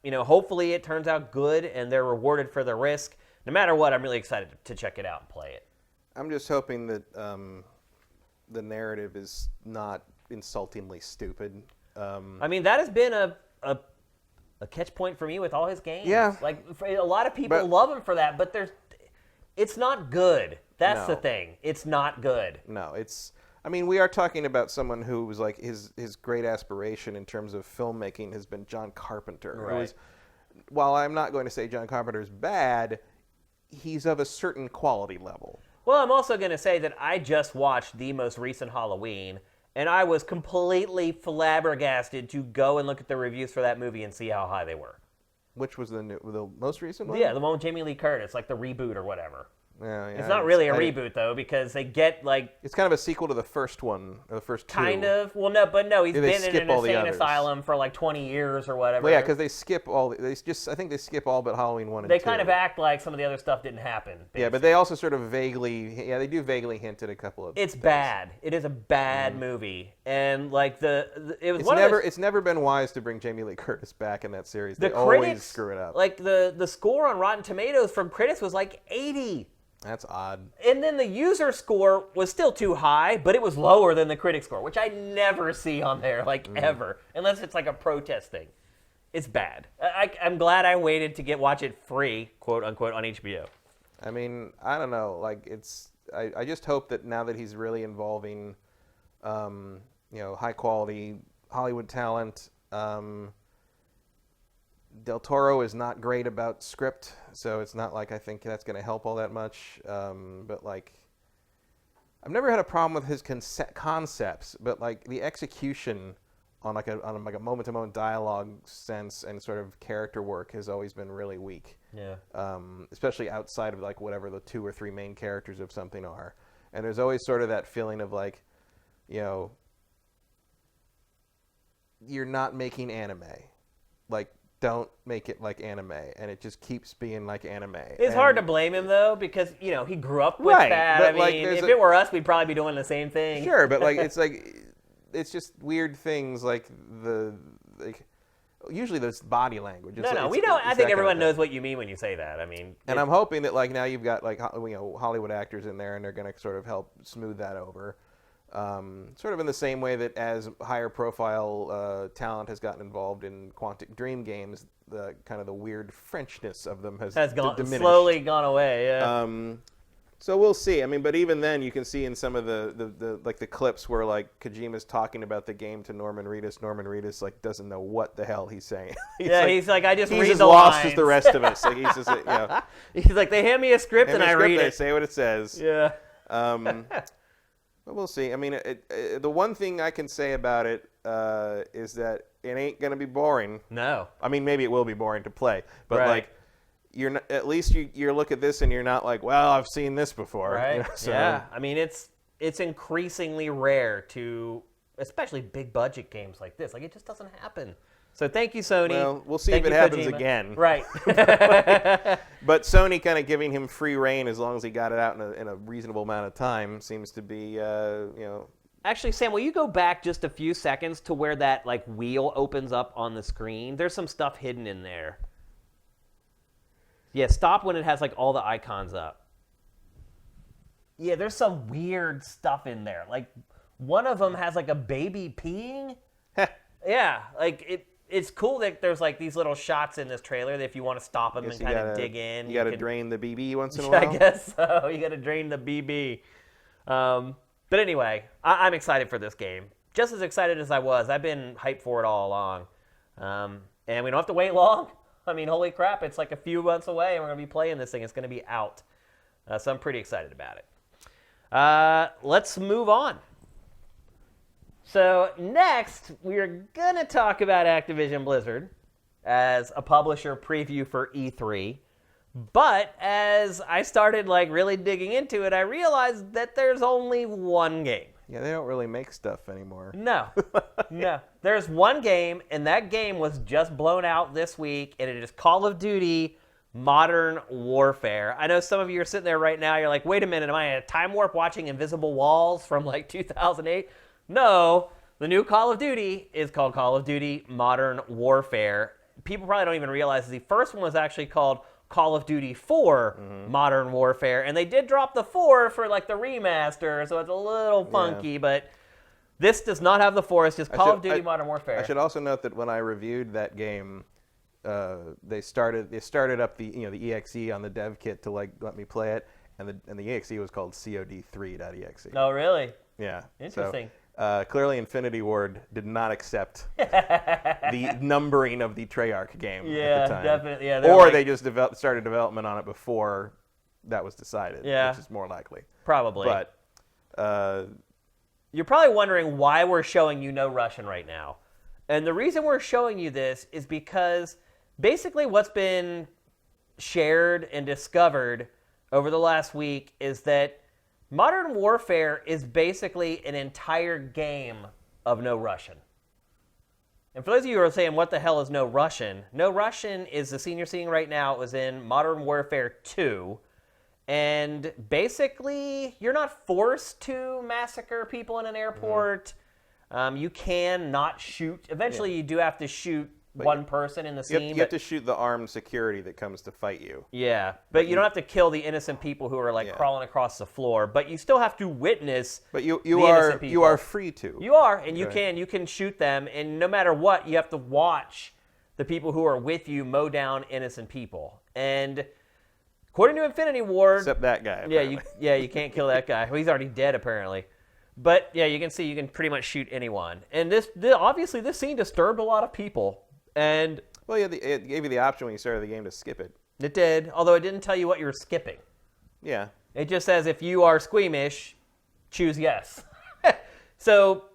hopefully it turns out good and they're rewarded for the risk. No matter what, I'm really excited to check it out and play it. I'm just hoping that the narrative is not insultingly stupid. That has been a catch point for me with all his games. Yeah. Like, a lot of people love him for that, but it's not good. That's the thing. It's not good. No, we are talking about someone who was like his great aspiration in terms of filmmaking has been John Carpenter. Right. While I'm not going to say John Carpenter's bad, he's of a certain quality level. Well, I'm also going to say that I just watched the most recent Halloween, and I was completely flabbergasted to go and look at the reviews for that movie and see how high they were. Which was the most recent one? Yeah, the one with Jamie Lee Curtis, like the reboot or whatever. Yeah, it's not really a reboot, though, because they get, like... It's kind of a sequel to the first one, or the first two. Kind of. Well, no, he's been in an insane asylum for, like, 20 years or whatever. Well, yeah, because they skip all... I think they skip all but Halloween 1 and 2. They kind of act like some of the other stuff didn't happen. Basically. Yeah, but they also sort of vaguely... Yeah, they do vaguely hint at a couple of It's things. bad. It is a bad movie. And, like, It's never been wise to bring Jamie Lee Curtis back in that series. They always screw it up. Like, the score on Rotten Tomatoes from critics was, like, 80. That's odd. And then the user score was still too high, but it was lower than the critic score, which I never see on there, ever, unless it's like a protest thing. It's bad. I'm glad I waited to watch it free, quote unquote, on HBO. I don't know. Like I just hope that now that he's really involving, high quality Hollywood talent. Del Toro is not great about script, so it's not like I think that's going to help all that much. But like, I've never had a problem with his concepts, but like the execution on a moment-to-moment dialogue sense and sort of character work has always been really weak. Yeah. Especially outside of like whatever the 2 or 3 main characters of something are, and there's always sort of that feeling of like, you're not making anime, like. Don't make it like anime, and it just keeps being like anime. It's hard to blame him though, because he grew up with that. But if it were us, we'd probably be doing the same thing. Sure, but it's just weird things usually there's body language. I think everyone knows what you mean when you say that. And I'm hoping that now you've got Hollywood actors in there, and they're going to sort of help smooth that over. Sort of in the same way that as higher profile talent has gotten involved in Quantic Dream games, the kind of the weird Frenchness of them has diminished. Slowly gone away. Yeah. So we'll see. But even then, you can see in some of the clips where like Kojima's talking about the game to Norman Reedus. Norman Reedus doesn't know what the hell he's saying. He's like, I just read the lines. He's as lost as the rest of us. Like he's just He's like, they hand me a script and I read it. They say what it says. Yeah. But we'll see. I mean, the one thing I can say about it is that it ain't gonna be boring. No. I mean, maybe it will be boring to play, but Right. like, you're not, at least you look at this and you're not like, well, I've seen this before. Right. You know, so. Yeah. I mean, it's increasingly rare to, especially big budget games like this. Like, it just doesn't happen. So thank you, Sony. Well, we'll see Thank if it you, happens Kojima. again. Right. But Sony kind of giving him free reign as long as he got it out in a reasonable amount of time seems to be, Actually, Sam, will you go back just a few seconds to where that like wheel opens up on the screen? There's some stuff hidden in there. Yeah, stop when it has like all the icons up. Yeah, there's some weird stuff in there. Like one of them has like a baby peeing. Yeah, like it's cool that there's like these little shots in this trailer that if you want to stop them and kind of dig in, you got to drain the BB once in a while. I guess so. You got to drain the BB. But anyway, I'm excited for this game. Just as excited as I was. I've been hyped for it all along. And we don't have to wait long. I mean, holy crap, it's like a few months away and we're going to be playing this thing. It's going to be out. So I'm pretty excited about it. Let's move on. So next, we're going to talk about Activision Blizzard as a publisher preview for E3. But as I started like really digging into it, I realized that there's only one game. Yeah, they don't really make stuff anymore. No. There's one game, and that game was just blown out this week, and it is Call of Duty Modern Warfare. I know some of you are sitting there right now, you're like, wait a minute, am I in a time warp watching Invisible Walls from like 2008? No, the new Call of Duty is called Call of Duty Modern Warfare. People probably don't even realize the first one was actually called Call of Duty 4 Modern Warfare, and they did drop the 4 for like the remaster, so it's a little funky, but this does not have the 4, it's just Call of Duty Modern Warfare. I should also note that when I reviewed that game, they started up the the exe on the dev kit to like let me play it, and the exe was called COD3.exe. Oh, really? Yeah. Interesting. So, clearly, Infinity Ward did not accept the numbering of the Treyarch game at the time. Definitely. Yeah, or like, they just started development on it before that was decided, which is more likely. Probably. But you're probably wondering why we're showing you No Russian right now. And the reason we're showing you this is because basically what's been shared and discovered over the last week is that Modern Warfare is basically an entire game of No Russian. And for those of you who are saying, what the hell is No Russian? No Russian is the scene you're seeing right now. It was in Modern Warfare 2. And basically, you're not forced to massacre people in an airport. You can not shoot. Eventually, you do have to shoot one person in the scene. You have to shoot the armed security that comes to fight you. Yeah, but you don't have to kill the innocent people who are like crawling across the floor. But you still have to witness. But you you are free to. You are, and you can shoot them. And no matter what, you have to watch the people who are with you mow down innocent people. And according to Infinity Ward, except that guy. Yeah, you can't kill that guy. Well, he's already dead apparently. But yeah, you can see you can pretty much shoot anyone. And obviously this scene disturbed a lot of people. And well, yeah, it gave you the option when you started the game to skip it. It did, although it didn't tell you what you were skipping. Yeah. It just says if you are squeamish, choose yes. So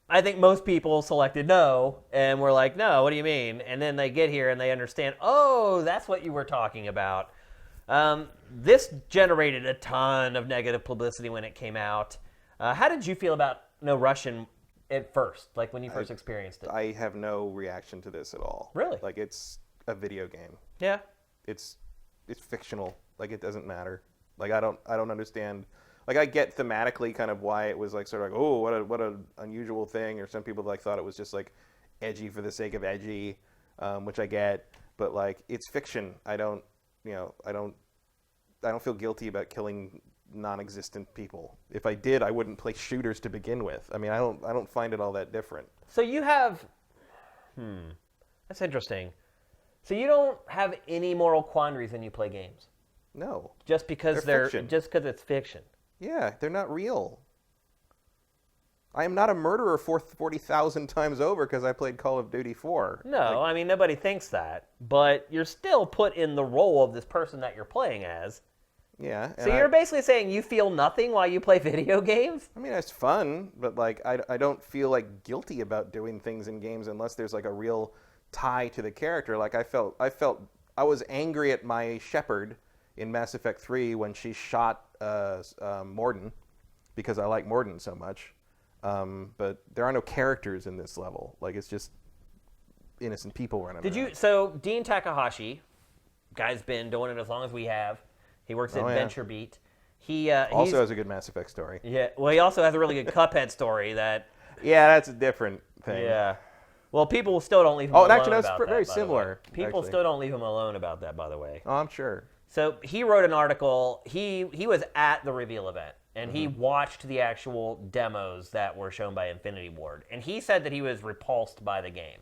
I think most people selected no, and were like, no, what do you mean? And then they get here and they understand, oh, that's what you were talking about. This generated a ton of negative publicity when it came out. How did you feel about No Russian at first, like when you first experienced it? I have no reaction to this at all. Really? Like, it's a video game. Yeah. It's fictional. Like, it doesn't matter. Like, I don't understand. Like, I get thematically kind of why it was like sort of like, oh, what a unusual thing, or some people like thought it was just like edgy for the sake of edgy, which I get. But like, it's fiction. I don't feel guilty about killing non-existent people. If I did, I wouldn't play shooters to begin with. I mean, I don't find it all that different. So you have, that's interesting. So you don't have any moral quandaries when you play games? No. Just because just because it's fiction? Yeah, they're not real. I am not a murderer 40,000 times over because I played Call of Duty 4. No, I mean, nobody thinks that. But you're still put in the role of this person that you're playing as. Yeah. So you're basically saying you feel nothing while you play video games? I mean, it's fun, but like I don't feel like guilty about doing things in games unless there's like a real tie to the character. Like I was angry at my shepherd in Mass Effect 3 when she shot Mordin because I like Mordin so much. But there are no characters in this level. Like it's just innocent people running around. So Dean Takahashi, guy's been doing it as long as we have. He works at VentureBeat. He also has a good Mass Effect story. Yeah. Well, he also has a really good Cuphead story that. Yeah, that's a different thing. Yeah. Well, people still don't leave him alone. Oh, actually, about that's that, very by similar. the way. People still don't leave him alone about that, by the way. Oh, I'm sure. So he wrote an article. He was at the reveal event, and he watched the actual demos that were shown by Infinity Ward. And he said that he was repulsed by the game.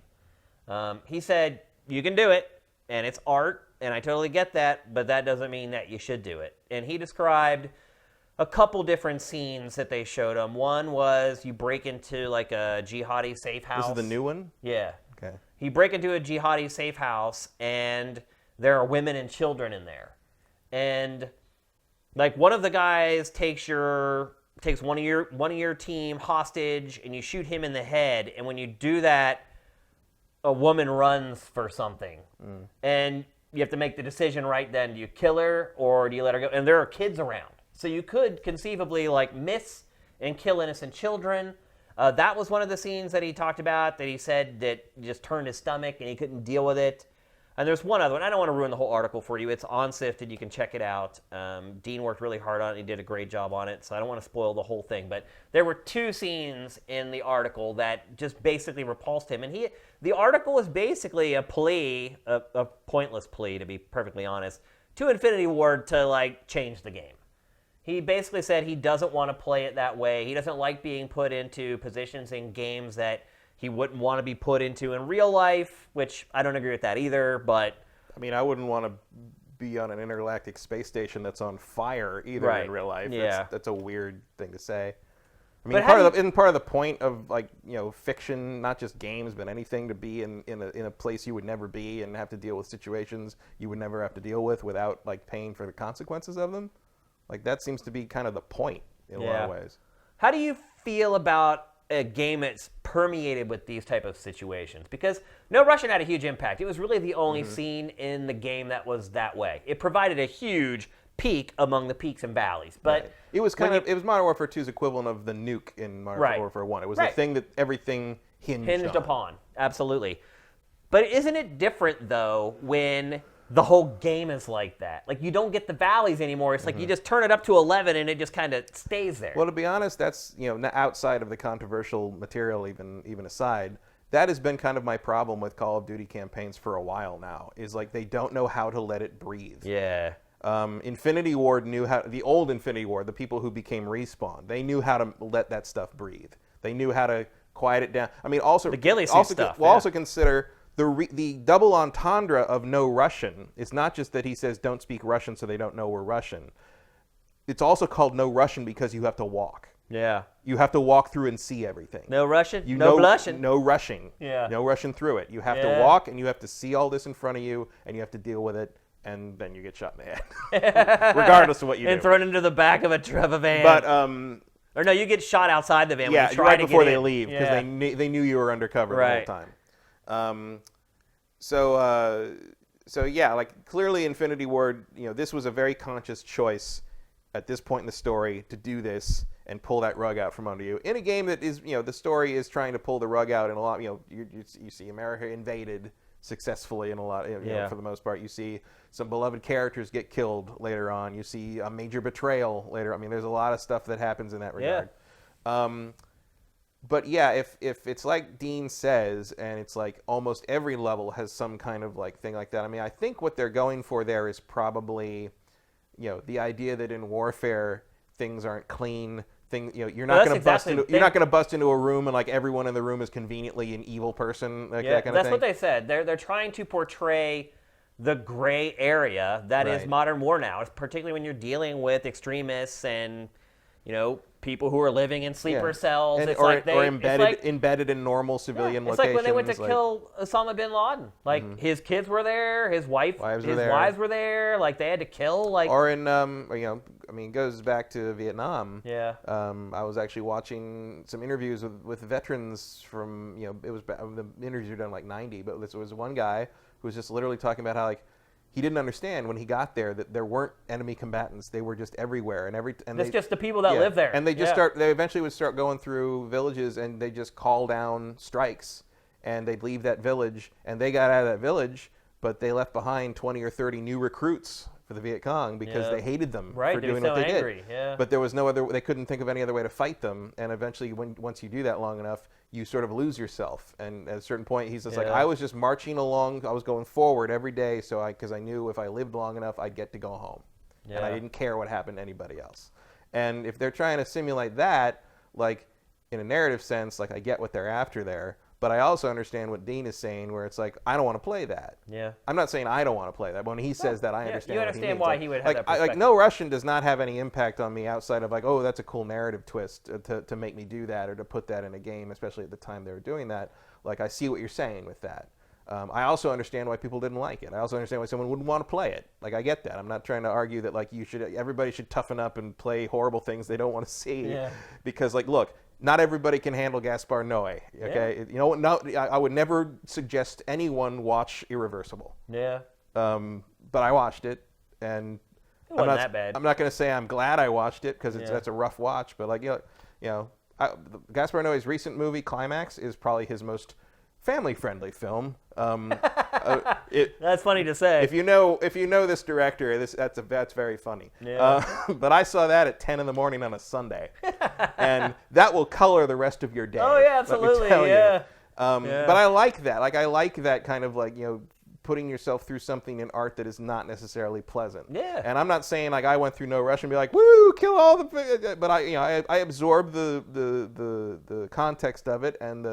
He said, you can do it, and it's art, and I totally get that, but that doesn't mean that you should do it. And he described a couple different scenes that they showed him. One was you break into like a jihadi safe house. This is the new one? Yeah. Okay. You break into a jihadi safe house, and there are women and children in there. And like one of the guys takes one of your team hostage, and you shoot him in the head. And when you do that, a woman runs for something, and you have to make the decision right then: do you kill her or do you let her go? And there are kids around, so you could conceivably like miss and kill innocent children. That was one of the scenes that he talked about, that he said that just turned his stomach and he couldn't deal with it. And there's one other one. I don't want to ruin the whole article for you. It's on Sifted. You can check it out. Dean worked really hard on it. He did a great job on it, so I don't want to spoil the whole thing. But there were two scenes in the article that just basically repulsed him. And the article is basically a plea, a pointless plea, to be perfectly honest, to Infinity Ward to like change the game. He basically said he doesn't want to play it that way. He doesn't like being put into positions in games that he wouldn't want to be put into in real life, which I don't agree with that either, but... I mean, I wouldn't want to be on an intergalactic space station that's on fire either in real life. Yeah. That's a weird thing to say. I mean, part of the point of like, you know, fiction, not just games, but anything, to be in a place you would never be and have to deal with situations you would never have to deal with without like paying for the consequences of them. Like that seems to be kind of the point in a lot of ways. How do you feel about a game that's permeated with these type of situations? Because No Russian had a huge impact. It was really the only scene in the game that was that way. It provided a huge peak among the peaks and valleys. But it was it was Modern Warfare 2's equivalent of the nuke in Modern Warfare 1. It was the thing that everything hinged upon. Absolutely. But isn't it different though when the whole game is like that? Like, you don't get the valleys anymore. It's like you just turn it up to 11 and it just kind of stays there. Well, to be honest, that's, you know, outside of the controversial material, even aside, that has been kind of my problem with Call of Duty campaigns for a while now, is like they don't know how to let it breathe. Yeah. Infinity Ward knew how, the old Infinity Ward, the people who became Respawn, they knew how to let that stuff breathe. They knew how to quiet it down. I mean, also... The ghillie suit stuff. We'll also consider... The double entendre of no Russian is not just that he says don't speak Russian so they don't know we're Russian. It's also called no Russian because you have to walk. Yeah. You have to walk through and see everything. No Russian, no blushing. No rushing. Yeah. No rushing through it. You have to walk and you have to see all this in front of you and you have to deal with it, and then you get shot in the head. Regardless of what you do. And thrown into the back of a van. But or no, you get shot outside the van when you try right to before get they in. leave, because they knew you were undercover the whole time. So yeah, like clearly Infinity Ward, you know, this was a very conscious choice at this point in the story to do this and pull that rug out from under you in a game that is, you know, the story is trying to pull the rug out in a lot. You know, you see America invaded successfully in a lot. You know, for the most part, you see some beloved characters get killed later on. You see a major betrayal later. I mean, there's a lot of stuff that happens in that regard. But yeah, if it's like Dean says, and it's like almost every level has some kind of like thing like that. I mean, I think what they're going for there is probably, you know, the idea that in warfare things aren't clean. You know, you're not going to bust into a room and like everyone in the room is conveniently an evil person. Like that kind of thing. That's what they said. They're trying to portray the gray area that is modern war now, particularly when you're dealing with extremists and, people who are living in sleeper cells. And, it's or, like or embedded in normal civilian it's locations. like when they went to kill Osama bin Laden. Like his kids were there, his wives were there. Like they had to kill. Or in it goes back to Vietnam. Yeah. I was actually watching some interviews with veterans from the interviews were done like 90, but there was one guy who was just literally talking about how like he didn't understand when he got there that there weren't enemy combatants. They were just everywhere, and it's just the people that live there. And they just they eventually would start going through villages, and they just call down strikes, and they'd leave that village, and they got out of that village, but they left behind 20 or 30 new recruits for the Viet Cong because they hated them for doing what they did. Yeah. But there was no other. They couldn't think of any other way to fight them, and eventually, once you do that long enough, you sort of lose yourself. And at a certain point, he's just like, I was just marching along. I was going forward every day, because I knew if I lived long enough, I'd get to go home, and I didn't care what happened to anybody else. And if they're trying to simulate that, like in a narrative sense, like I get what they're after there. But I also understand what Dean is saying, where it's like, I don't want to play that. Yeah. I'm not saying I don't want to play that. But when he says that, I understand. You understand why he would have that perspective. Like, No Russian does not have any impact on me outside of like, oh, that's a cool narrative twist to make me do that or to put that in a game, especially at the time they were doing that. Like, I see what you're saying with that. I also understand why people didn't like it. I also understand why someone wouldn't want to play it. Like, I get that. I'm not trying to argue that like everybody should toughen up and play horrible things they don't want to see. Yeah. Because like, look. Not everybody can handle Gaspar Noé. Okay, No, I would never suggest anyone watch Irreversible. Yeah. But I watched it, and it wasn't that bad. I'm not going to say I'm glad I watched it because that's a rough watch. But like Gaspar Noé's recent movie Climax is probably his most family-friendly film. That's funny to say. If you know this director, that's very funny. Yeah. But I saw that at 10 in the morning on a Sunday, and that will color the rest of your day. Oh yeah, absolutely. Let me tell you. But I like that. Like I like that kind of like putting yourself through something in art that is not necessarily pleasant. Yeah. And I'm not saying like I went through No Rush and be like, woo, kill all the. But I absorb the context of it and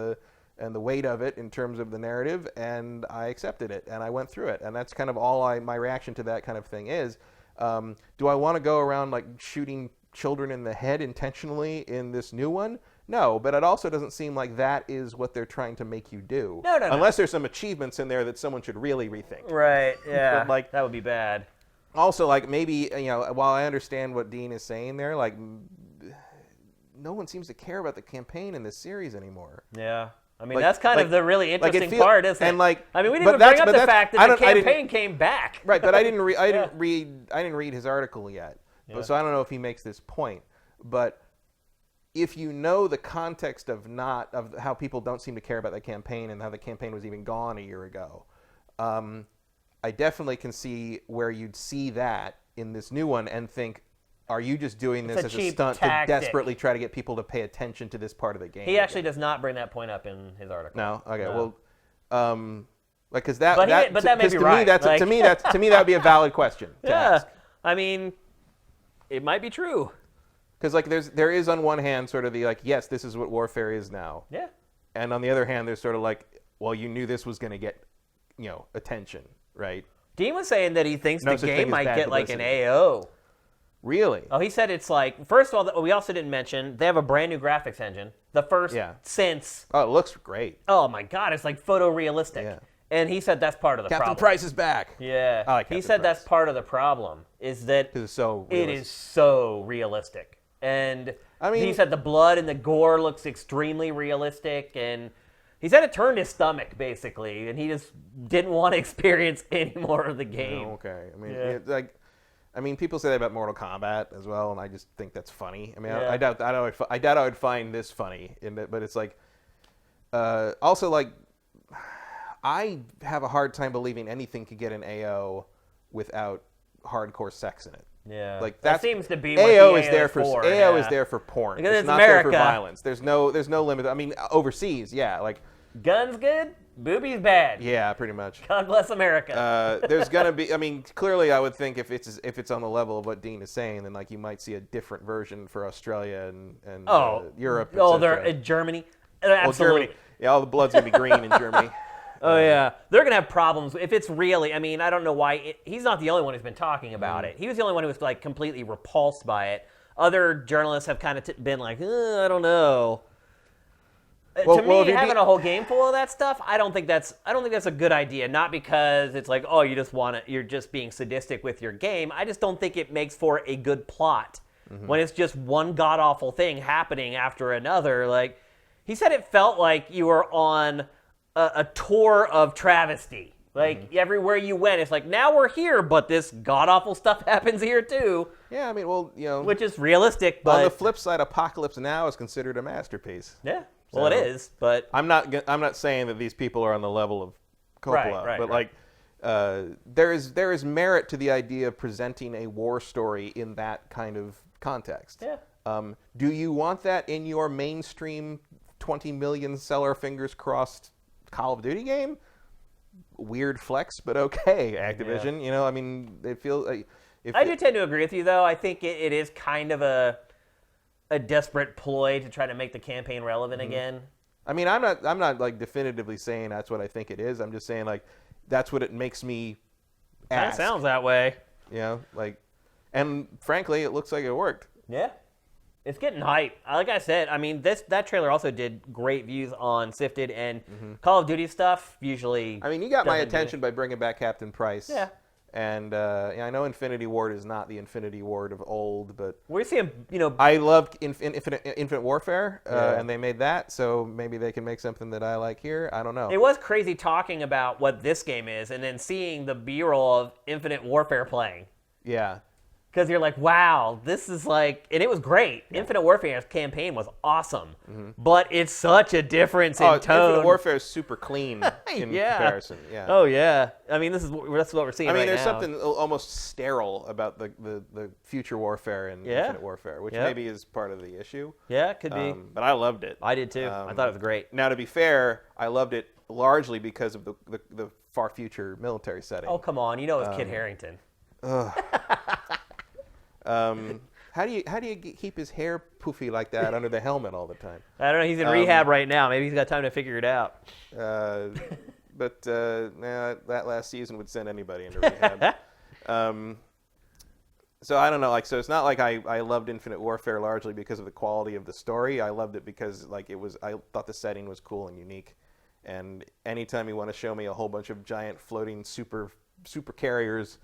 the weight of it in terms of the narrative, and I accepted it, and I went through it, and that's kind of all my reaction to that kind of thing is. Do I want to go around like shooting children in the head intentionally in this new one? No, but it also doesn't seem like that is what they're trying to make you do. No. Unless there's some achievements in there that someone should really rethink. Right, yeah. But, like, that would be bad. Also, like, maybe, while I understand what Dean is saying there, like, no one seems to care about the campaign in this series anymore. Yeah. I mean, that's kind of the really interesting part, isn't it? And like, I mean, we didn't even bring up the fact that the campaign came back. Right, but I didn't read his article yet, so I don't know if he makes this point. But if you know the context of how people don't seem to care about the campaign and how the campaign was even gone a year ago, I definitely can see where you'd see that in this new one and think, are you just doing this as a stunt to desperately try to get people to pay attention to this part of the game? He actually does not bring that point up in his article. No. Okay. No. Well, like, because that. But that may be right. To me, that would be a valid question to ask. I mean, it might be true. Because like there is on one hand sort of the like, yes, this is what warfare is now. Yeah. And on the other hand, there's sort of like, well, you knew this was going to get, attention, right? Dean was saying that he thinks the game might get like an AO. Really? Oh, he said it's like, first of all, we also didn't mention, they have a brand new graphics engine. The first since... Oh, it looks great. Oh, my God. It's like photorealistic. Yeah. And he said that's part of the problem. Captain Price is back. Yeah. I like he said that's part of the problem, is that it is so realistic. And I mean, he said the blood and the gore looks extremely realistic. And he said it turned his stomach, basically. And he just didn't want to experience any more of the game. Oh, okay. I mean, people say that about Mortal Kombat as well, and I just think that's funny. I mean, I doubt I would find this funny, but it's like, also like, I have a hard time believing anything could get an AO without hardcore sex in it. Yeah, like that seems to be AO what is there for. AO is there for porn. Because it's not America. There for violence. There's no limit. I mean, overseas, like guns good. Boobies bad. Yeah, pretty much. God bless America. There's gonna be. I mean, clearly, I would think if it's on the level of what Dean is saying, then like you might see a different version for Australia and Europe. They're in Germany. Absolutely. Germany. Yeah, all the blood's gonna be green in Germany. Oh yeah, they're gonna have problems if it's really. I mean, I don't know why. He's not the only one who's been talking about it. He was the only one who was like completely repulsed by it. other journalists have kind of been like, I don't know. Well, to me, having a whole game full of that stuff, I don't think that's a good idea. Not because it's like, oh, you're just being sadistic with your game. I just don't think it makes for a good plot when it's just one god awful thing happening after another. Like he said, it felt like you were on a tour of travesty. Like everywhere you went, it's like now we're here, but this god awful stuff happens here too. Yeah, I mean, well, which is realistic. But on the flip side, Apocalypse Now is considered a masterpiece. Yeah. Well, it is, but I'm not saying that these people are on the level of Coppola, but like there is merit to the idea of presenting a war story in that kind of context. Yeah. Do you want that in your mainstream 20 million seller fingers crossed Call of Duty game? Weird flex, but okay, Activision. Yeah. I mean, it feels like I do tend to agree with you, though. I think it is kind of a desperate ploy to try to make the campaign relevant again. I mean, I'm not like definitively saying that's what I think it is. I'm just saying like that's what it makes me ask. Kind of sounds that way. And frankly, it looks like it worked. Yeah. It's getting hype. Like I said, I mean, that trailer also did great views on Sifted, and Call of Duty stuff usually. I mean, you got my attention by bringing back Captain Price. Yeah. And I know Infinity Ward is not the Infinity Ward of old, but we're seeing, I loved Infinite Warfare, and they made that, so maybe they can make something that I like here. I don't know. It was crazy talking about what this game is, and then seeing the B-roll of Infinite Warfare playing. Yeah. Because you're like, wow, this is like, and it was great. Yeah. Infinite Warfare's campaign was awesome, but it's such a difference in tone. Infinite Warfare is super clean in comparison. Yeah. Oh yeah. I mean, that's what we're seeing. I mean, right there's now. something almost sterile about the future warfare in Infinite Warfare, which maybe is part of the issue. Yeah, it could be. But I loved it. I did too. I thought it was great. Now, to be fair, I loved it largely because of the far future military setting. Oh come on, it was Kit Harington. How do you keep his hair poofy like that under the helmet all the time? I don't know. He's in rehab right now. Maybe he's got time to figure it out. But that last season would send anybody into rehab. So I don't know. So it's not like I loved Infinite Warfare largely because of the quality of the story. I loved it because I thought the setting was cool and unique. And anytime you want to show me a whole bunch of giant floating super carriers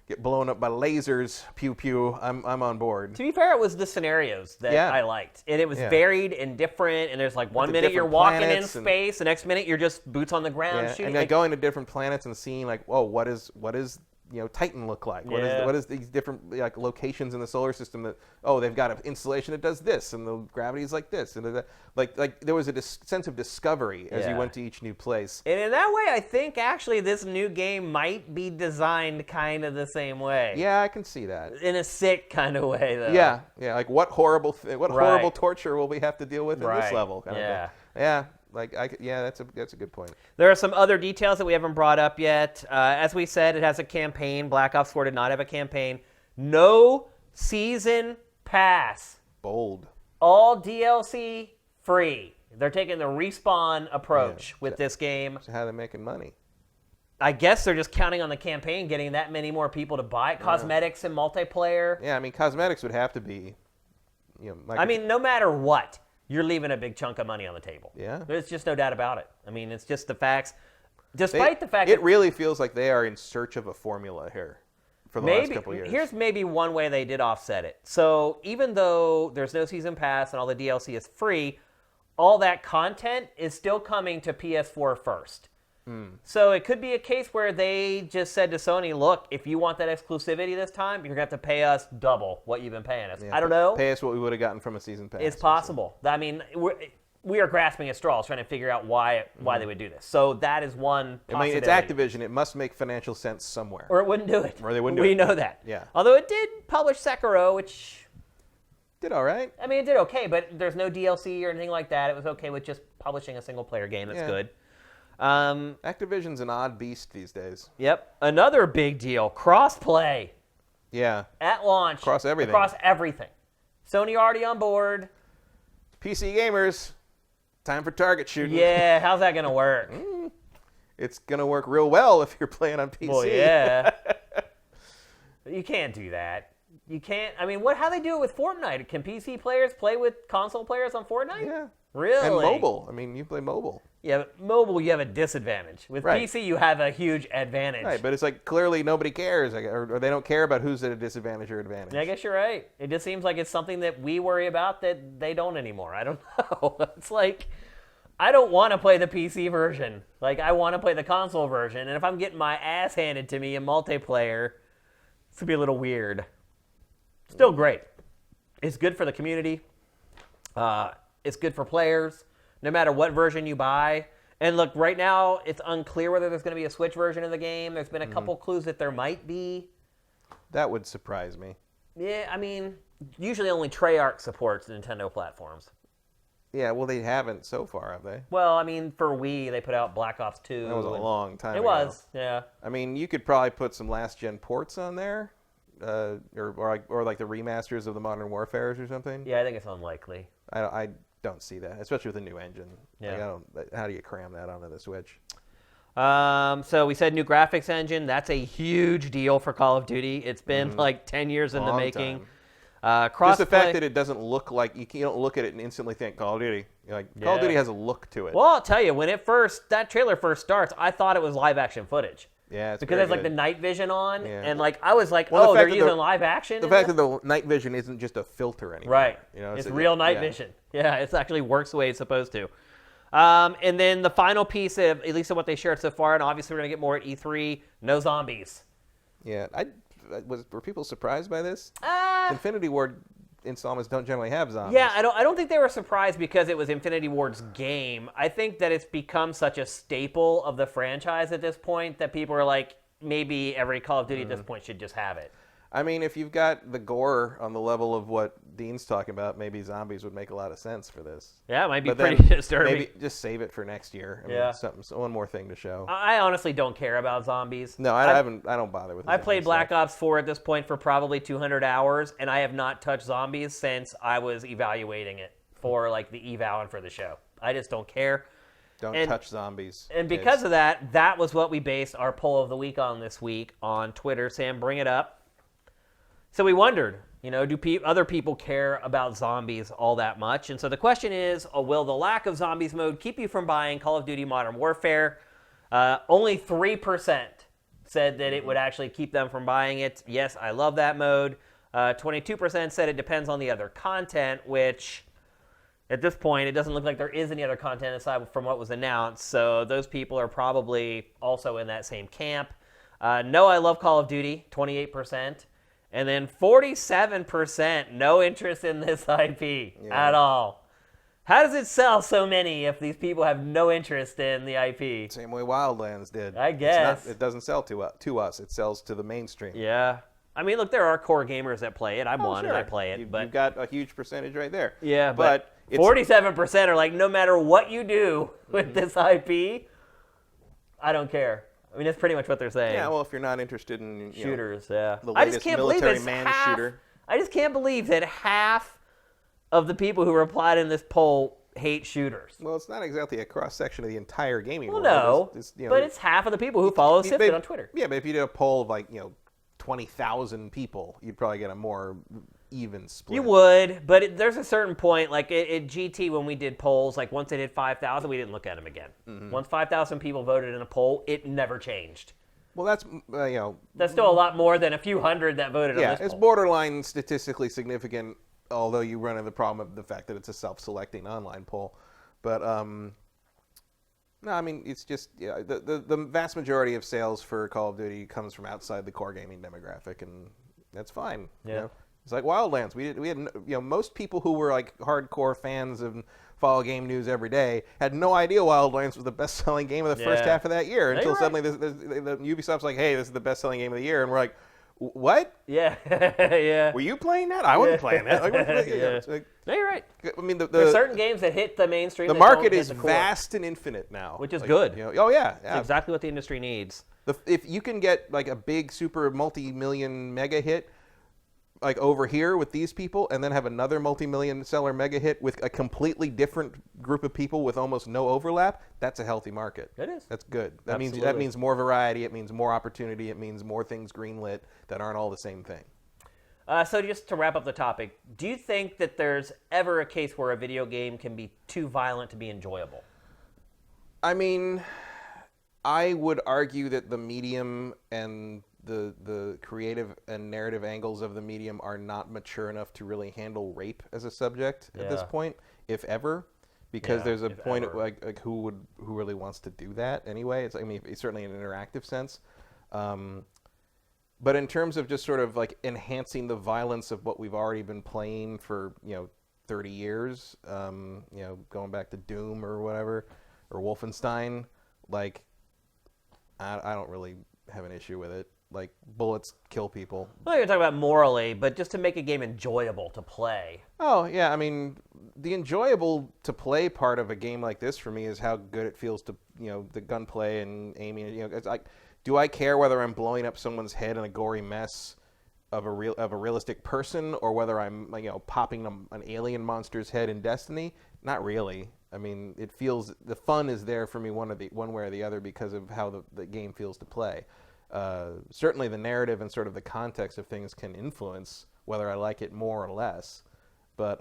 get blown up by lasers, pew pew, I'm on board. To be fair, it was the scenarios that I liked. And it was varied and different, and there's like one minute you're walking in space, the next minute you're just boots on the ground shooting. And going to different planets and seeing like, whoa, what is Titan look like? What is these different locations in the solar system that they've got an installation that does this and the gravity is like this and like there was a sense of discovery as you went to each new place. And in that way, I think actually this new game might be designed kind of the same way. Yeah, I can see that. In a sick kind of way, though. Yeah. Like what horrible torture will we have to deal with in this level? Kind of thing. Yeah. That's a good point. There are some other details that we haven't brought up yet. As we said, it has a campaign. Black Ops 4 did not have a campaign. No season pass. Bold. All DLC free. They're taking the Respawn approach with this game. So how are they making money? I guess they're just counting on the campaign, getting that many more people to buy it. Cosmetics and multiplayer. Yeah, I mean, cosmetics would have to be, no matter what, you're leaving a big chunk of money on the table. Yeah. There's just no doubt about it. I mean, it's just the facts. Despite the fact it really feels like they are in search of a formula here for the last couple of years. Here's maybe one way they did offset it. So even though there's no season pass and all the DLC is free, all that content is still coming to PS4 first. So it could be a case where they just said to Sony, look, if you want that exclusivity this time, you're going to have to pay us double what you've been paying us. I don't know. Pay us what we would have gotten from a season pass. It's possible. I mean, we are grasping at straws trying to figure out why they would do this. So that is one possibility. I mean, it's Activision. It must make financial sense somewhere. Or it wouldn't do it. Or they wouldn't do it. We know that. Yeah. Although it did publish Sekiro, which... did all right. I mean, it did okay, but there's no DLC or anything like that. It was okay with just publishing a single-player game. That's good. Activision's an odd beast these days. Yep. Another big deal. Crossplay. Yeah. At launch. Across everything. Sony already on board. PC gamers, time for target shooting. Yeah, how's that going to work? It's going to work real well if you're playing on PC. Well, yeah. You can't do that. You can't. I mean, how they do it with Fortnite? Can PC players play with console players on Fortnite? Yeah. Really? And mobile. I mean, you play mobile. Yeah, but mobile, you have a disadvantage. With PC, you have a huge advantage. Right, but it's like clearly nobody cares, or they don't care about who's at a disadvantage or advantage. Yeah, I guess you're right. It just seems like it's something that we worry about that they don't anymore. I don't know. It's like, I don't want to play the PC version. Like, I want to play the console version, and if I'm getting my ass handed to me in multiplayer, it's going to be a little weird. Still great. It's good for the community. It's good for players, no matter what version you buy. And look, right now, it's unclear whether there's going to be a Switch version of the game. There's been a couple clues that there might be. That would surprise me. Yeah, I mean, usually only Treyarch supports Nintendo platforms. Yeah, well, they haven't so far, have they? Well, I mean, for Wii, they put out Black Ops 2. That was a long time ago. It was, yeah. I mean, you could probably put some last-gen ports on there, or like the remasters of the Modern Warfares or something. Yeah, I think it's unlikely. I don't see that, especially with a new engine. Yeah. Like, how do you cram that onto the Switch? So we said new graphics engine. That's a huge deal for Call of Duty. It's been like 10 years in the making. Just the fact that it doesn't look like, you don't look at it and instantly think Call of Duty. Call of Duty has a look to it. Well, I'll tell you, when that trailer first starts, I thought it was live action footage. Yeah, it's because there's like the night vision on, Yeah. and like I was like, well, they're using live action. The fact that the night vision isn't just a filter anymore. Right. It's real night vision. Yeah, it actually works the way it's supposed to. And then the final piece of, at least of what they shared so far, and obviously we're going to get more at E3, no zombies. Yeah. Were people surprised by this? Infinity Ward installments don't generally have zombies. Yeah, I don't think they were surprised because it was Infinity Ward's game. I think that it's become such a staple of the franchise at this point that people are like, maybe every Call of Duty at this point should just have it. I mean, if you've got the gore on the level of what Dean's talking about, maybe zombies would make a lot of sense for this. Yeah, it might be pretty disturbing. Maybe just save it for next year. I mean, one more thing to show. I honestly don't care about zombies. No, I don't bother with it. I played Black Ops 4 at this point for probably 200 hours, and I have not touched zombies since I was evaluating it for like the eval and for the show. I just don't care. Don't touch zombies. And because of that was what we based our poll of the week on this week on Twitter. Sam, bring it up. So we wondered, do other people care about zombies all that much? And so the question is, will the lack of zombies mode keep you from buying Call of Duty Modern Warfare? Only 3% said that it would actually keep them from buying it. Yes, I love that mode. 22% said it depends on the other content, which at this point, it doesn't look like there is any other content aside from what was announced. So those people are probably also in that same camp. No, I love Call of Duty, 28%. And then 47%, no interest in this IP at all. How does it sell so many if these people have no interest in the IP? Same way Wildlands did. I guess. It doesn't sell to us. It sells to the mainstream. Yeah. I mean, look, there are core gamers that play it. I'm one, sure. and I play it. You've got a huge percentage right there. Yeah, but 47% are like, no matter what you do with this IP, I don't care. I mean, that's pretty much what they're saying. Yeah, well, if you're not interested in shooters, the latest military man shooter. I just can't believe that half of the people who replied in this poll hate shooters. Well, it's not exactly a cross-section of the entire gaming world. No, but it's half of the people who follow Sifted on Twitter. Yeah, but if you did a poll of 20,000 people, you'd probably get a more even split. You would, but there's a certain point, like at GT when we did polls, like once it hit 5,000, we didn't look at them again. Mm-hmm. Once 5,000 people voted in a poll, it never changed. Well, that's, That's still a lot more than a few hundred that voted on this poll. Yeah, it's borderline statistically significant, although you run into the problem of the fact that it's a self-selecting online poll. But, no, I mean, it's just, the vast majority of sales for Call of Duty comes from outside the core gaming demographic, and that's fine. Yeah. It's like Wildlands. We had most people who were like hardcore fans and follow game news every day had no idea Wildlands was the best-selling game of the first half of that year until suddenly the Ubisoft's like, hey, this is the best-selling game of the year, and we're like, what? Yeah, yeah. Were you playing that? I wasn't playing that. No, you're right. I mean, there's certain games that hit the mainstream. The market is vast and infinite now, which is good. Oh yeah, it's exactly what the industry needs. If you can get like a big, super multi-million mega hit, like over here with these people, and then have another multi-million seller mega hit with a completely different group of people with almost no overlap, that's a healthy market. It is. That's good. That means more variety. It means more opportunity. It means more things greenlit that aren't all the same thing. So just to wrap up the topic, do you think that there's ever a case where a video game can be too violent to be enjoyable? I mean, I would argue that the medium and the creative and narrative angles of the medium are not mature enough to really handle rape as a subject at this point, if ever. Because there's a point at, like who really wants to do that anyway? It's it's certainly in an interactive sense. But in terms of just sort of like enhancing the violence of what we've already been playing for 30 years, going back to Doom or whatever, or Wolfenstein, like I don't really have an issue with it. Like, bullets kill people. Well, you're talking about morally, but just to make a game enjoyable to play. Oh, yeah. I mean, the enjoyable to play part of a game like this for me is how good it feels to, the gunplay and aiming. It's like, do I care whether I'm blowing up someone's head in a gory mess of a realistic person, or whether I'm, popping an alien monster's head in Destiny? Not really. I mean, it feels, the fun is there for me one way or the other because of how the game feels to play. Certainly the narrative and sort of the context of things can influence whether I like it more or less. But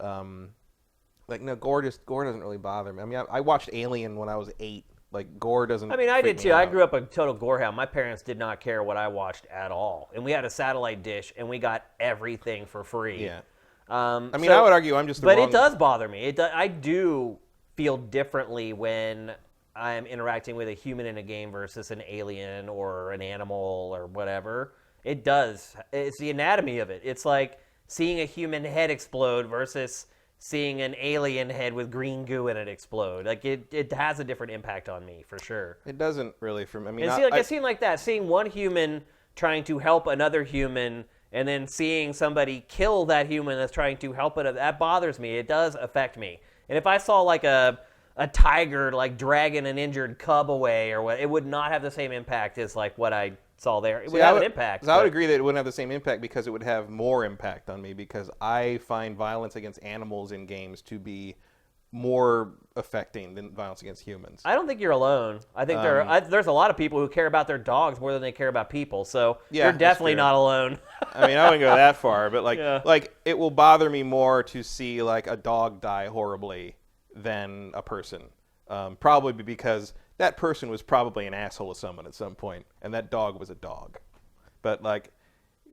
gore doesn't really bother me. I mean, I watched Alien when I was 8. Like, gore doesn't. I mean, I did too. I grew up a total gore hound. My parents did not care what I watched at all, and we had a satellite dish, and we got everything for free. Yeah. I would argue I'm just the wrong. But it does bother me. I do feel differently when I'm interacting with a human in a game versus an alien or an animal or whatever. It does. It's the anatomy of it. It's like seeing a human head explode versus seeing an alien head with green goo in it explode. Like, it has a different impact on me, for sure. It doesn't really for me. I mean, it seemed like that. Seeing one human trying to help another human and then seeing somebody kill that human that's trying to help it, that bothers me. It does affect me. And if I saw like a tiger like dragging an injured cub away or what, it would not have the same impact as like what I saw there. It would have an impact. I would agree that it wouldn't have the same impact because it would have more impact on me because I find violence against animals in games to be more affecting than violence against humans. I don't think you're alone. I think there's a lot of people who care about their dogs more than they care about people. So you're definitely not alone. I mean, I wouldn't go that far, but like it will bother me more to see like a dog die horribly than a person. Probably because that person was probably an asshole to someone at some point, and that dog was a dog. But like,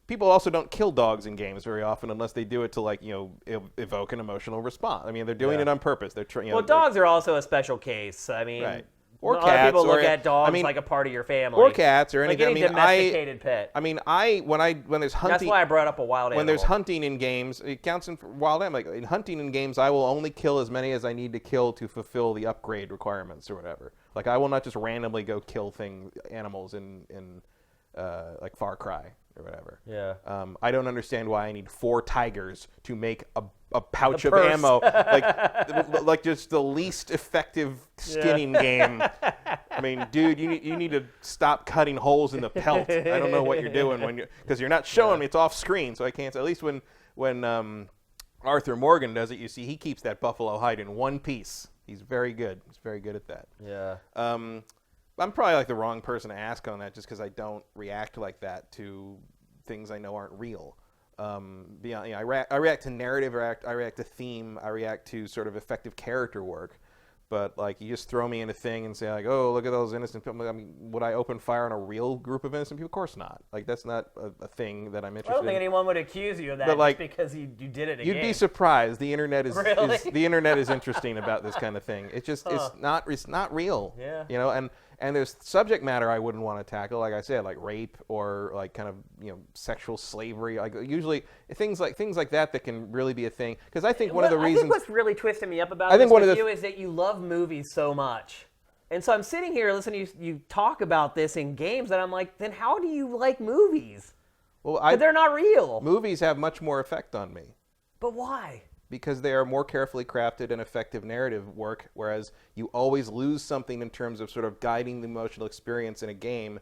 people also don't kill dogs in games very often unless they do it to like evoke an emotional response. I mean, they're doing it on purpose. They're well, dogs are also a special case. I mean, right. Or a cats. lot of people look at dogs like a part of your family. Or cats or anything. Like any domesticated pet. I mean, when there's hunting. That's why I brought up a wild animal. When there's hunting in games, it counts in wild animal. Like in hunting in games, I will only kill as many as I need to kill to fulfill the upgrade requirements or whatever. Like I will not just randomly go kill animals in like Far Cry or whatever. Yeah. I don't understand why I need 4 tigers to make a pouch of ammo, like just the least effective skinning game. I mean, dude, you need to stop cutting holes in the pelt. I don't know what you're doing because you're not showing me. It's off screen, so I can't. At least when Arthur Morgan does it, you see he keeps that buffalo hide in one piece. He's very good. He's very good at that. Yeah. I'm probably like the wrong person to ask on that, just because I don't react like that to things I know aren't real. I react to narrative, I react to theme, I react to sort of effective character work. But like, you just throw me in a thing and say like, oh, look at those innocent people. I mean, would I open fire on a real group of innocent people? Of course not. Like, that's not a thing that I'm interested in. I don't think anyone would accuse you of that just because you did it again. You'd be surprised. The internet is really? The internet is interesting about this kind of thing. It's just it's not real. Yeah. And there's subject matter I wouldn't want to tackle, like I said, like rape or like kind of sexual slavery. Like usually things like that can really be a thing. Because I think one of the reasons. I think what's really twisting me up about this with you is that you love movies so much, and so I'm sitting here listening to you talk about this in games, and I'm like, then how do you like movies? Well, they're not real. Movies have much more effect on me. But why? Because they are more carefully crafted and effective narrative work, whereas you always lose something in terms of sort of guiding the emotional experience in a game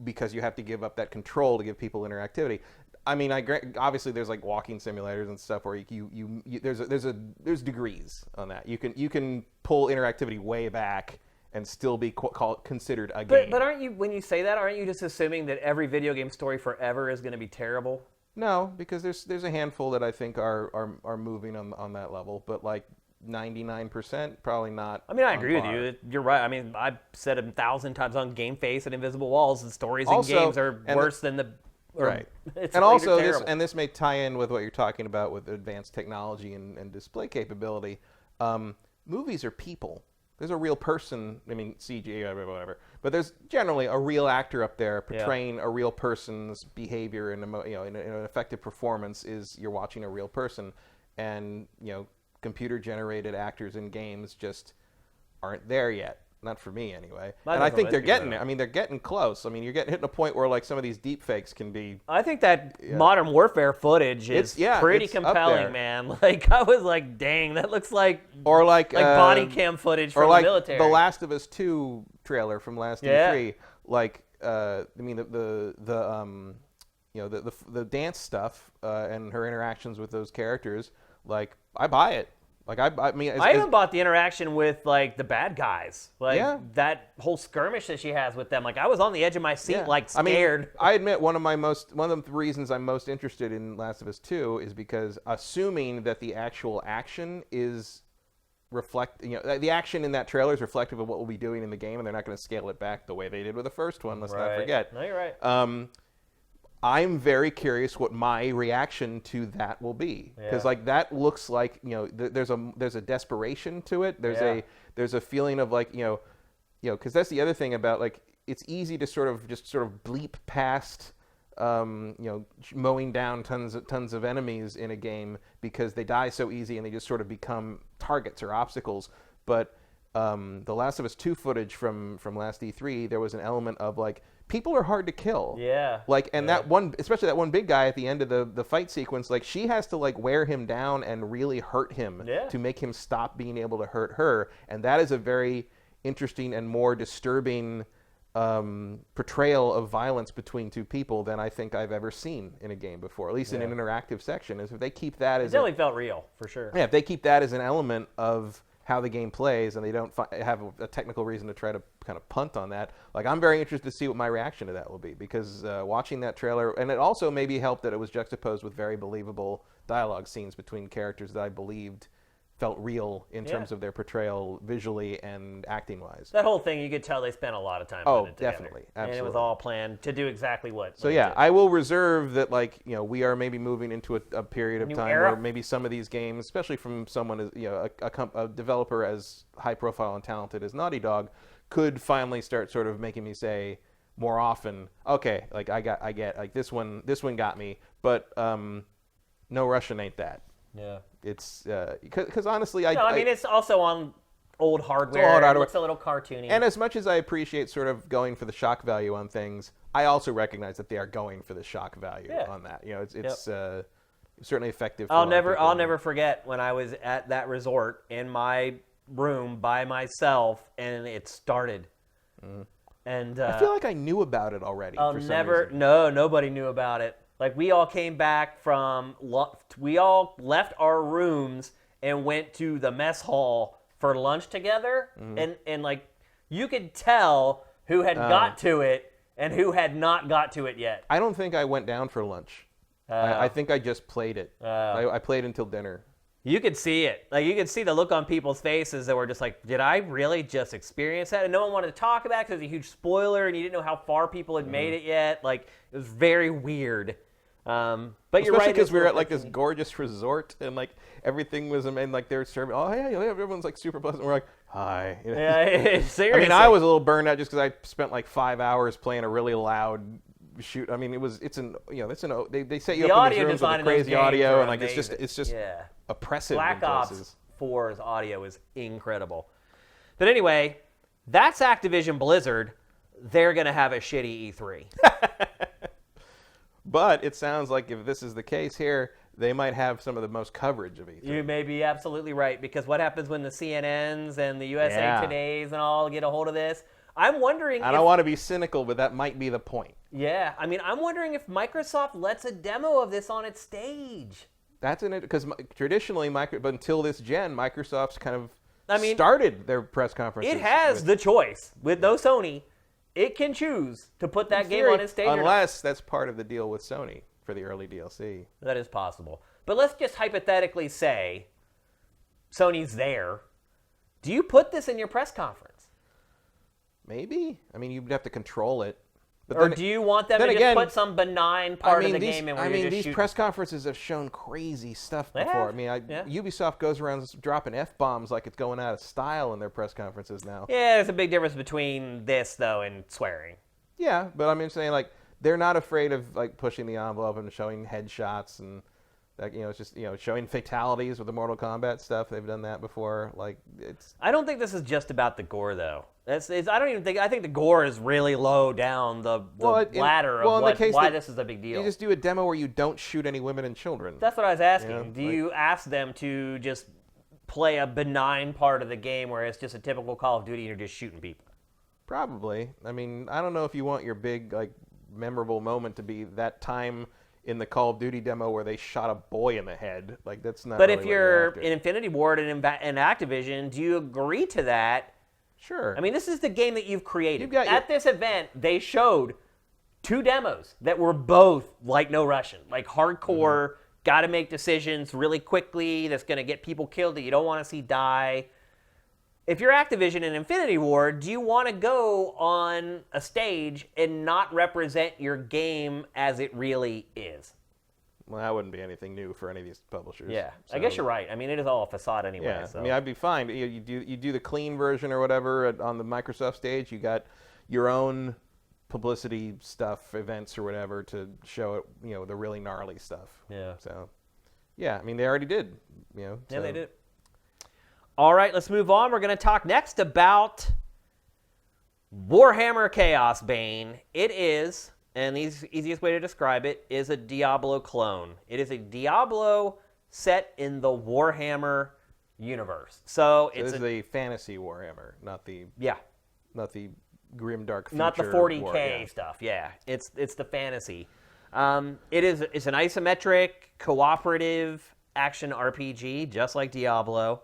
because you have to give up that control to give people interactivity. I mean, obviously there's like walking simulators and stuff where there's degrees on that. You can pull interactivity way back and still be considered a game. But aren't you, when you say that, aren't you just assuming that every video game story forever is going to be terrible? No, because there's a handful that I think are moving on that level, but like 99% probably not. I mean, I on agree with par. you. You're right. I mean, I've said it 1,000 times on GameFace and Invisible Walls. The stories in Also, games are and worse than the. Right. It's And also terrible. this may tie in with what you're talking about with advanced technology and display capability. Movies are people. There's a real person. I mean, CG or whatever, but there's generally a real actor up there portraying a real person's behavior and in an effective performance. Is you're watching a real person, and computer generated actors in games just aren't there yet. Not for me, anyway. And I think they're getting it. I mean, they're getting close. I mean, you're hitting a point where like some of these deep fakes can be. I think that Modern Warfare footage is pretty compelling, man. Like I was like, dang, that looks like body cam footage from the military. The Last of Us 2 trailer from last E3. Like, I mean, the dance stuff and her interactions with those characters. Like, I buy it. Like I mean, I even bought the interaction with like the bad guys, like that whole skirmish that she has with them. Like I was on the edge of my seat, like scared. I admit one of the reasons I'm most interested in Last of Us 2 is because assuming that the actual action is the action in that trailer is reflective of what we'll be doing in the game, and they're not going to scale it back the way they did with the first one. Let's not forget. No, you're right. I'm very curious what my reaction to that will be, because like that looks like there's a desperation to it. There's a feeling of like because that's the other thing about like it's easy to sort of bleep past mowing down tons of enemies in a game because they die so easy and they just sort of become targets or obstacles. But the Last of Us 2 footage from last E3, there was an element of like people are hard to kill. Yeah. Like, and that one, especially that one big guy at the end of the fight sequence, like she has to like wear him down and really hurt him to make him stop being able to hurt her. And that is a very interesting and more disturbing portrayal of violence between two people than I think I've ever seen in a game before, at least in an interactive section. Is if they keep that as it definitely felt real for sure. Yeah, if they keep that as an element of how the game plays and they don't have a technical reason to try to kind of punt on that, like I'm very interested to see what my reaction to that will be, because watching that trailer, and it also maybe helped that it was juxtaposed with very believable dialogue scenes between characters that I believed felt real in terms of their portrayal visually and acting wise. That whole thing, you could tell they spent a lot of time on it together. Definitely. Absolutely. And it was all planned to do exactly what. So yeah, I will reserve that, like, we are maybe moving into a period of time where maybe some of these games, especially from someone as a developer as high profile and talented as Naughty Dog, could finally start sort of making me say more often, okay, like I get like this one got me, but no Russian ain't that. Yeah. It's because honestly, I mean, it's also on old hardware. It looks a little cartoony. And as much as I appreciate sort of going for the shock value on things, I also recognize that they are going for the shock value on that. It's certainly effective. I'll never forget when I was at that resort in my room by myself and it started. And I feel like I knew about it already. Nobody knew about it. Like we all came back we all left our rooms and went to the mess hall for lunch together, and like you could tell who had got to it and who had not got to it yet. I don't think I went down for lunch. I think I just played it. I played until dinner. You could see it. Like you could see the look on people's faces that were just like, did I really just experience that? And no one wanted to talk about it because it was a huge spoiler and you didn't know how far people had made it yet. Like it was very weird. But you're right, because we were at like this gorgeous resort and like everything was, and like they were serving. Oh yeah, everyone's like super pleasant. We're like, hi. Yeah, seriously. I mean, I was a little burned out just because I spent like 5 hours playing a really loud shoot. I mean, they set you up in these rooms with the crazy audio and like amazing. it's just oppressive. Black Ops 4's audio is incredible. But anyway, that's Activision Blizzard. They're gonna have a shitty E3. But it sounds like if this is the case here, they might have some of the most coverage of E3. You may be absolutely right, because what happens when the CNNs and the USA Todays and all get a hold of this? I'm wondering I don't want to be cynical, but that might be the point. Yeah, I mean, I'm wondering if Microsoft lets a demo of this on its stage. That's in it, because traditionally, but until this gen, Microsoft's kind of started their press conferences. It has the choice. With no Sony, it can choose to put that game on its stage. Unless that's part of the deal with Sony. for the early DLC. That is possible. But let's just hypothetically say Sony's there. Do you put this in your press conference? Maybe. I mean, you'd have to control it. But or do you want them to just put some benign part of the game in where you're just these shooting? press conferences have shown crazy stuff before. I mean, Ubisoft goes around dropping F-bombs like it's going out of style in their press conferences now. Yeah, there's a big difference between this, though, and swearing. Yeah, but I mean, saying, like, they're not afraid of, like, pushing the envelope and showing headshots and, like, it's just, showing fatalities with the Mortal Kombat stuff. They've done that before. Like, it's... I don't think this is just about the gore, though. I think the gore is really low down the ladder of why this is a big deal. You just do a demo where you don't shoot any women and children. That's what I was asking. Do you ask them to just play a benign part of the game where it's just a typical Call of Duty and you're just shooting people? Probably. I mean, I don't know if you want your big, like, memorable moment to be that time in the Call of Duty demo where they shot a boy in the head. Like, that's not. But if you're in Infinity Ward and Activision, do you agree to that? Sure. I mean, this is the game that you've created. At this event, they showed 2 demos that were both like No Russian, like hardcore, got to make decisions really quickly that's going to get people killed that you don't want to see die. If you're Activision and Infinity Ward, do you want to go on a stage and not represent your game as it really is? Well, that wouldn't be anything new for any of these publishers. Yeah, so. I guess you're right. I mean, it is all a facade anyway. Yeah, so. I mean, I'd be fine. You do the clean version or whatever on the Microsoft stage. You got your own publicity stuff, events or whatever to show it. The really gnarly stuff. Yeah. So, yeah, I mean, they already did. Yeah, they did. All right, let's move on. We're going to talk next about Warhammer Chaosbane. It is. And the easiest way to describe it is a Diablo clone. It is a Diablo set in the Warhammer universe. So it's Not the 40K stuff. Yeah, it's the fantasy. It's an isometric cooperative action RPG, just like Diablo.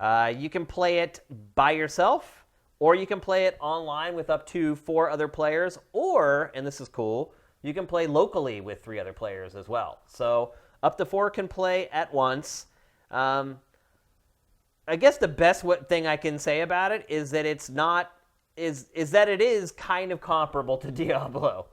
You can play it by yourself. Or you can play it online with up to 4 other players, or, and this is cool, you can play locally with 3 other players as well. So up to 4 can play at once. I guess the best thing I can say about it is that it's not is that it is kind of comparable to Diablo.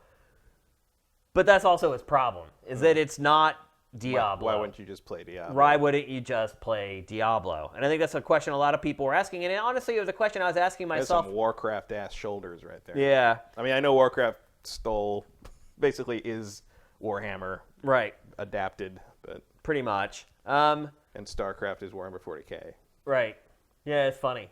But that's also its problem, is that it's not Diablo. Why wouldn't you just play Diablo? Why wouldn't you just play Diablo? And I think that's a question a lot of people were asking. And honestly, it was a question I was asking myself. That's some Warcraft-ass shoulders right there. Yeah. I mean, I know Warcraft basically is Warhammer. Right. Adapted, but. Pretty much. And StarCraft is Warhammer 40K. Right. Yeah, it's funny.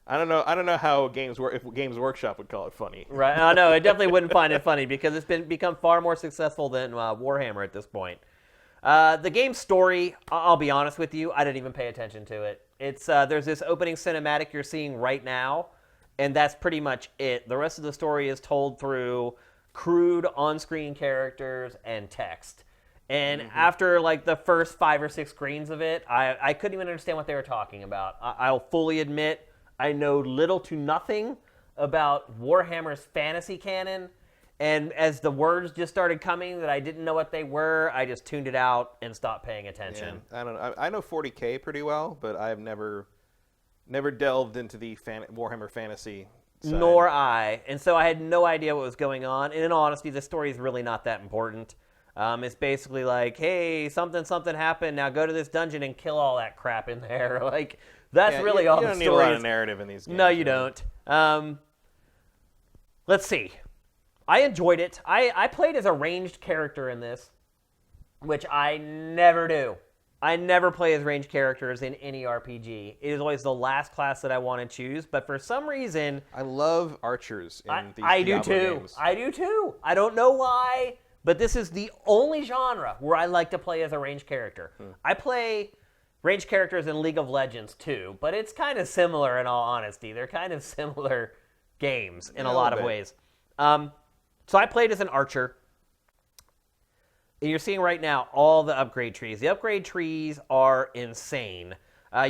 I don't know how if Games Workshop would call it funny. Right. I know it definitely wouldn't find it funny because it's become far more successful than Warhammer at this point. The game's story, I'll be honest with you, I didn't even pay attention to it. It's there's this opening cinematic you're seeing right now, and that's pretty much it. The rest of the story is told through crude on-screen characters and text. And after like the first 5 or 6 screens of it, I couldn't even understand what they were talking about. I'll fully admit I know little to nothing about Warhammer's fantasy canon, and as the words just started coming that I didn't know what they were, I just tuned it out and stopped paying attention. Yeah, I don't know. I know 40K pretty well, but I have never delved into the Warhammer fantasy side. Nor I, and so I had no idea what was going on. And in all honesty, the story is really not that important. It's basically like, hey, something happened. Now go to this dungeon and kill all that crap in there. Like, that's really all the story is. You don't need a lot of narrative in these games. No, you don't. Let's see. I enjoyed it. I played as a ranged character in this, which I never do. I never play as ranged characters in any RPG. It is always the last class that I want to choose, but for some reason... I love archers in these I do Diablo too. games. I do too. I don't know why, but this is the only genre where I like to play as a ranged character. I play ranged characters in League of Legends too, but it's kind of similar in all honesty. They're kind of similar games in a lot of ways. So I played as an archer. And you're seeing right now all the upgrade trees. The upgrade trees are insane.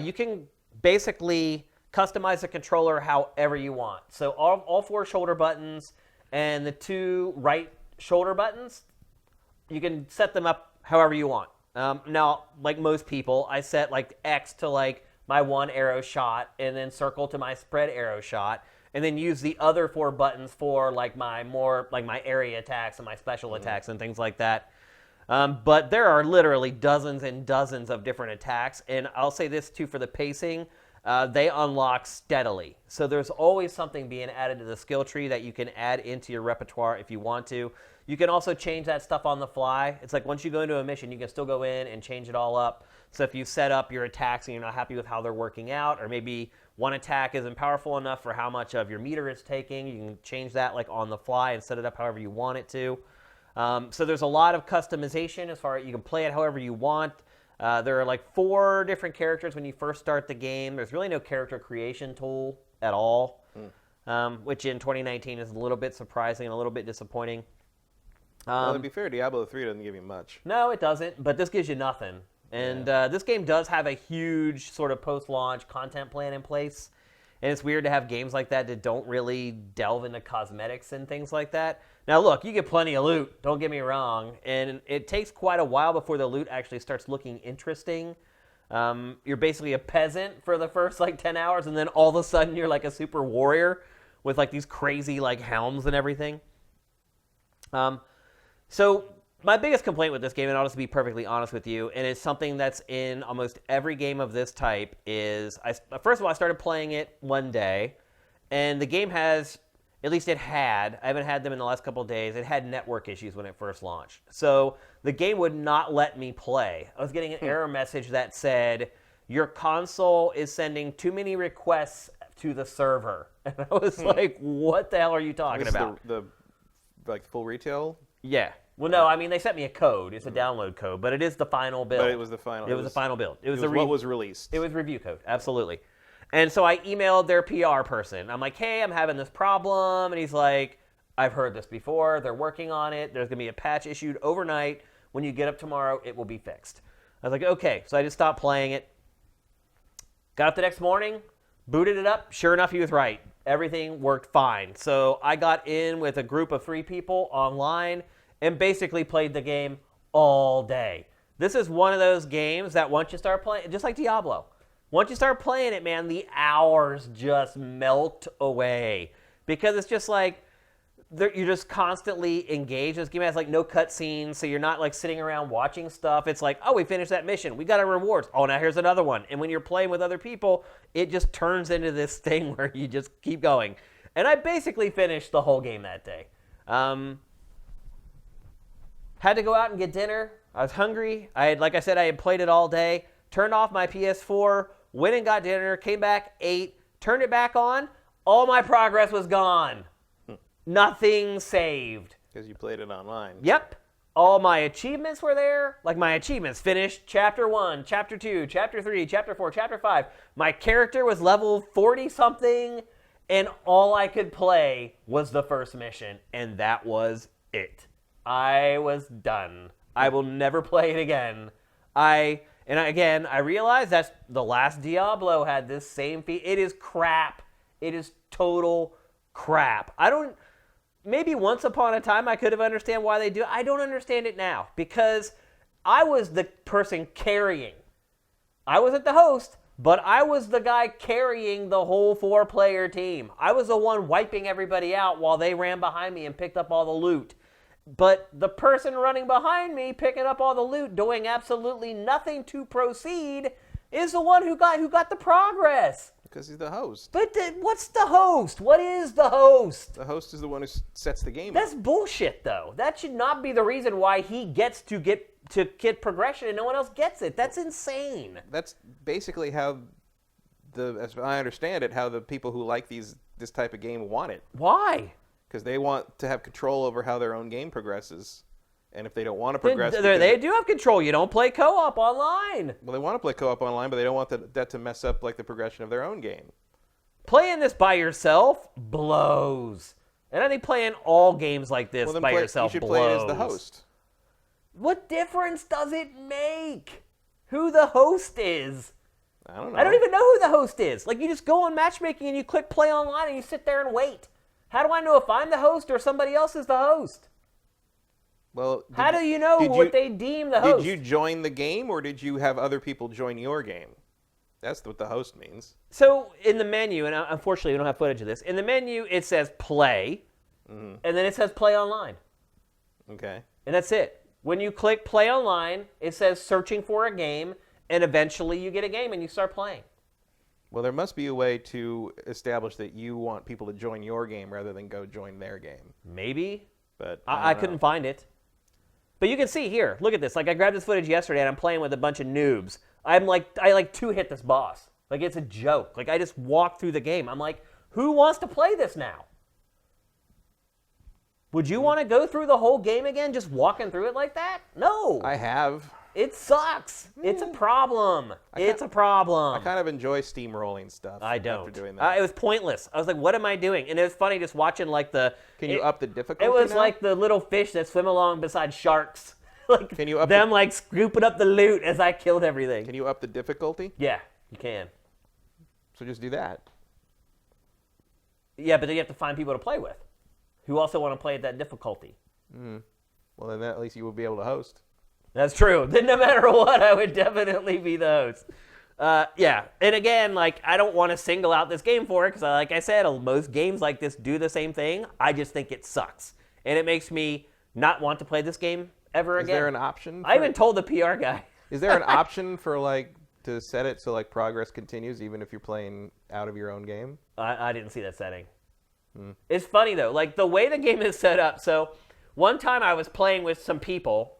You can basically customize the controller however you want. So all 4 shoulder buttons and the 2 right shoulder buttons you can set them up however you want. Now, like most people, I set like X to like my 1 arrow shot, and then circle to my spread arrow shot, and then use the other 4 buttons for like my area attacks and my special attacks and things like that. But there are literally dozens and dozens of different attacks, and I'll say this too for the pacing. They unlock steadily. So there's always something being added to the skill tree that you can add into your repertoire if you want to. You can also change that stuff on the fly. It's like once you go into a mission, you can still go in and change it all up. So if you set up your attacks and you're not happy with how they're working out, or maybe one attack isn't powerful enough for how much of your meter it's taking, you can change that like on the fly and set it up however you want it to. So there's a lot of customization as far as you can play it however you want. There are like 4 different characters when you first start the game. There's really no character creation tool at all, which in 2019 is a little bit surprising and a little bit disappointing. Well, to be fair, Diablo 3 doesn't give you much. No, it doesn't, but this gives you nothing. And this game does have a huge sort of post-launch content plan in place. And it's weird to have games like that don't really delve into cosmetics and things like that. Now, look, you get plenty of loot, don't get me wrong. And it takes quite a while before the loot actually starts looking interesting. You're basically a peasant for the first, 10 hours, and then all of a sudden you're like a super warrior with, these crazy, helms and everything. So my biggest complaint with this game, and I'll just be perfectly honest with you, and it's something that's in almost every game of this type, is first of all, I started playing it one day, and the game has, at least it had, I haven't had them in the last couple of days, it had network issues when it first launched. So the game would not let me play. I was getting an error message that said, your console is sending too many requests to the server. And I was like, what the hell are you talking about? The full retail? Yeah. Well, no, I mean, they sent me a code. It's a download code, but it is the final build. But it was the final. It was the final build. It was what was released. It was review code, absolutely. And so I emailed their PR person. I'm like, hey, I'm having this problem. And he's like, I've heard this before. They're working on it. There's going to be a patch issued overnight. When you get up tomorrow, it will be fixed. I was like, okay. So I just stopped playing it. Got up the next morning, booted it up. Sure enough, he was right. Everything worked fine. So I got in with a group of 3 people online and basically played the game all day. This is one of those games that once you start playing, just like Diablo, once you start playing it, man, the hours just melt away. Because it's just like, you're just constantly engaged. This game has no cutscenes, so you're not sitting around watching stuff. It's like, oh, we finished that mission. We got our rewards. Oh, now here's another one. And when you're playing with other people, it just turns into this thing where you just keep going. And I basically finished the whole game that day. Had to go out and get dinner. I was hungry. Like I said, I had played it all day. Turned off my PS4, went and got dinner, came back, ate, turned it back on. All my progress was gone. Nothing saved. Because you played it online. Yep. All my achievements were there. My achievements finished Chapter 1, Chapter 2, Chapter 3, Chapter 4, Chapter 5. My character was level 40-something, and all I could play was the first mission, and that was it. I was done. I will never play it again. I realized that's the last Diablo had this same it is crap. It is total crap. Maybe once upon a time I could have understand why they do it. I don't understand it now because I was the person carrying. I wasn't the host, but I was the guy carrying the whole 4-player team. I was the one wiping everybody out while they ran behind me and picked up all the loot. But the person running behind me, picking up all the loot, doing absolutely nothing to proceed, is the one who got the progress. Because he's the host. But what's the host? What is the host? The host is the one who sets the game That's up. bullshit, though. That should not be the reason why he gets to get progression and no one else gets it. That's insane. That's basically how as I understand it, how the people who like this type of game want it. Why? Because they want to have control over how their own game progresses. And if they don't want to progress... They do have control. You don't play co-op online. Well, they want to play co-op online, but they don't want that to mess up the progression of their own game. Playing this by yourself blows. And I think playing all games like this by yourself blows. You should play as the host. What difference does it make who the host is? I don't know. I don't even know who the host is. You just go on matchmaking and you click play online and you sit there and wait. How do I know if I'm the host or somebody else is the host? Well, how do you know what they deem the host? Did you join the game, or did you have other people join your game? That's what the host means. So in the menu, and unfortunately we don't have footage of this, in the menu it says play, and then it says play online. Okay. And that's it. When you click play online, it says searching for a game, and eventually you get a game and you start playing. Well, there must be a way to establish that you want people to join your game rather than go join their game. Maybe. But I couldn't find it. But you can see here, look at this. Like I grabbed this footage yesterday and I'm playing with a bunch of noobs. I two-hit this boss. Like it's a joke. Like I just walked through the game. I'm like, who wants to play this now? Would you want to go through the whole game again just walking through it like that? No. I have. It sucks. It's a problem. It's a problem. I kind of enjoy steamrolling stuff. I don't. After doing that. It was pointless. I was like, what am I doing? And it was funny just watching like the... Can you up the difficulty It was now? like the little fish that swim along beside sharks. Like Can you up them like scooping up the loot as I killed everything. Can you up the difficulty? Yeah, you can. So just do that. Yeah, but then you have to find people to play with who also want to play at that difficulty. Well, then at least you will be able to host. That's true. Then no matter what, I would definitely be the host. Yeah, and again, like I don't want to single out this game for it because, like I said, most games like this do the same thing. I just think it sucks, and it makes me not want to play this game ever again. Is there an option? I even told the PR guy. Is there an option for like to set it so like progress continues even if you're playing out of your own game? I didn't see that setting. It's funny though, like the way the game is set up. So one time I was playing with some people,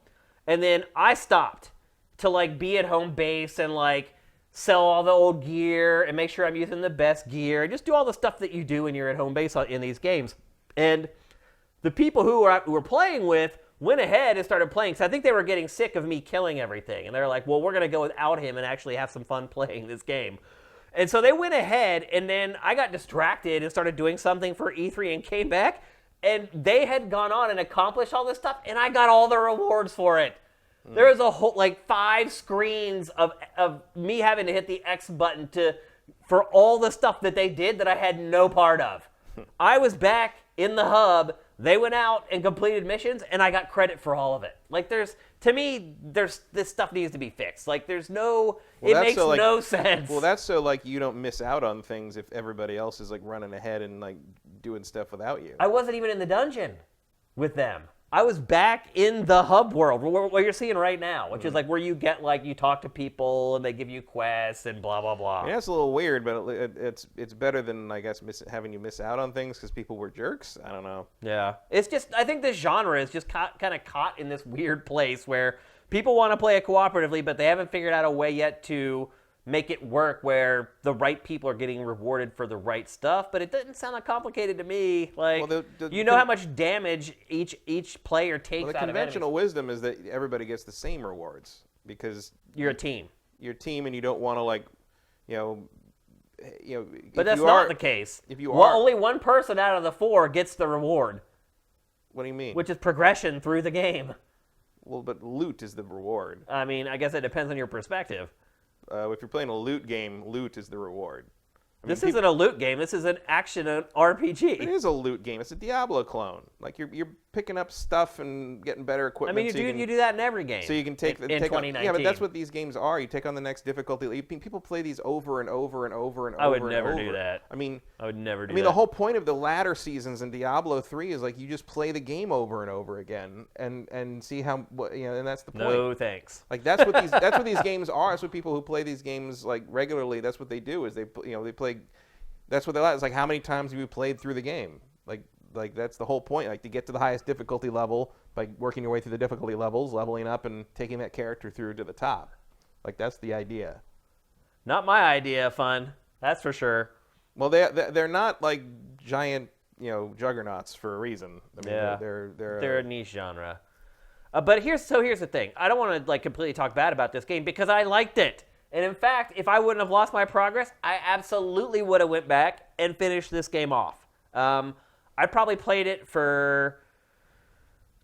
and then I stopped to like be at home base and like sell all the old gear and make sure I'm using the best gear and just do all the stuff that you do when you're at home base in these games. And the people who were playing with went ahead and started playing. So I think they were getting sick of me killing everything. And they're like, well, we're going to go without him and actually have some fun playing this game. And so they went ahead, and then I got distracted and started doing something for E3 and came back. And they had gone on and accomplished all this stuff, and I got all the rewards for it. There was a whole, like 5 screens of me having to hit the X button for all the stuff that they did that I had no part of. I was back in the hub. They went out and completed missions, and I got credit for all of it. Like, this stuff needs to be fixed. Like, it makes no sense. Well, that's so, like, you don't miss out on things if everybody else is, like, running ahead and, like, doing stuff without you. I wasn't even in the dungeon with them. I was back in the hub world, what you're seeing right now, which is like where you get like you talk to people and they give you quests and blah blah blah. Yeah, it's a little weird, but it's better than I guess having you miss out on things because people were jerks. I don't know. Yeah, it's just I think this genre is just kind of caught in this weird place where people want to play it cooperatively, but they haven't figured out a way yet to make it work where the right people are getting rewarded for the right stuff, but it doesn't sound that complicated to me. Like, well, you know how much damage each player takes out of enemies. The conventional wisdom is that everybody gets the same rewards because you're a team. You're a team, and you don't want to like, But that's not the case. If you only one person out of the 4 gets the reward. What do you mean? Which is progression through the game. Well, but loot is the reward. I mean, I guess it depends on your perspective. If you're playing a loot game, loot is the reward. This isn't a loot game. This is an action RPG. It is a loot game. It's a Diablo clone. Like you're picking up stuff and getting better equipment. I mean, you do that in every game. So you can take in 2019. Yeah, but that's what these games are. You take on the next difficulty. People play these over and over and over and over. I would never do that. I mean, I would never do that. I mean, the whole point of the latter seasons in Diablo 3 is like you just play the game over and over again and see how and that's the point. No thanks. Like that's what these games are. That's what people who play these games like regularly. That's what they do. Is they play. That's what they like. It's like how many times have you played through the game? Like that's the whole point. Like to get to the highest difficulty level by working your way through the difficulty levels, leveling up, and taking that character through to the top. Like that's the idea. Not my idea of fun. That's for sure. Well, they're not like giant juggernauts for a reason. I mean, yeah, they're a niche genre. But here's the thing. I don't want to like completely talk bad about this game because I liked it. And in fact, if I wouldn't have lost my progress, I absolutely would have went back and finished this game off. I probably played it for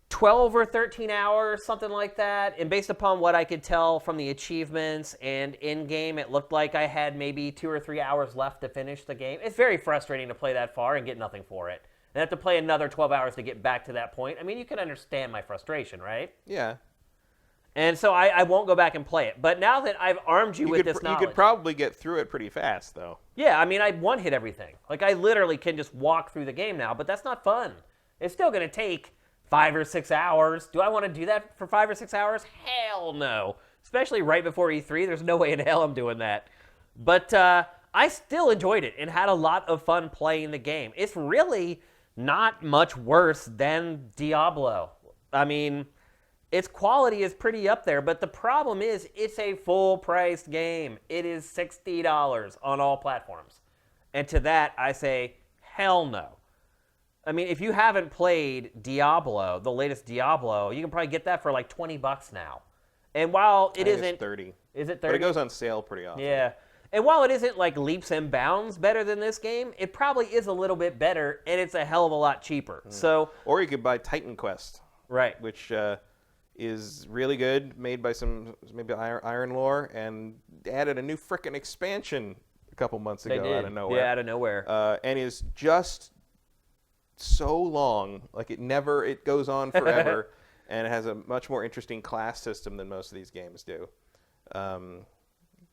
12 or 13 hours, something like that. And based upon what I could tell from the achievements and in-game, it looked like I had maybe 2 or 3 hours left to finish the game. It's very frustrating to play that far and get nothing for it. and have to play another 12 hours to get back to that point. I mean, you can understand my frustration, right? Yeah. And so I won't go back and play it. But now that I've armed you with this knowledge... You could probably get through it pretty fast, though. Yeah, I mean, I one-hit everything. Like, I literally can just walk through the game now, but that's not fun. It's still going to take 5 or 6 hours. Do I want to do that for 5 or 6 hours? Hell no. Especially right before E3. There's no way in hell I'm doing that. But I still enjoyed it and had a lot of fun playing the game. It's really not much worse than Diablo. I mean... Its quality is pretty up there, but the problem is it's a full-priced game. It is $60 on all platforms. And to that, I say, hell no. I mean, if you haven't played Diablo, the latest Diablo, you can probably get that for like $20 now. And while it isn't... It's 30. Is it 30? But it goes on sale pretty often. Yeah. And while it isn't like leaps and bounds better than this game, it probably is a little bit better, and it's a hell of a lot cheaper. So, or you could buy Titan Quest. Right. Which... is really good, made by some maybe Iron Lore, and added a new frickin' expansion a couple months ago out of nowhere. Yeah, out of nowhere. And is just so long, like it goes on forever, and it has a much more interesting class system than most of these games do. And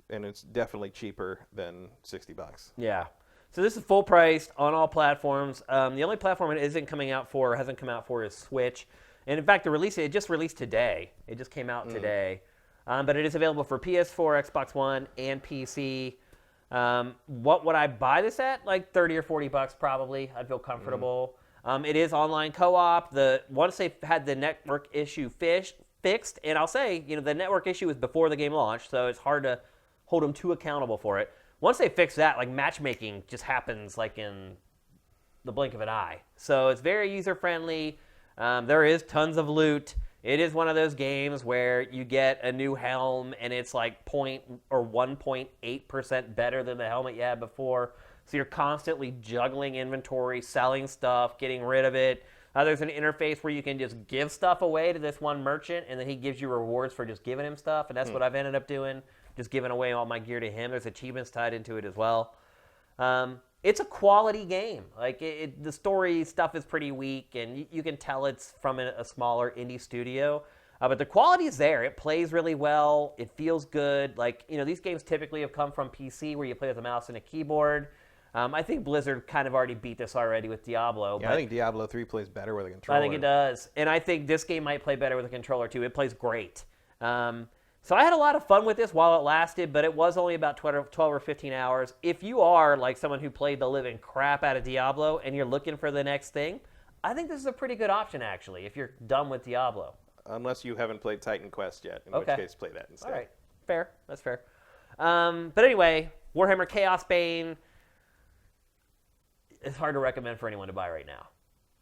it's definitely cheaper than $60. Yeah. So this is full priced on all platforms. The only platform it hasn't come out for is Switch. And in fact, it just released today. It just came out today. But it is available for PS4, Xbox One, and PC. What would I buy this at? Like $30 or $40 probably. I'd feel comfortable. It is online co-op. Once they've had the network issue fixed, and I'll say, the network issue was before the game launched, so it's hard to hold them too accountable for it. Once they fix that, like matchmaking just happens like in the blink of an eye. So it's very user-friendly. There is tons of loot. It is one of those games where you get a new helm and it's like 1.8% better than the helmet you had before. So you're constantly juggling inventory, selling stuff, getting rid of it. There's an interface where you can just give stuff away to this one merchant, and then he gives you rewards for just giving him stuff, and that's what I've ended up doing, just giving away all my gear to him. There's achievements tied into it as well. It's a quality game. Like the story stuff is pretty weak, and you can tell it's from a smaller indie studio. But the quality is there. It plays really well. It feels good. Like these games typically have come from PC, where you play with a mouse and a keyboard. I think Blizzard kind of already beat this already with Diablo. Yeah, I think Diablo 3 plays better with a controller. I think it does, and I think this game might play better with a controller too. It plays great. So I had a lot of fun with this while it lasted, but it was only about 12 or 15 hours. If you are like someone who played the living crap out of Diablo and you're looking for the next thing, I think this is a pretty good option, actually, if you're done with Diablo. Unless you haven't played Titan Quest yet, in which case play that instead. All right. Fair. That's fair. But anyway, Warhammer Chaosbane, it's hard to recommend for anyone to buy right now.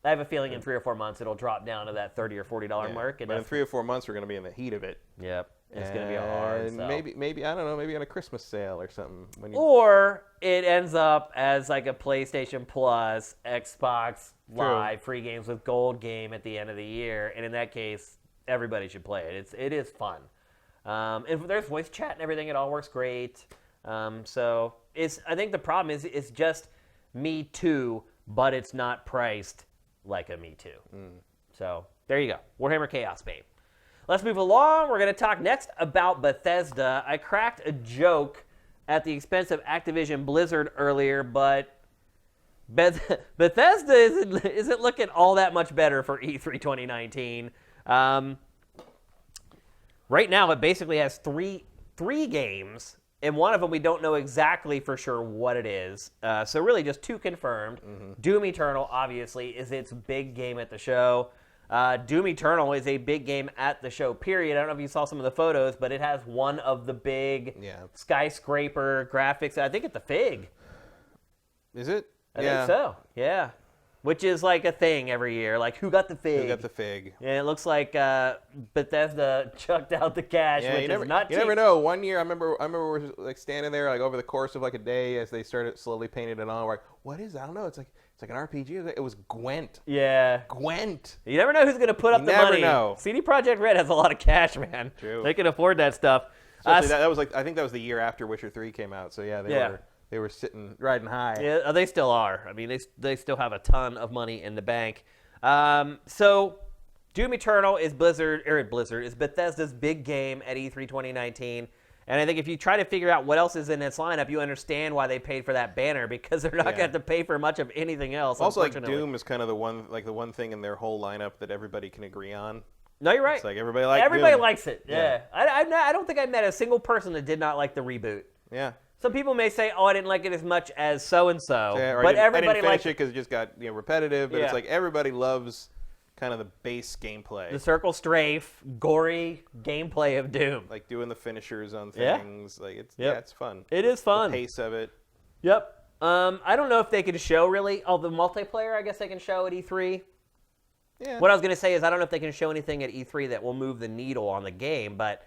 I have a feeling in 3 or 4 months it'll drop down to that $30 or $40 mark. But in 3 or 4 months, we're going to be in the heat of it. Yep. It's going to be a hard sell. Maybe I don't know, maybe on a Christmas sale or something. Or it ends up as like a PlayStation Plus, Xbox Live, free games with gold game at the end of the year. And in that case, everybody should play it. It is fun. And there's voice chat and everything. It all works great. So I think the problem is it's just Me Too, but it's not priced like a Me Too. So there you go. Warhammer Chaosbane. Let's move along. We're going to talk next about Bethesda. I cracked a joke at the expense of Activision Blizzard earlier, but Bethesda isn't looking all that much better for E3 2019. Right now, it basically has three games, and one of them we don't know exactly for sure what it is. So really just 2 confirmed. Doom Eternal, obviously, is its big game at the show. Doom Eternal is a big game at the show, period. I don't know if you saw some of the photos, but it has one of the big skyscraper graphics. I think at the Fig. Is it? I think so, yeah. Which is like a thing every year. Like, who got the Fig? Who got the Fig? Yeah, it looks like Bethesda chucked out the cash, which is not cheap. You never know. One year, I remember we were like standing there like over the course of like a day as they started slowly painting it on. We're like, what is that? I don't know. It's like an RPG. It was Gwent. Yeah. Gwent. You never know who's going to put up the money. You never know. CD Projekt Red has a lot of cash, man. True. They can afford that stuff. That was like, I think that was the year after Witcher 3 came out. So yeah, they were they were sitting riding high. Yeah, they still are. I mean, they still have a ton of money in the bank. So Doom Eternal is Bethesda's big game at E3 2019. And I think if you try to figure out what else is in its lineup, you understand why they paid for that banner, because they're not going to have to pay for much of anything else. Also, like Doom is kind of the one thing in their whole lineup that everybody can agree on. No, you're right. It's like everybody likes it. Yeah. I don't think I met a single person that did not like the reboot. Yeah. Some people may say, "Oh, I didn't like it as much as so and so," but everybody likes it because it just got repetitive. But it's like everybody loves kind of the base gameplay, the circle strafe, gory gameplay of Doom, like doing the finishers on things. Like it's fun. It is fun. The pace of it. Yep. I don't know if they can show really. Oh, the multiplayer. I guess they can show at E3. Yeah. What I was going to say is I don't know if they can show anything at E3 that will move the needle on the game, but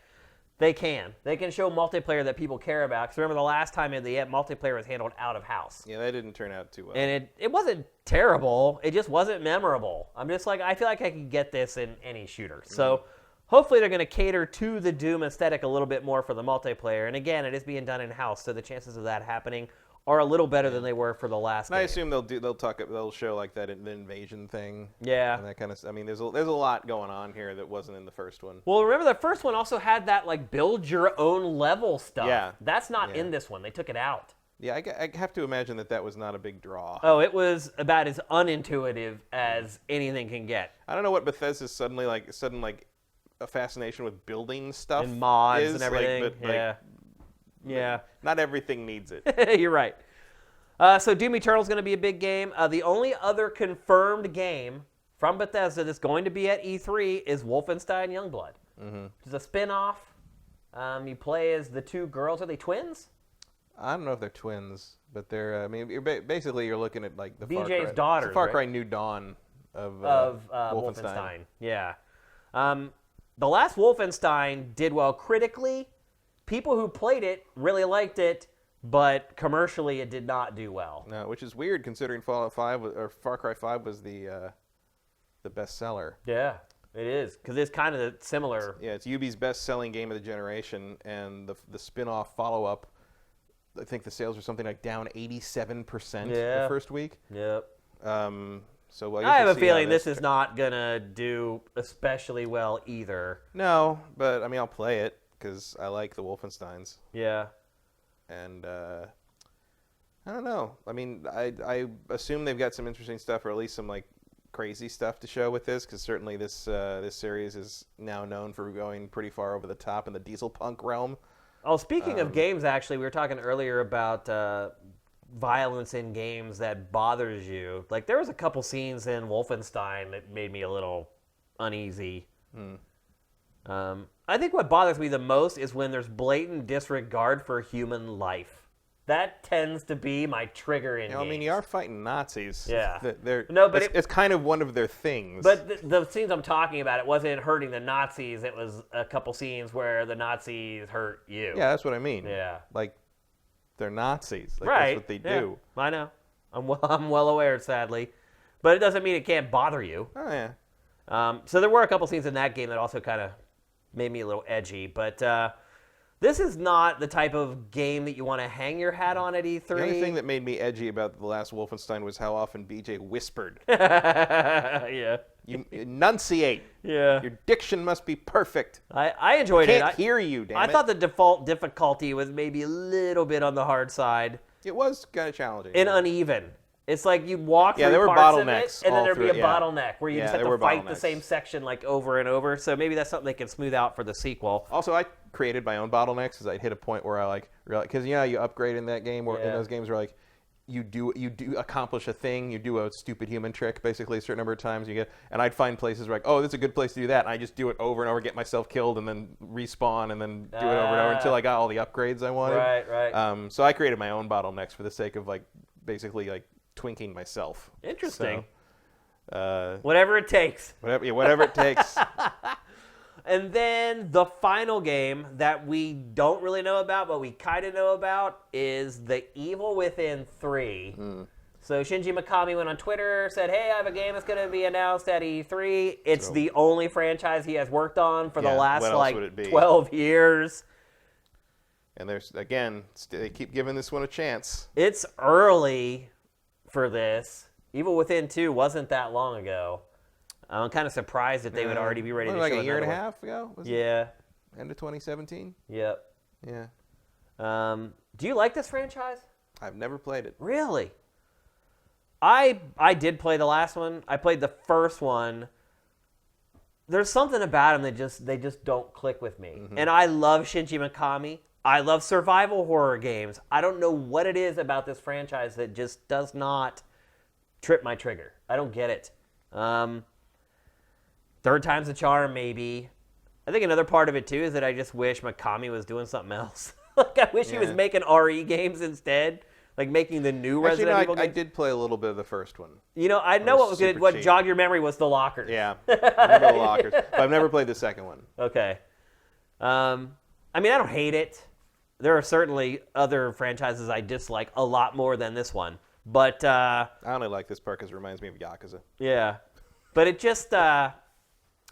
they can. They can show multiplayer that people care about. Because remember the last time the multiplayer was handled out of house. Yeah, that didn't turn out too well. And it wasn't terrible. It just wasn't memorable. I'm just like, I feel like I could get this in any shooter. So hopefully they're going to cater to the Doom aesthetic a little bit more for the multiplayer. And again, it is being done in-house, so the chances of that happening are a little better than they were for the last game. I assume they'll show like the invasion thing. Yeah. And that kind of I mean, there's a lot going on here that wasn't in the first one. Well, remember the first one also had that like build your own level stuff. Yeah. That's not in this one. They took it out. Yeah, I have to imagine that was not a big draw. Oh, it was about as unintuitive as anything can get. I don't know what Bethesda's sudden a fascination with building stuff and mods is, and everything. Yeah. Not everything needs it. You're right. So Doom Eternal is going to be a big game. The only other confirmed game from Bethesda that's going to be at E3 is Wolfenstein Youngblood. Which is a spin-off. You play as the two girls. Are they twins? I don't know if they're twins, but they're. I mean, you're looking at like the BJ's daughters. Far Cry New Dawn of Wolfenstein. Yeah. The last Wolfenstein did well critically. People who played it really liked it, but commercially it did not do well. No, which is weird considering Far Cry 5 was the bestseller. Yeah, it is, because it's kind of similar. Yeah, it's Ubi's best-selling game of the generation, and the spin-off follow-up, I think the sales were something like down 87% the first week. Yep. So I have a feeling this is not going to do especially well either. No, but I mean, I'll play it because I like the Wolfensteins. Yeah. And I don't know. I mean, I assume they've got some interesting stuff, or at least some like crazy stuff to show with this, because certainly this series is now known for going pretty far over the top in the diesel punk realm. Oh, speaking of games, actually, we were talking earlier about violence in games that bothers you. Like, there was a couple scenes in Wolfenstein that made me a little uneasy. I think what bothers me the most is when there's blatant disregard for human life. That tends to be my trigger in games. I mean, you are fighting Nazis. Yeah. It's kind of one of their things. But the scenes I'm talking about, it wasn't hurting the Nazis. It was a couple scenes where the Nazis hurt you. Yeah, that's what I mean. Yeah. Like, they're Nazis. Like, right. That's what they do. I know. I'm well aware, sadly. But it doesn't mean it can't bother you. Oh, yeah. So there were a couple scenes in that game that also kind of made me a little edgy. But this is not the type of game that you want to hang your hat on at E3. The only thing that made me edgy about the last Wolfenstein was how often BJ whispered. Yeah. You enunciate. Yeah. Your diction must be perfect. I enjoyed it. I can't hear you, damn it. I thought the default difficulty was maybe a little bit on the hard side. It was kind of challenging. And uneven. It's like you walk through there were parts bottlenecks of it, and then all there'd be a through, bottleneck where you just have to fight the bottlenecks. same section like over and over. So maybe that's something they can smooth out for the sequel. Also, I created my own bottlenecks because I'd hit a point where I because you upgrade in that game, or in those games where like you do accomplish a thing, you do a stupid human trick basically a certain number of times and I'd find places where like, oh, this is a good place to do that, and I just do it over and over, get myself killed, and then respawn, and then do it over and over until I got all the upgrades I wanted. Right. So I created my own bottlenecks for the sake of like basically like twinking myself. Interesting. So, whatever it takes. Whatever it takes. And then the final game that we don't really know about, but we kind of know about, is The Evil Within 3. So Shinji Mikami went on Twitter, said, hey, I have a game that's going to be announced at E3. It's the only franchise he has worked on for the last 12 years. And they keep giving this one a chance. It's early for this. Evil Within 2 wasn't that long ago. I'm kind of surprised that they would already be ready to show like a year another and a one. half ago? Yeah. End of 2017? Yep. Yeah. Do you like this franchise? I've never played it. Really? I did play the last one. I played the first one. There's something about them that they just don't click with me. Mm-hmm. And I love Shinji Mikami. I love survival horror games. I don't know what it is about this franchise that just does not trip my trigger. I don't get it. Third time's a charm, maybe. I think another part of it, too, is that I just wish Mikami was doing something else. Like, I wish he was making RE games instead. Like, making the new Resident Evil games. I did play a little bit of the first one. You know, I know what jogged your memory was the lockers. Yeah, I remember the lockers. But I've never played the second one. Okay. I mean, I don't hate it. There are certainly other franchises I dislike a lot more than this one. But I only like this part because it reminds me of Yakuza. Yeah. But it just...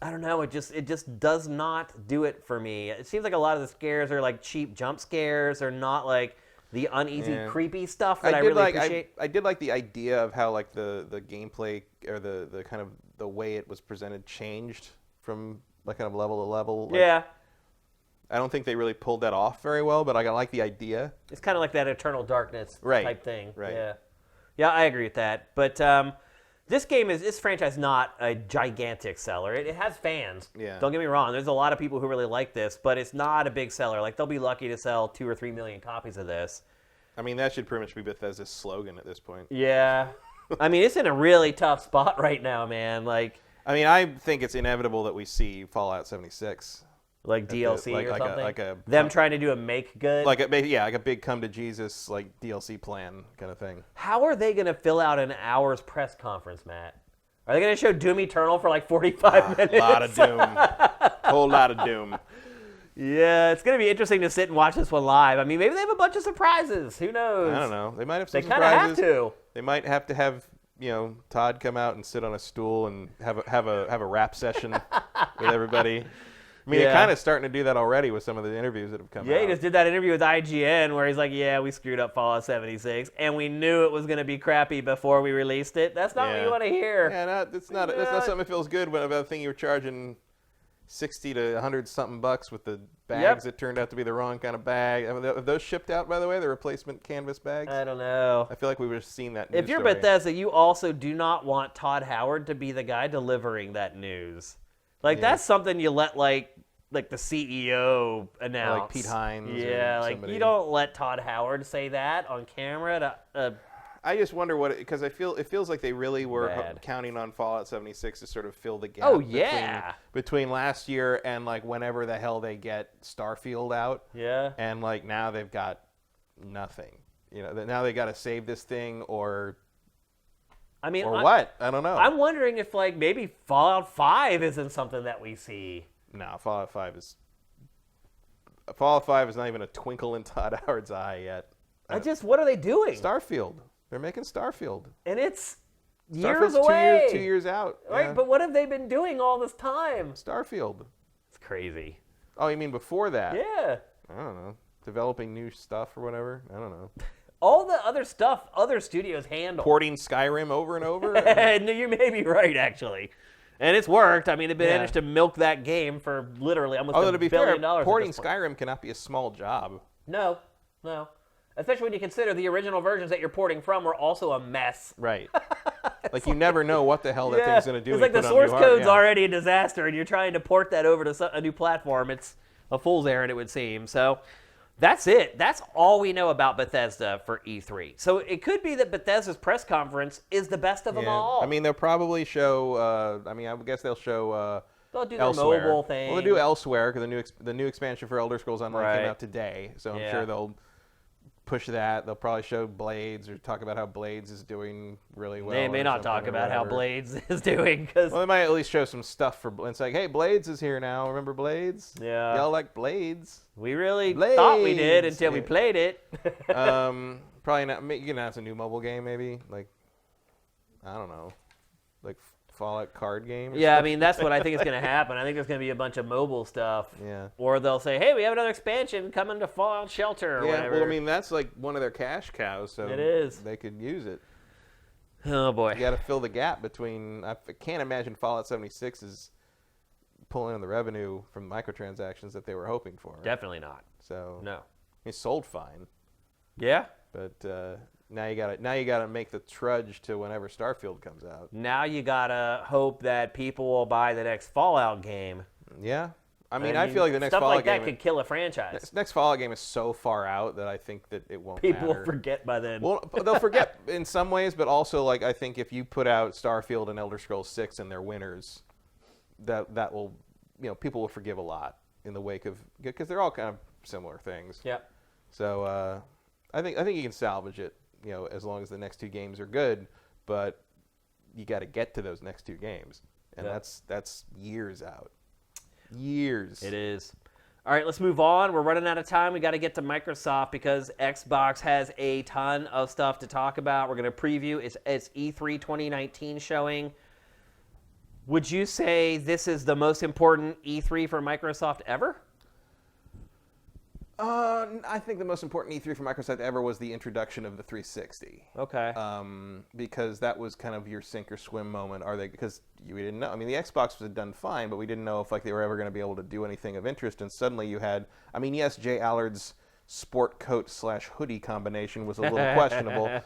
I don't know. It just does not do it for me. It seems like a lot of the scares are like cheap jump scares, or not like the uneasy, creepy stuff that I really appreciate. I did like the idea of how like the gameplay or the kind of the way it was presented changed from like kind of level to level. Like, yeah. I don't think they really pulled that off very well, but I like the idea. It's kind of like that Eternal Darkness type thing. Right. Yeah. Yeah, I agree with that. But this franchise is not a gigantic seller. It has fans. Yeah. Don't get me wrong. There's a lot of people who really like this, but it's not a big seller. Like, they'll be lucky to sell 2 or 3 million copies of this. I mean, that should pretty much be Bethesda's slogan at this point. Yeah. I mean, it's in a really tough spot right now, man. Like, I mean, I think it's inevitable that we see Fallout 76. Like DLC or something? Like them trying to do a make good? Like a big come to Jesus like DLC plan kind of thing. How are they going to fill out an hour's press conference, Matt? Are they going to show Doom Eternal for like 45 minutes? A lot of Doom. Whole lot of Doom. Yeah, it's going to be interesting to sit and watch this one live. I mean, maybe they have a bunch of surprises. Who knows? I don't know. They might have some surprises. They kind of have to. They might have to have, Todd come out and sit on a stool and have a rap session with everybody. I mean, they're kind of starting to do that already with some of the interviews that have come out. Yeah, he just did that interview with IGN where he's like, yeah, we screwed up Fallout 76, and we knew it was going to be crappy before we released it. That's not what you want to hear. Yeah, that's not something that feels good about a thing you were charging $60 to $100-something bucks with the bags that turned out to be the wrong kind of bag. Have those shipped out, by the way, the replacement canvas bags? I don't know. I feel like we would have seen that news If you're story. Bethesda, you also do not want Todd Howard to be the guy delivering that news. Like, that's something you let, like the CEO announce. Or like Pete Hines. Yeah, or like, somebody. you don't let Todd Howard say that on camera. I just wonder because it feels like they really were counting on Fallout 76 to sort of fill the gap. Oh, yeah. Between last year and like whenever the hell they get Starfield out. Yeah. And like now they've got nothing. Now they got to save this thing or what? I don't know. I'm wondering if like maybe Fallout 5 isn't something that we see. No, Fallout 5 is not even a twinkle in Todd Howard's eye yet. What are they doing? Starfield. They're making Starfield. And it's Starfield's years away. 2 years out. Right, yeah. but what have they been doing all this time? Starfield. It's crazy. Oh, you mean before that? Yeah. I don't know. Developing new stuff or whatever? I don't know. All the other stuff other studios handle. Porting Skyrim over and over? No, you may be right, actually. And it's worked. I mean, they've managed to milk that game for literally almost $1 billion. Porting Skyrim cannot be a small job. No. Especially when you consider the original versions that you're porting from were also a mess. Right. Like you never know what the hell that thing's going to do. It's like the source code's already a disaster, and you're trying to port that over to a new platform. It's a fool's errand, it would seem. So that's it. That's all we know about Bethesda for E3. So it could be that Bethesda's press conference is the best of them all. I mean, they'll probably show. I guess they'll show. They'll do Elsewhere. their mobile thing. Well, they'll do Elsewhere because the new expansion for Elder Scrolls Online came out today. So I'm sure they'll push that. They'll probably show Blades or talk about how Blades is doing really well. They may not talk about how Blades is doing. Well, they might at least show some stuff for Blades. It's like, hey, Blades is here now. Remember Blades? Yeah. Y'all like Blades? We really thought we did until we played it. Probably not. You can announce a new mobile game maybe. Like, I don't know. Like Fallout card game. Yeah, I mean, that's what I think is going to happen. I think there's going to be a bunch of mobile stuff. Yeah. Or they'll say, hey, we have another expansion coming to Fallout Shelter or whatever. Well, I mean, that's like one of their cash cows, so it is. They could use it. Oh, boy. You got to fill the gap between... I can't imagine Fallout 76 is pulling in the revenue from microtransactions that they were hoping for. Definitely not. So no. It sold fine. Yeah. But now you gotta make the trudge to whenever Starfield comes out. Now you gotta hope that people will buy the next Fallout game. Yeah. I mean, I feel like the next Fallout game... Stuff like that could kill a franchise. Next Fallout game is so far out that I think that it won't People matter. will forget by then. Well, they'll forget in some ways, but also, like, I think if you put out Starfield and Elder Scrolls 6 and they're winners, that will, people will forgive a lot in the wake of... Because they're all kind of similar things. Yeah. So I think you can salvage it, as long as the next 2 games are good, but you got to get to those next 2 games, and that's years out. Years. It is. All right, let's move on. We're running out of time. We got to get to Microsoft because Xbox has a ton of stuff to talk about. We're going to preview its E3 2019 showing. Would you say this is the most important E3 for Microsoft ever? I think the most important E3 for Microsoft ever was the introduction of the 360. Okay. Because that was kind of your sink or swim moment. Because we didn't know. I mean, the Xbox had done fine, but we didn't know if they were ever going to be able to do anything of interest. And suddenly you had, yes, Jay Allard's sport coat / hoodie combination was a little questionable.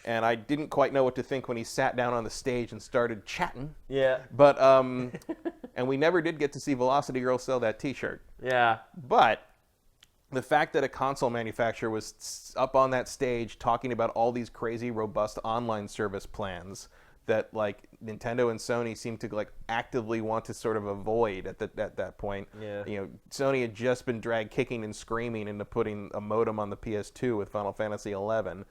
And I didn't quite know what to think when he sat down on the stage and started chatting. Yeah. But and we never did get to see Velocity Girl sell that T-shirt. Yeah. But the fact that a console manufacturer was up on that stage talking about all these crazy, robust online service plans that like Nintendo and Sony seem to like actively want to sort of avoid at that point. Yeah. Sony had just been dragged kicking and screaming into putting a modem on the PS2 with Final Fantasy XI.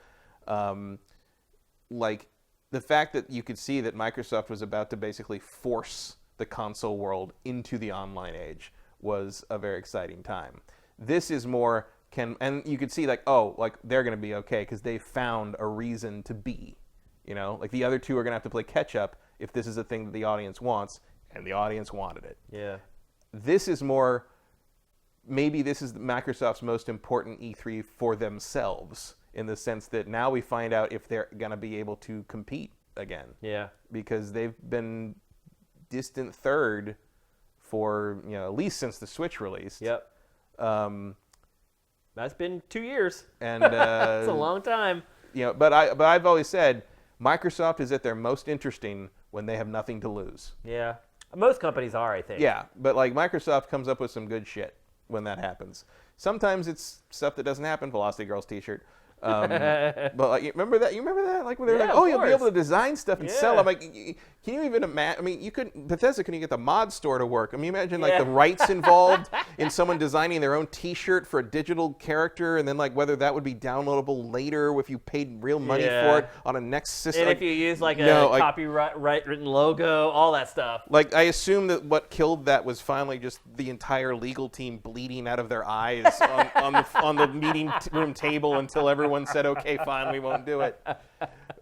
Like the fact that you could see that Microsoft was about to basically force the console world into the online age was a very exciting time. This is more and you could see like they're going to be okay because they found a reason to be, like the other two are going to have to play catch up if this is a thing that the audience wants, and the audience wanted it. Yeah. This is more, maybe this is Microsoft's most important E3 for themselves in the sense that now we find out if they're going to be able to compete again. Yeah. Because they've been distant third for, at least since the Switch released. Yep. That's been 2 years, and that's a long time. But I've always said Microsoft is at their most interesting when they have nothing to lose. Yeah, most companies are, I think. Yeah, but like Microsoft comes up with some good shit when that happens. Sometimes it's stuff that doesn't happen. Velocity Girls T-shirt. But like, you remember that? Like when they're like, "Oh, you'll be able to design stuff and sell." I'm like, can you even imagine? I mean, Bethesda couldn't get the mod store to work. I mean, imagine like the rights involved in someone designing their own T-shirt for a digital character, and then like whether that would be downloadable later if you paid real money for it on a next system. And if you use like a copyright written logo, all that stuff. Like I assume that what killed that was finally just the entire legal team bleeding out of their eyes on the meeting room table until everyone said, "Okay, fine, we won't do it."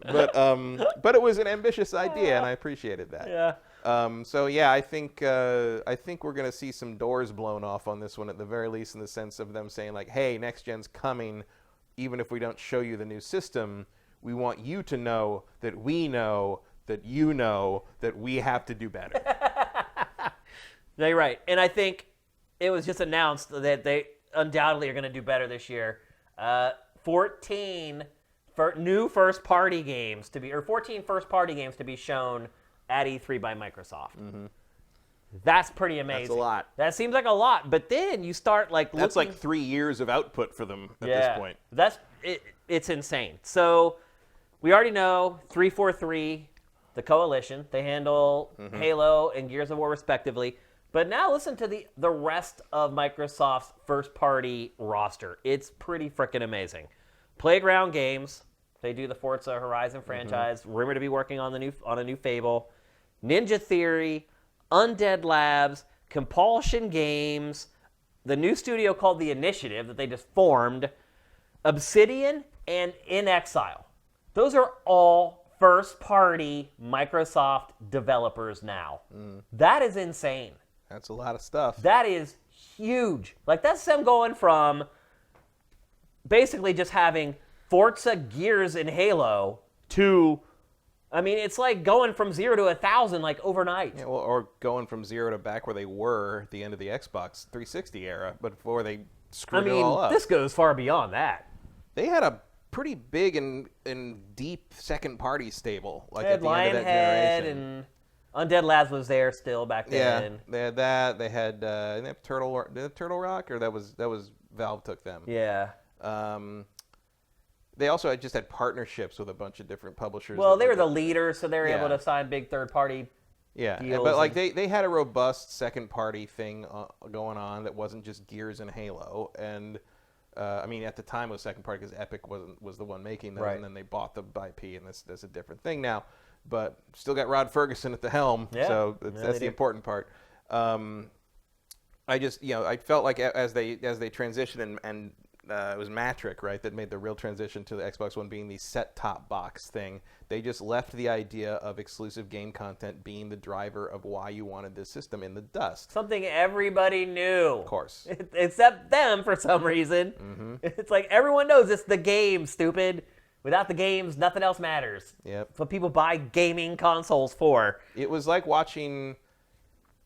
But it was an ambitious idea, and I appreciated that. Yeah. So yeah, I think we're going to see some doors blown off on this one at the very least, in the sense of them saying like, "Hey, next gen's coming. Even if we don't show you the new system, we want you to know that we know that you know that we have to do better." No, you're right, and I think it was just announced that they undoubtedly are going to do better this year. 14 new first-party games 14 first-party games to be shown at E3 by Microsoft. Mm-hmm. That's pretty amazing. That's a lot. That seems like a lot, but then you start like that's like 3 years of output for them at this point. It's insane. So we already know 343, the Coalition. They handle Halo and Gears of War respectively. But now listen to the rest of Microsoft's first-party roster. It's pretty freaking amazing. Playground Games, they do the Forza Horizon franchise. Rumored to be working on a new Fable. Ninja Theory, Undead Labs, Compulsion Games, the new studio called The Initiative that they just formed, Obsidian, and In Exile. Those are all first-party Microsoft developers now. That is insane. That's a lot of stuff. That is huge. Like, that's them going from basically just having Forza, Gears, and Halo to, I mean, it's like going from 0 to 1,000 like overnight. Yeah, well, or going from 0 to back where they were at the end of the Xbox 360 era, but before they screwed it all up. This goes far beyond that. They had a pretty big and deep second-party stable. Like They had at the end of that Lionhead generation. and Undead Labs was there still back then. Yeah, they had that. They had did they have Turtle Rock, or that was Valve took them. Yeah. They also just had partnerships with a bunch of different publishers. Well, they were the leaders, so they were able Yeah. to sign big third-party deals. But like they had a robust second-party thing going on that wasn't just Gears and Halo. And I mean, at the time it was second-party because Epic was the one making them, Right. and then they bought the IP, and that's a different thing now. But still got Rod Ferguson at the helm, so that's the important part. I just, I felt like as they transitioned and it was Matrick, right, that made the real transition to the Xbox One being the set-top box thing. They just left the idea of exclusive game content being the driver of why you wanted this system in the dust. Something everybody knew. Of course. Except them, for some reason. Mm-hmm. It's like everyone knows it's the game, stupid. Without the games, nothing else matters. Yep. That's what people buy gaming consoles for. It was like watching...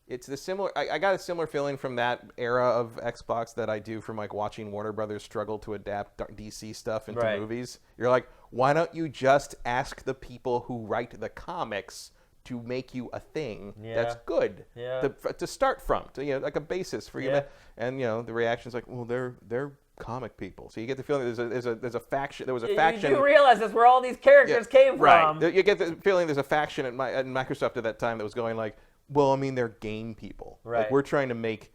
It's the similar. I got a similar feeling from that era of Xbox that I do from like watching Warner Brothers struggle to adapt DC stuff into movies. You're like, why don't you just ask the people who write the comics to make you a thing that's good to start from, to, like a basis for you. And the reaction's like, well, they're comic people. So you get the feeling there's a faction. There was a faction. You realize that's where all these characters came from. Right. You get the feeling there's a faction at Microsoft at that time that was going like, well, I mean, they're game people. Right. Like, we're trying to make,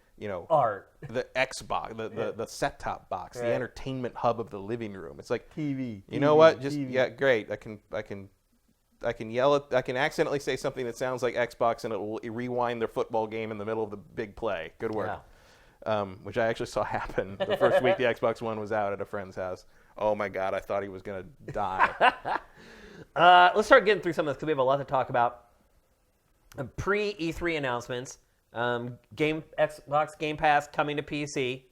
art. The Xbox, the set-top box, the entertainment hub of the living room. It's like TV. You know what? Just great. I can yell at. I can accidentally say something that sounds like Xbox, and it will rewind their football game in the middle of the big play. Good work. Yeah. Which I actually saw happen the first week the Xbox One was out at a friend's house. Oh my God! I thought he was gonna die. Let's start getting through some of this because we have a lot to talk about. Pre-E3 announcements, Xbox Game Pass coming to PC,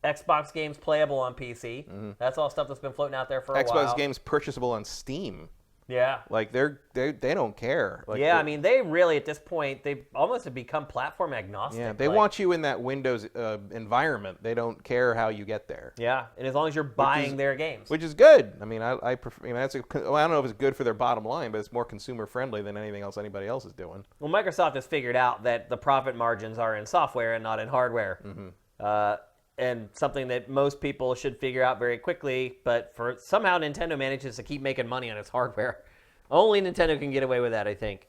Xbox games playable on PC. Mm-hmm. That's all stuff that's been floating out there for a while. Xbox games purchasable on Steam. Yeah. Like they don't care. Like, I mean, they really at this point they almost have become platform agnostic. Yeah, they want you in that Windows environment. They don't care how you get there. Yeah, and as long as you're buying their games, which is good. I mean, I prefer. I don't know if it's good for their bottom line, but it's more consumer friendly than anything else anybody else is doing. Well, Microsoft has figured out that the profit margins are in software and not in hardware. Mm-hmm. And something that most people should figure out very quickly, but somehow Nintendo manages to keep making money on its hardware. Only Nintendo can get away with that, I think.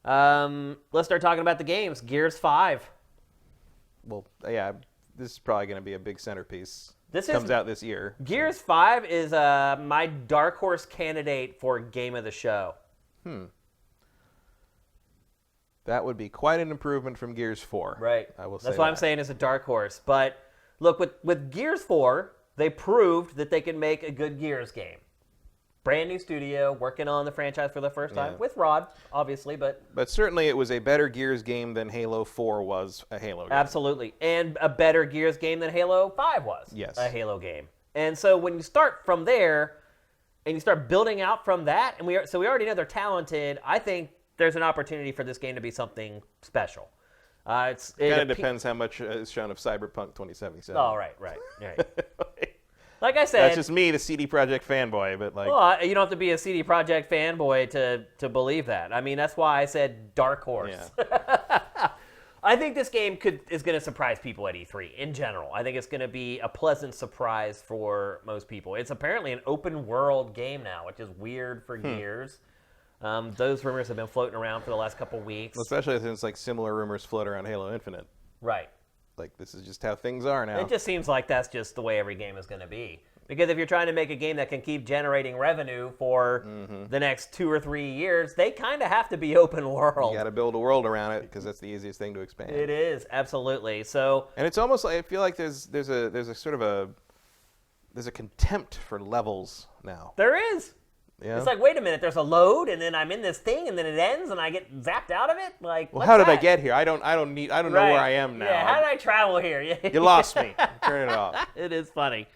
Let's start talking about the games. Gears 5. Well, yeah, this is probably going to be a big centerpiece. This comes out this year. Gears 5 is my dark horse candidate for Game of the Show. That would be quite an improvement from Gears 4. Right. I will say That's what I'm saying is a dark horse. But look, with Gears 4, they proved that they can make a good Gears game. Brand new studio, working on the franchise for the first time, with Rod, obviously, but certainly it was a better Gears game than Halo 4 was a Halo game. Absolutely. And a better Gears game than Halo 5 was a Halo game. And so when you start from there and you start building out from that, and we already know they're talented, I think there's an opportunity for this game to be something special. It kind of depends how much is shown of Cyberpunk 2077. Oh, right. Like I said, that's just me, the CD Projekt fanboy, but like, well, you don't have to be a CD Projekt fanboy to believe that. I mean, that's why I said dark horse. Yeah. I think this game is going to surprise people at E3 in general. I think it's going to be a pleasant surprise for most people. It's apparently an open world game now, which is weird for Gears. Those rumors have been floating around for the last couple weeks. Especially since like similar rumors float around Halo Infinite. Right. Like, this is just how things are now. It just seems like that's just the way every game is going to be. Because if you're trying to make a game that can keep generating revenue for the next 2 or 3 years, they kind of have to be open world. You got to build a world around it because that's the easiest thing to expand. It is, absolutely. So, and it's almost like I feel like there's a contempt for levels now. There is. Yeah. It's like, wait a minute, there's a load, and then I'm in this thing, and then it ends, and I get zapped out of it. Like, well, how did I get here? I don't know where I am now. Yeah, how did I travel here? You lost me. Turn it off. It is funny.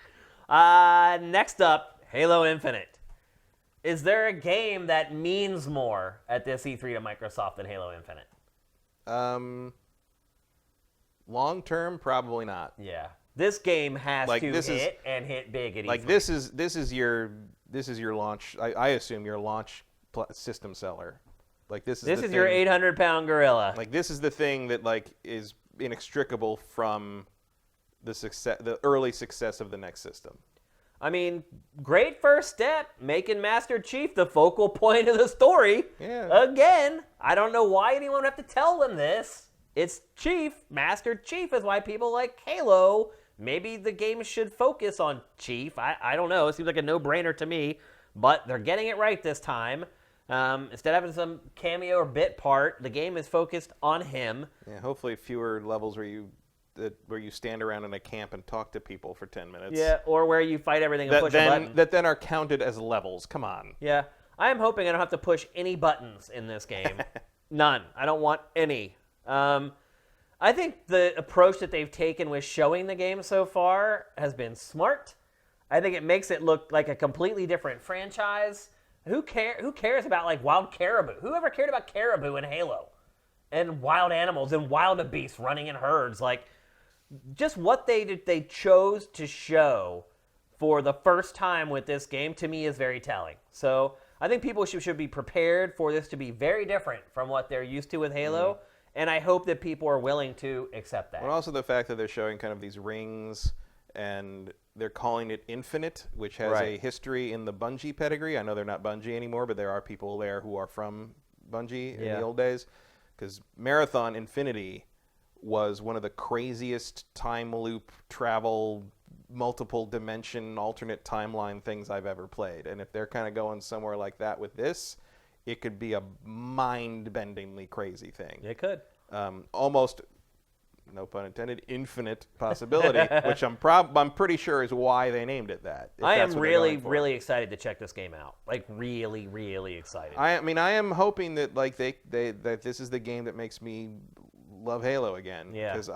Next up, Halo Infinite. Is there a game that means more at this E3 to Microsoft than Halo Infinite? Long term, probably not. Yeah, this game has like, to this hit and hit big at E3. Like this is your launch. I assume your launch system seller. Like this is your 800-pound gorilla. Like this is the thing that like is inextricable from the early success of the next system. I mean, great first step, making Master Chief the focal point of the story. Yeah. Again, I don't know why anyone would have to tell them this. It's Chief. Master Chief is why people like Halo. Maybe the game should focus on Chief. I don't know. It seems like a no-brainer to me. But they're getting it right this time. Instead of having some cameo or bit part, the game is focused on him. Yeah, hopefully fewer levels where you stand around in a camp and talk to people for 10 minutes. Yeah, or where you fight everything and push a button. That then are counted as levels. Come on. Yeah. I am hoping I don't have to push any buttons in this game. None. I don't want any. I think the approach that they've taken with showing the game so far has been smart. I think it makes it look like a completely different franchise. Who cares about like wild caribou? Whoever cared about caribou in Halo? And wild animals and wildebeests running in herds. Like, just what they chose to show for the first time with this game, to me, is very telling. So I think people should be prepared for this to be very different from what they're used to with Halo. And I hope that people are willing to accept that. And also the fact that they're showing kind of these rings, and they're calling it Infinite, which has a history in the Bungie pedigree. I know they're not Bungie anymore, but there are people there who are from Bungie in the old days. Because Marathon Infinity was one of the craziest time loop travel, multiple dimension, alternate timeline things I've ever played. And if they're kind of going somewhere like that with this, it could be a mind-bendingly crazy thing. It could. Almost, no pun intended, infinite possibility, which I'm pretty sure is why they named it that. I am really excited to check this game out. Like, really, really excited. I mean, I am hoping that like that this is the game that makes me love Halo again. Yeah. Because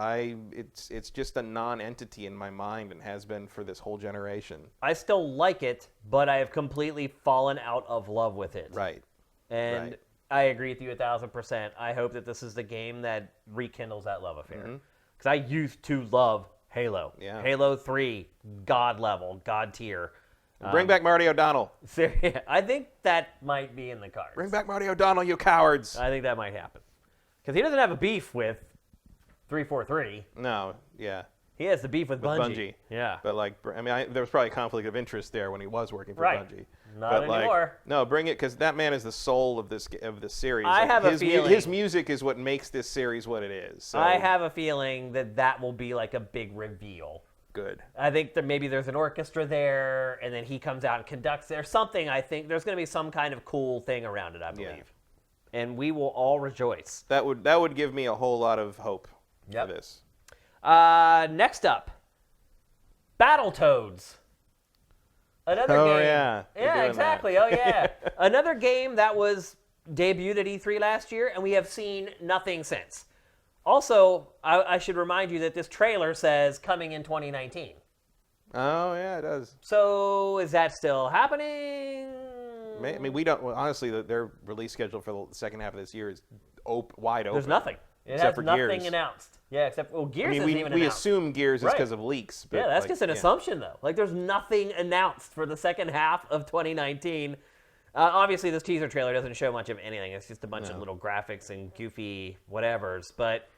it's just a non-entity in my mind and has been for this whole generation. I still like it, but I have completely fallen out of love with it. Right. And I agree with you 1,000%. I hope that this is the game that rekindles that love affair. Because I used to love Halo. Yeah. Halo 3, God level, God tier. Bring back Marty O'Donnell. I think that might be in the cards. Bring back Marty O'Donnell, you cowards. I think that might happen. Because he doesn't have a beef with 343. No, yeah. He has the beef with Bungie. Yeah. But like, I mean, there was probably conflict of interest there when he was working for Bungie. Not anymore. No, bring it, because that man is the soul of this series. I have a feeling his music is what makes this series what it is. So. I have a feeling that will be like a big reveal. Good. I think that maybe there's an orchestra there, and then he comes out and conducts there. Something, I think there's going to be some kind of cool thing around it, I believe. And we will all rejoice. That would give me a whole lot of hope for this. Next up, Battletoads. Another game. Oh, yeah. Yeah, exactly. That. Oh, yeah. Another game that was debuted at E3 last year, and we have seen nothing since. Also, I should remind you that this trailer says coming in 2019. Oh, yeah, it does. So, is that still happening? I mean, we don't. Well, honestly, their release schedule for the second half of this year is wide open. There's nothing. Except for nothing Gears. Announced. Yeah, except Gears isn't even announced. We assume Gears is because of leaks. But yeah, that's just an assumption, though. Like, there's nothing announced for the second half of 2019. Obviously, this teaser trailer doesn't show much of anything. It's just a bunch of little graphics and goofy whatevers. But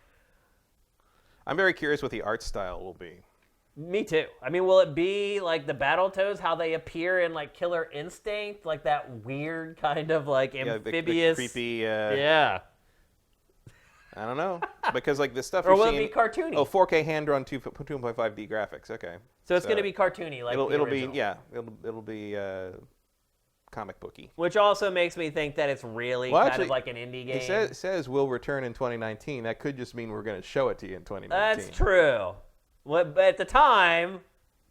I'm very curious what the art style will be. Me too. I mean, will it be like the Battletoads, how they appear in like Killer Instinct, like that weird kind of like amphibious, the creepy. Yeah. I don't know, because like the stuff. Or will it be cartoony? Oh, 4K hand-drawn 2.5D graphics. Okay. So it's going to be cartoony, like it'll be comic booky. Which also makes me think that it's really kind of like an indie game. It says will return in 2019. That could just mean we're going to show it to you in 2019. That's true. But at the time,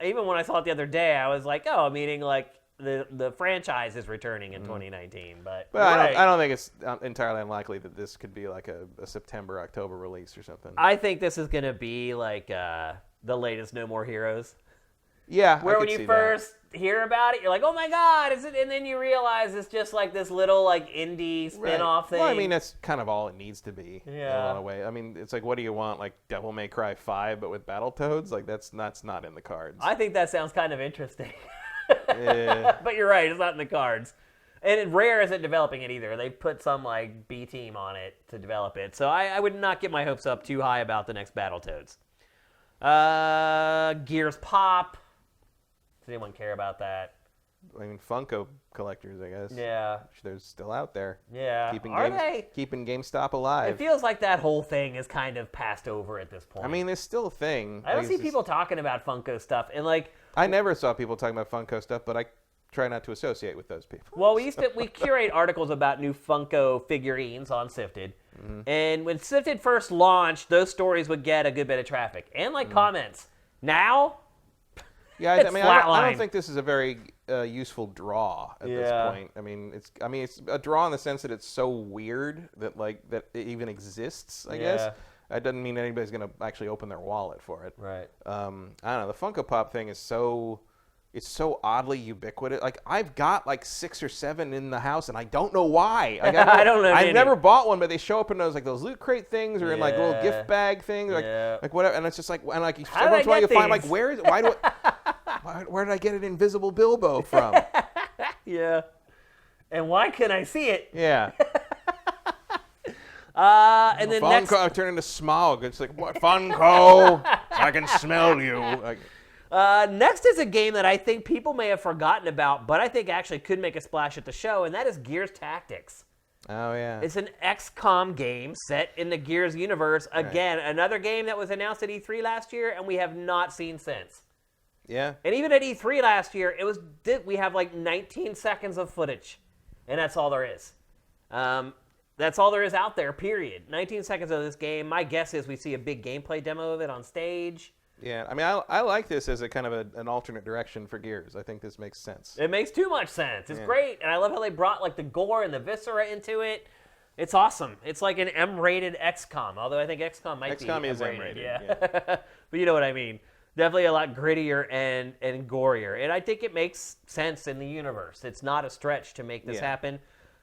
even when I saw it the other day, I was like, oh, meaning like the franchise is returning in 2019. But I don't think it's entirely unlikely that this could be like a September, October release or something. I think this is going to be like the latest No More Heroes. Yeah, where when you first hear about it, you're like, oh my god, is it? And then you realize it's just like this little like indie spin-off thing. Well, I mean, that's kind of all it needs to be in a Yeah. lot of ways. I mean, it's like, what do you want? Like Devil May Cry 5, but with Battletoads? Like, that's not in the cards. I think that sounds kind of interesting. Yeah. But you're right, it's not in the cards. And Rare isn't developing it either. They put some like B team on it to develop it. So I would not get my hopes up too high about the next Battletoads. Gears Pop. Does anyone care about that? I mean, Funko collectors, I guess. Yeah. They're still out there. Yeah. Keeping GameStop alive. It feels like that whole thing is kind of passed over at this point. I mean, there's still a thing. I don't see people talking about Funko stuff. And like, I never saw people talking about Funko stuff, but I try not to associate with those people. Well, we curate articles about new Funko figurines on Sifted. Mm-hmm. And when Sifted first launched, those stories would get a good bit of traffic and like comments. Now, yeah, I mean, I don't think this is a very useful draw at this point. I mean, it's a draw in the sense that it's so weird that that it even exists. I guess that doesn't mean anybody's going to actually open their wallet for it. Right. I don't know. The Funko Pop thing is so oddly ubiquitous. Like, I've got like 6 or 7 in the house, and I don't know why. Like, I don't know. I've never bought one, but they show up in those Loot Crate things, or in like little gift bag things, like whatever. And it's just like, and like every once in a while you find like, where did I get an invisible Bilbo from? Yeah. And why can I see it? Yeah. And then Funko, next, I turn into Smaug. It's like, what, Funko? I can smell you. Like, next is a game that I think people may have forgotten about, but I think actually could make a splash at the show, and that is Gears Tactics. Oh, yeah. It's an XCOM game set in the Gears universe. Again, another game that was announced at E3 last year, and we have not seen since. Yeah. And even at E3 last year, we have like 19 seconds of footage, and that's all there is. That's all there is out there, period. 19 seconds of this game. My guess is we see a big gameplay demo of it on stage. Yeah, I mean, I like this as a kind of an alternate direction for Gears. I think this makes sense. It makes too much sense. It's great, and I love how they brought like the gore and the viscera into it. It's awesome. It's like an M-rated XCOM, although I think XCOM might be XCOM is M-rated, yeah. But you know what I mean. Definitely a lot grittier and gorier, and I think it makes sense in the universe. It's not a stretch to make this happen.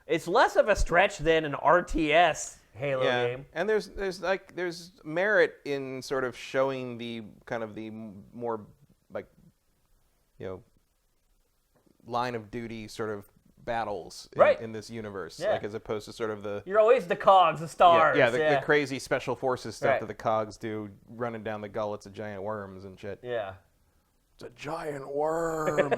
It's less of a stretch than an RTS Halo game. And there's merit in sort of showing the kind of the more like, line of duty sort of battles in this universe, like as opposed to sort of the you're always the cogs, the stars. The crazy special forces stuff that the cogs do, running down the gullets of giant worms and shit. Yeah, it's a giant worm.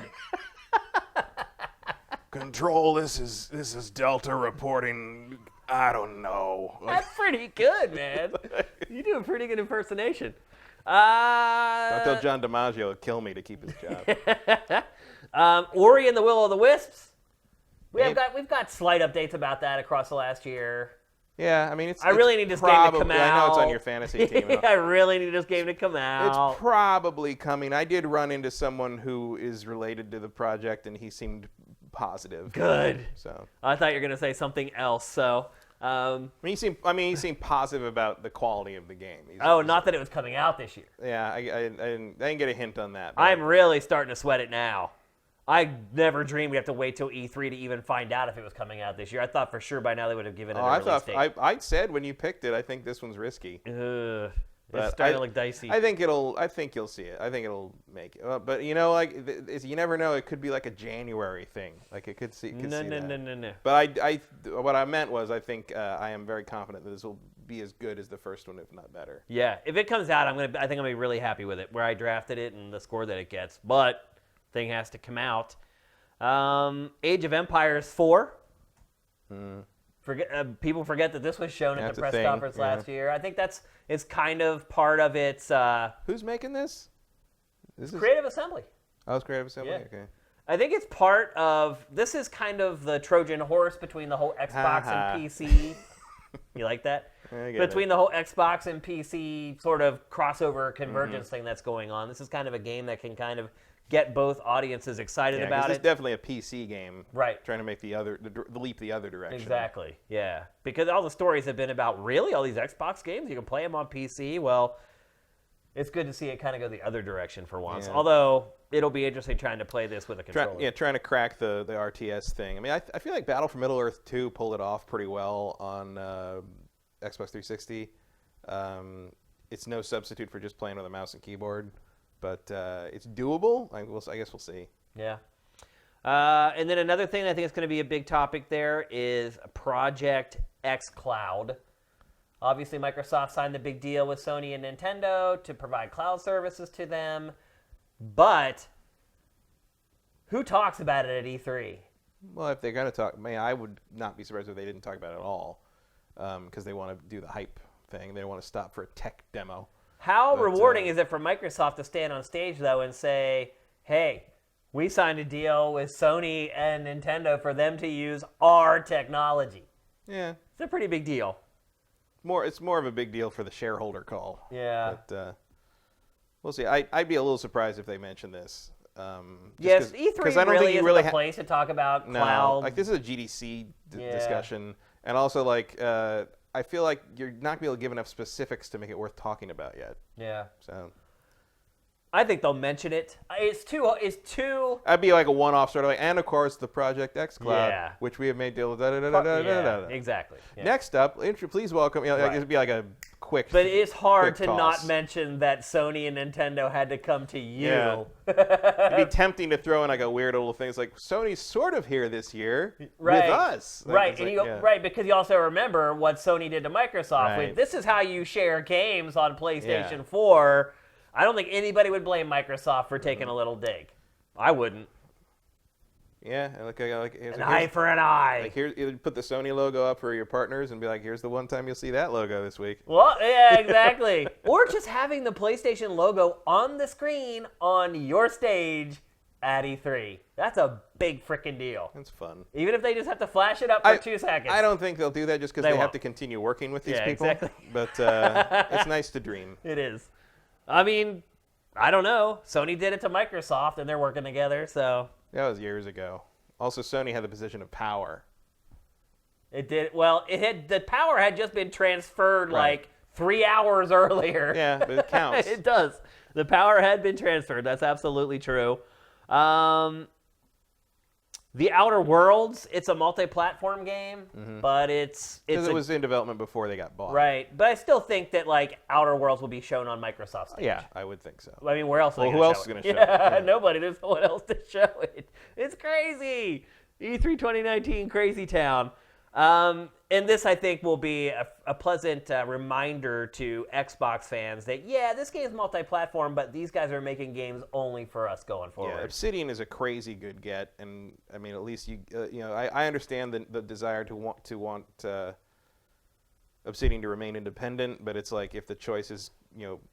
Control, this is Delta reporting. I don't know. That's pretty good, man. You do a pretty good impersonation. Don't tell John DiMaggio to kill me to keep his job. Ori and the Will of the Wisps. We've got slight updates about that across the last year. Yeah, I mean, I really need this game to come out. I know it's on your fantasy team. I really need this game to come out. It's probably coming. I did run into someone who is related to the project, and he seemed positive. Good. So I thought you were going to say something else. So he seemed positive about the quality of the game. Not that it was coming out this year. Yeah, I didn't get a hint on that. I'm really starting to sweat it now. I never dreamed we'd have to wait till E3 to even find out if it was coming out this year. I thought for sure by now they would have given it a release date. I said when you picked it, I think this one's risky. It's starting to look dicey. I think you'll see it. I think it'll make it. But you never know. It could be like a January thing. Like it could see. No. But what I meant was I think I am very confident that this will be as good as the first one, if not better. Yeah, if it comes out, I think I'm gonna be really happy with it. Where I drafted it and the score that it gets, but thing has to come out. Age of Empires 4. People forget that this was shown at the press conference last year. I think it's kind of part of its. Who's making this? Creative Assembly. Oh, it's Creative Assembly. Yeah. Okay. I think it's part of. This is kind of the Trojan horse between the whole Xbox and PC You like that? Between the whole Xbox and PC sort of crossover convergence thing that's going on, this is kind of a game that can kind of get both audiences excited about it. It's definitely a PC game, right? Trying to make the leap the other direction. Exactly. Yeah, because all the stories have been about really all these Xbox games. You can play them on PC. Well, it's good to see it kind of go the other direction for once. Yeah. Although it'll be interesting trying to play this with a controller. Trying to crack the RTS thing. I mean, I feel like Battle for Middle-earth 2 pulled it off pretty well on Xbox 360. It's no substitute for just playing with a mouse and keyboard, but it's doable. I guess we'll see. Yeah. And then another thing I think is going to be a big topic there is Project xCloud. Obviously, Microsoft signed the big deal with Sony and Nintendo to provide cloud services to them. But who talks about it at E3? Well, if they're going to talk, I would not be surprised if they didn't talk about it at all, because they want to do the hype thing. They don't want to stop for a tech demo. How rewarding is it for Microsoft to stand on stage, though, and say, hey, we signed a deal with Sony and Nintendo for them to use our technology? Yeah. It's a pretty big deal. It's more of a big deal for the shareholder call. Yeah. But we'll see. I'd be a little surprised if they mentioned this. Yes, E3 really isn't the place to talk about cloud. Like this is a GDC discussion, and also I feel like you're not gonna be able to give enough specifics to make it worth talking about yet. Yeah. So I think they'll mention it. It's too. I'd be like a one-off sort of and of course the Project xCloud, which we have made deal with. Exactly. Yeah. Next up, please welcome. It'd be like a quick. But it's hard to not mention that Sony and Nintendo had to come to you. Yeah. It'd be tempting to throw in like a weird little thing. It's like Sony's sort of here this year with us, right? And because you also remember what Sony did to Microsoft. Right. This is how you share games on PlayStation 4. I don't think anybody would blame Microsoft for taking a little dig. I wouldn't. Yeah, an eye for an eye. Like here, you put the Sony logo up for your partners and be like, "Here's the one time you'll see that logo this week." Well, yeah, exactly. Or just having the PlayStation logo on the screen on your stage at E3. That's a big freaking deal. That's fun. Even if they just have to flash it up for 2 seconds. I don't think they'll do that just because they have to continue working with these people. Exactly. But it's nice to dream. It is. I mean, I don't know. Sony did it to Microsoft, and they're working together, so. That was years ago. Also, Sony had the position of power. It did. Well, the power had just been transferred like 3 hours earlier. Yeah, but it counts. It does. The power had been transferred. That's absolutely true. The Outer Worlds, it's a multi-platform game, but it's because it was in development before they got bought. Right, but I still think that Outer Worlds will be shown on Microsoft stage. Yeah, I would think so. I mean, where else? Who else is going to show it? Yeah, nobody. There's no one else to show it. It's crazy. E3 2019, crazy town. And this, I think, will be a pleasant reminder to Xbox fans that, this game's multi-platform, but these guys are making games only for us going forward. Yeah, Obsidian is a crazy good get, and I mean, at least I understand the desire to want Obsidian to remain independent, but it's like if the choice is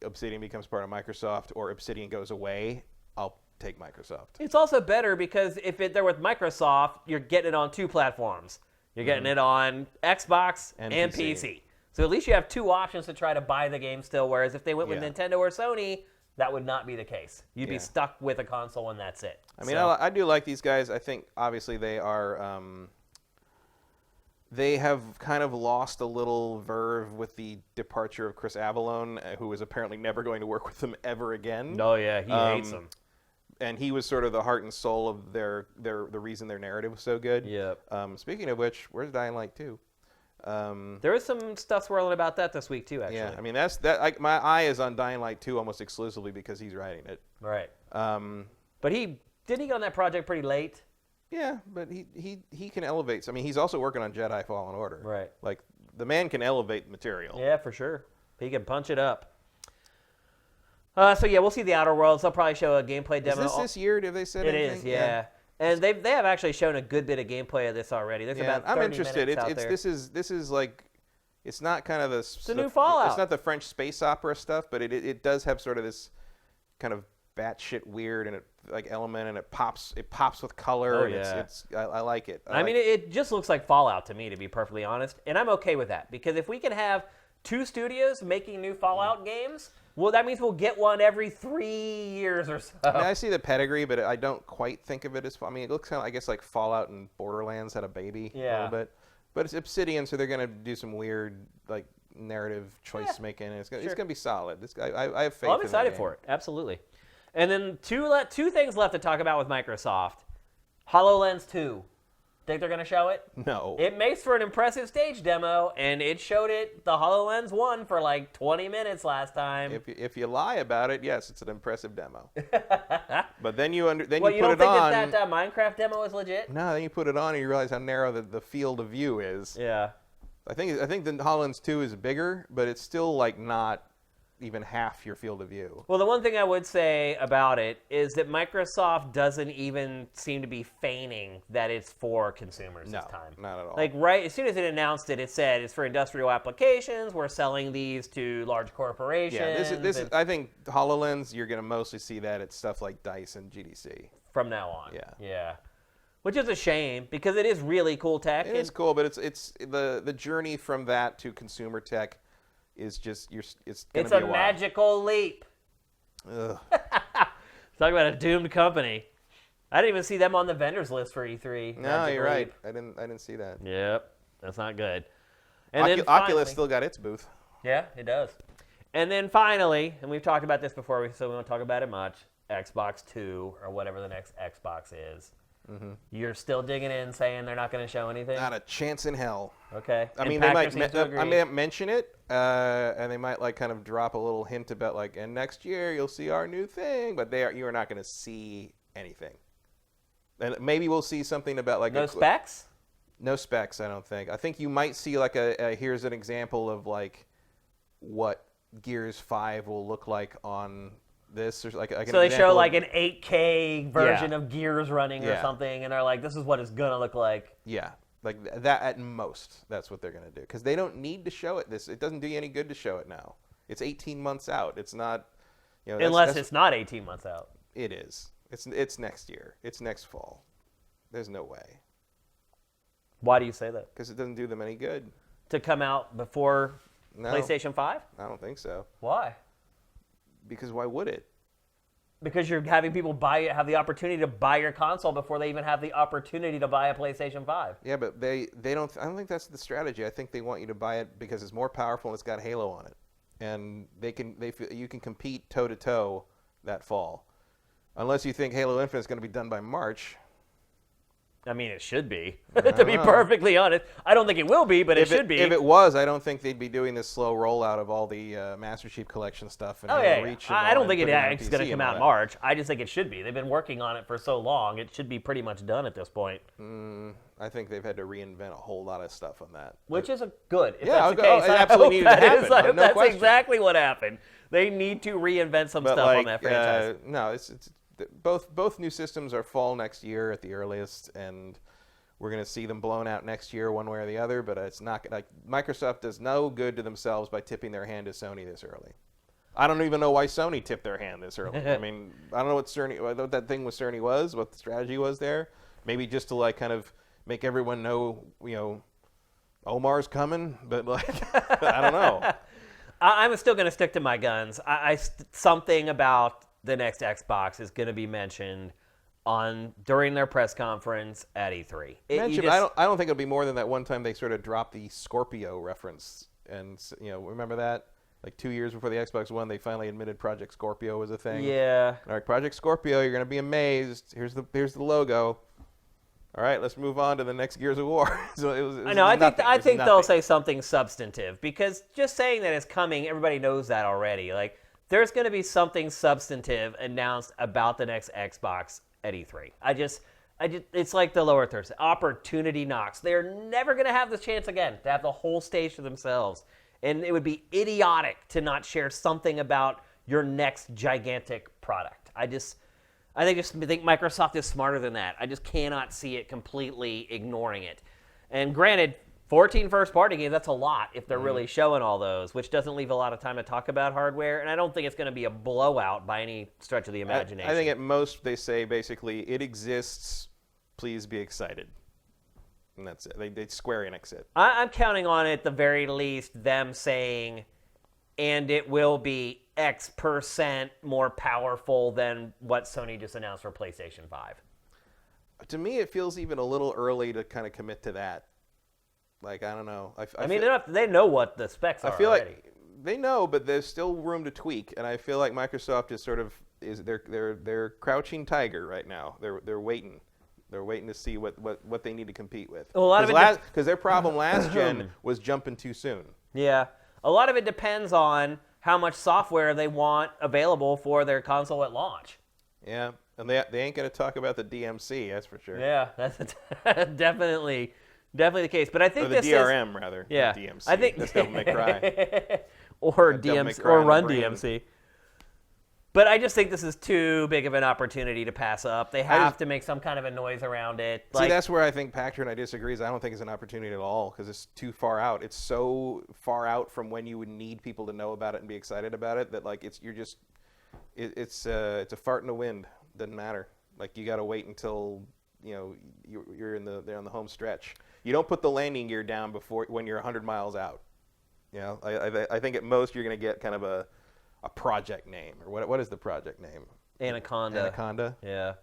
Obsidian becomes part of Microsoft or Obsidian goes away, I'll take Microsoft. It's also better because if they're with Microsoft, you're getting it on 2 platforms. You're getting it on Xbox and PC. So at least you have 2 options to try to buy the game still, whereas if they went with Nintendo or Sony, that would not be the case. You'd be stuck with a console and that's it. I mean, I do like these guys. I think, obviously, they are... they have kind of lost a little verve with the departure of Chris Avellone, who is apparently never going to work with them ever again. Oh, yeah, he hates them. And he was sort of the heart and soul of the reason their narrative was so good. Yep. Speaking of which, where's Dying Light 2? There is some stuff swirling about that this week too, actually. Yeah, I mean my eye is on Dying Light 2 almost exclusively because he's writing it. Right. But he get on that project pretty late. Yeah, but he can elevate. I mean, he's also working on Jedi Fallen Order. Right. Like the man can elevate material. Yeah, for sure. He can punch it up. So we'll see the Outer Worlds. They'll probably show a gameplay demo. Is this year? Have they said anything? It is, yeah. And they have actually shown a good bit of gameplay of this already. There's about 30 I'm interested. minutes out there. This is like, it's not kind of It's a new Fallout. It's not the French space opera stuff, but it does have sort of this kind of batshit weird and it like element, and it pops with color. Oh, and yeah. I like it. I mean, it just looks like Fallout to me, to be perfectly honest, and I'm okay with that because if we can have 2 studios making new Fallout games, well, that means we'll get one every 3 years or so. I mean, I see the pedigree, but I don't quite think of it as. I mean, it looks kind of, I guess, like Fallout and Borderlands had a baby a little bit, but it's Obsidian, so they're gonna do some weird like narrative choice making. And it's gonna be solid. I have faith. Well, I'm excited for it. Absolutely. And then two things left to talk about with Microsoft. HoloLens 2. Think they're going to show it? No. It makes for an impressive stage demo, and it showed it, the HoloLens 1, for like 20 minutes last time. If you lie about it, yes, it's an impressive demo. But then you put it on. You don't think that Minecraft demo is legit? No, then you put it on and you realize how narrow the field of view is. Yeah. I think the HoloLens 2 is bigger, but it's still like not even half your field of view. Well, the one thing I would say about it is that Microsoft doesn't even seem to be feigning that it's for consumers this time. Not at all. Like right as soon as it announced it, it said it's for industrial applications. We're selling these to large corporations. Yeah, this is. I think HoloLens, you're going to mostly see that at stuff like DICE and GDC from now on. Yeah. Which is a shame because it is really cool tech. It is cool, but it's the journey from that to consumer tech is just it's going to be a while. Magical leap. Ugh. Talk about a doomed company. I didn't even see them on the vendors list for E3. No, you're right. I didn't see that. Yep, that's not good. And then Oculus still got its booth. Yeah, it does. And then finally, and we've talked about this before, so we won't talk about it much. Xbox 2 or whatever the next Xbox is. Mm-hmm. You're still digging in, saying they're not going to show anything? Not a chance in hell. Okay. I mean, they might mention it, and they might like kind of drop a little hint about like, and next year you'll see our new thing, but you are not going to see anything. And maybe we'll see something about like no specs. No specs, I don't think. I think you might see like a here's an example of like what Gears 5 will look like on this, or like so they show like an 8K version of Gears running or something, and they're like, this is what it's gonna look like. Yeah, like that at most. That's what they're gonna do because they don't need to show it. It doesn't do you any good to show it now. It's 18 months out. It's not, unless it's not 18 months out. It is. It's next year. It's next fall. There's no way. Why do you say that? Because it doesn't do them any good. To come out before PlayStation 5? I don't think so. Why? Because why would it? Because you're having people have the opportunity to buy your console before they even have the opportunity to buy a PlayStation 5. Yeah, but they don't. I don't think that's the strategy. I think they want you to buy it because it's more powerful and it's got Halo on it, and you can compete toe to toe that fall, unless you think Halo Infinite is going to be done by March. I mean, it should be, to be perfectly honest. I don't think it will be, but it should be. If it was, I don't think they'd be doing this slow rollout of all the Master Chief Collection stuff. And Reach and I don't think it's going to come out in March. I just think it should be. They've been working on it for so long. It should be pretty much done at this point. I think they've had to reinvent a whole lot of stuff on that. Which is good. If yeah, that's the case, it absolutely needed to happen. I hope no that's question. exactly what happened. They need to reinvent some stuff on that franchise. No, it's both new systems are fall next year at the earliest, and we're going to see them blown out next year one way or the other, but it's not like Microsoft does no good to themselves by tipping their hand to Sony this early. I don't even know why Sony tipped their hand this early. I mean, I don't know what that thing with Sony was, what the strategy was there. Maybe just to like kind of make everyone know, Omar's coming, but like I don't know. I'm still going to stick to my guns. Something about the next Xbox is going to be mentioned during their press conference at E3. I don't think it'll be more than that one time they sort of dropped the Scorpio reference, and remember that? Like 2 years before the Xbox One, they finally admitted Project Scorpio was a thing. Yeah. All right, Project Scorpio, you're going to be amazed. Here's the logo. All right, let's move on to the next Gears of War. I think they'll say something substantive, because just saying that it's coming, everybody knows that already. Like, there's going to be something substantive announced about the next Xbox at E3. It's like the lower Thursday. Opportunity knocks. They're never going to have this chance again to have the whole stage to themselves. And it would be idiotic to not share something about your next gigantic product. I think Microsoft is smarter than that. I just cannot see it completely ignoring it. And granted, 14 first-party games, that's a lot if they're really showing all those, which doesn't leave a lot of time to talk about hardware, and I don't think it's going to be a blowout by any stretch of the imagination. I think at most they say, basically, it exists, please be excited. And that's it. They Square Enix it. I'm counting on, at the very least, them saying, and it will be X% more powerful than what Sony just announced for PlayStation 5. To me, it feels even a little early to kind of commit to that. Like, I don't know. I mean, they know what the specs are. I feel already. like they know, but there's still room to tweak, and I feel like Microsoft is they're crouching tiger right now. They're waiting. They're waiting to see what they need to compete with. Well, a lot of it because their problem last gen was jumping too soon. Yeah, a lot of it depends on how much software they want available for their console at launch. Yeah, and they ain't going to talk about the DMC, that's for sure. Yeah, that's definitely the case. But I think the DRM rather. Yeah, DMC. I think that's Devil May Cry. or DMC or Run DMC. But I just think this is too big of an opportunity to pass up. They have to make some kind of a noise around it. See, that's where I think Pachter and I disagree. I don't think it's an opportunity at all because it's too far out. It's so far out from when you would need people to know about it and be excited about it that like it's a fart in the wind. Doesn't matter. Like you got to wait until you're on the home stretch. You don't put the landing gear down when you're 100 miles out. I think at most you're going to get kind of a project name, or what is the project name? Anaconda. Yeah.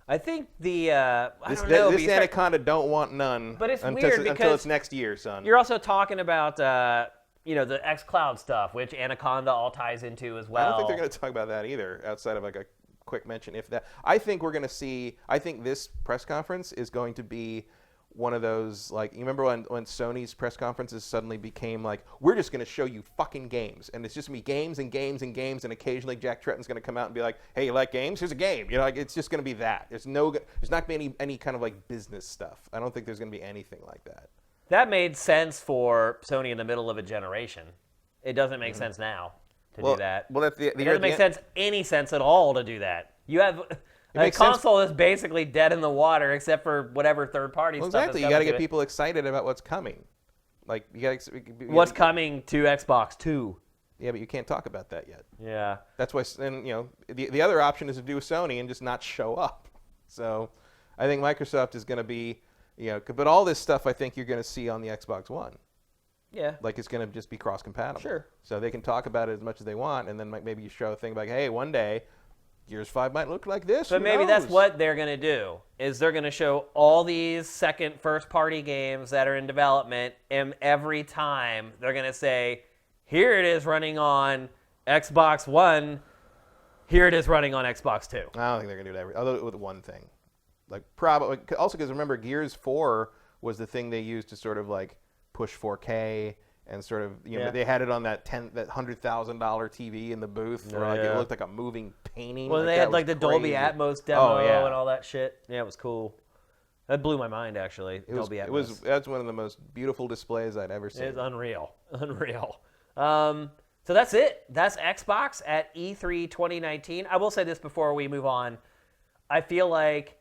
I think this Anaconda don't want none. But it's until weird because it's next year, son. You're also talking about the xCloud stuff, which Anaconda all ties into as well. I don't think they're going to talk about that either, outside of like a quick mention. If that, I think we're going to see. I think this press conference is going to be one of those, like, you remember when Sony's press conferences suddenly became like, we're just going to show you fucking games, and it's just going to be games and games and games, and occasionally Jack Tretton's going to come out and be like, hey, you like games? Here's a game. Like, it's just going to be that. There's not going to be any kind of like business stuff. I don't think there's going to be anything like that. That made sense for Sony in the middle of a generation. It doesn't make sense now to do that. Well, that's it doesn't make any sense at all to do that. You have a console that's basically dead in the water, except for whatever third-party stuff. Exactly. You got to get people excited about what's coming. Like what's coming to Xbox 2. Yeah, but you can't talk about that yet. Yeah. That's why. And the other option is to do with Sony and just not show up. So, I think Microsoft is going to be, but all this stuff I think you're going to see on the Xbox One. Yeah. Like it's going to just be cross-compatible. Sure. So they can talk about it as much as they want, and then maybe you show a thing like, hey, one day Gears 5 might look like this. But maybe that's what they're going to do, is they're going to show all these second first-party games that are in development, and every time they're going to say, here it is running on Xbox One, here it is running on Xbox 2. I don't think they're going to do that, although with one thing. Like probably, also because remember, Gears 4 was the thing they used to sort of like push 4K and sort of, they had it on that $100,000 TV in the booth where it looked like a moving painting. Well, they had like the Dolby Atmos demo and all that shit. Yeah, it was cool. That blew my mind, actually. Dolby Atmos. That's one of the most beautiful displays I'd ever seen. It's unreal. So that's it. That's Xbox at E3 2019. I will say this before we move on. I feel like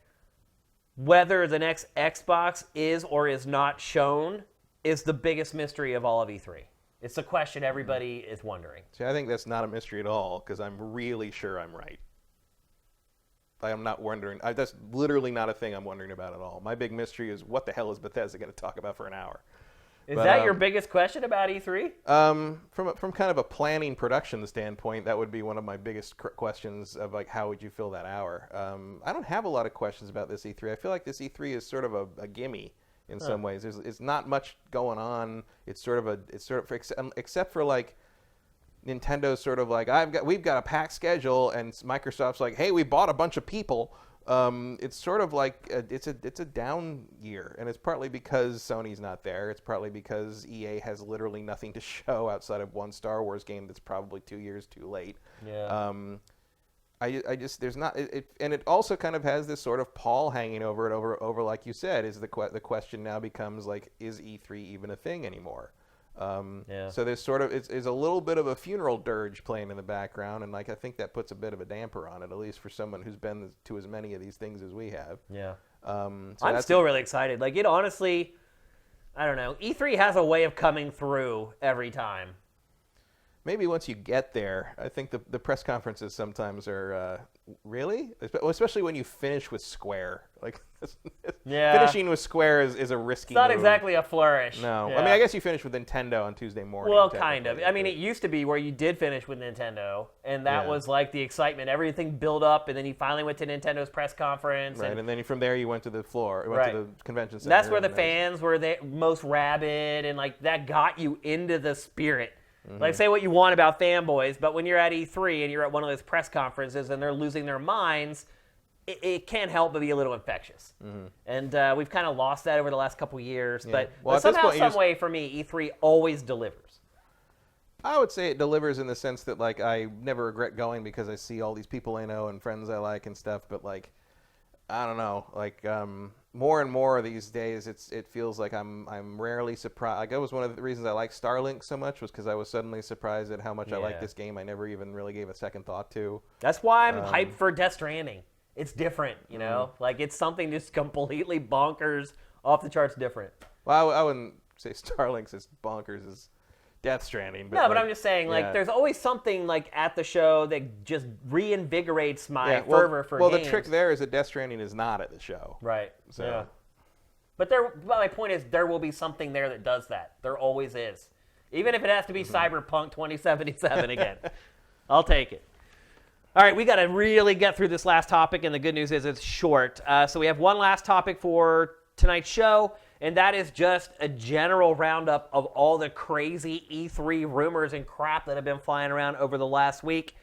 whether the next Xbox is or is not shown is the biggest mystery of all of E3. It's the question everybody is wondering. See, I think that's not a mystery at all, because I'm really sure I'm right. I'm not wondering. That's literally not a thing I'm wondering about at all. My big mystery is, what the hell is Bethesda going to talk about for an hour? Is that your biggest question about E3? From kind of a planning production standpoint, that would be one of my biggest questions of like, how would you fill that hour? I don't have a lot of questions about this E3. I feel like this E3 is sort of a gimme in some ways. It's not much going on. It's sort of except for like Nintendo's sort of like, we've got a packed schedule, and Microsoft's like, hey, we bought a bunch of people. It's sort of like it's a down year, and it's partly because Sony's not there. It's partly because EA has literally nothing to show outside of one Star Wars game that's probably 2 years too late. Yeah. I just there's not it, and it also kind of has this sort of pall hanging over it over like you said, is the question now becomes like, is E3 even a thing anymore? So there's sort of it's a little bit of a funeral dirge playing in the background, and like I think that puts a bit of a damper on it, at least for someone who's been to as many of these things as we have. Yeah. So I'm still really excited. Like, it honestly, I don't know. E3 has a way of coming through every time. Maybe once you get there, I think the press conferences sometimes are really, especially when you finish with Square. Like, finishing with Square is a risky. It's not move. exactly a flourish. No, Yeah. I mean, I guess you finish with Nintendo on Tuesday morning. Well, kind of. I mean, it used to be where you did finish with Nintendo, and that was like the excitement. Everything built up, and then you finally went to Nintendo's press conference. Right, and then from there you went to the floor, to the convention center. That's where the fans were most rabid, and like that got you into the spirit. Mm-hmm. Like, say what you want about fanboys, but when you're at E3 and you're at one of those press conferences and they're losing their minds, it can't help but be a little infectious. Mm-hmm. And we've kind of lost that over the last couple of years. Yeah. But somehow, some way, for me, E3 always delivers. I would say it delivers in the sense that, like, I never regret going because I see all these people I know and friends I like and stuff, but, like, I don't know, like, more and more these days, it feels like I'm rarely surprised. Like, that was one of the reasons I like Starlink so much, was because I was suddenly surprised at how much I like this game I never even really gave a second thought to. That's why I'm hyped for Death Stranding. It's different, you know? Like, it's something just completely bonkers, off the charts different. Well, I wouldn't say Starlink's as bonkers as Death Stranding. But but I'm just saying, like, there's always something, like, at the show that just reinvigorates my fervor for games. Well, the trick there is that Death Stranding is not at the show. Right. So. Yeah. But my point is, there will be something there that does that. There always is. Even if it has to be Cyberpunk 2077 again. I'll take it. All right, we got to really get through this last topic, and the good news is it's short. So we have one last topic for tonight's show, and that is just a general roundup of all the crazy E3 rumors and crap that have been flying around over the last week.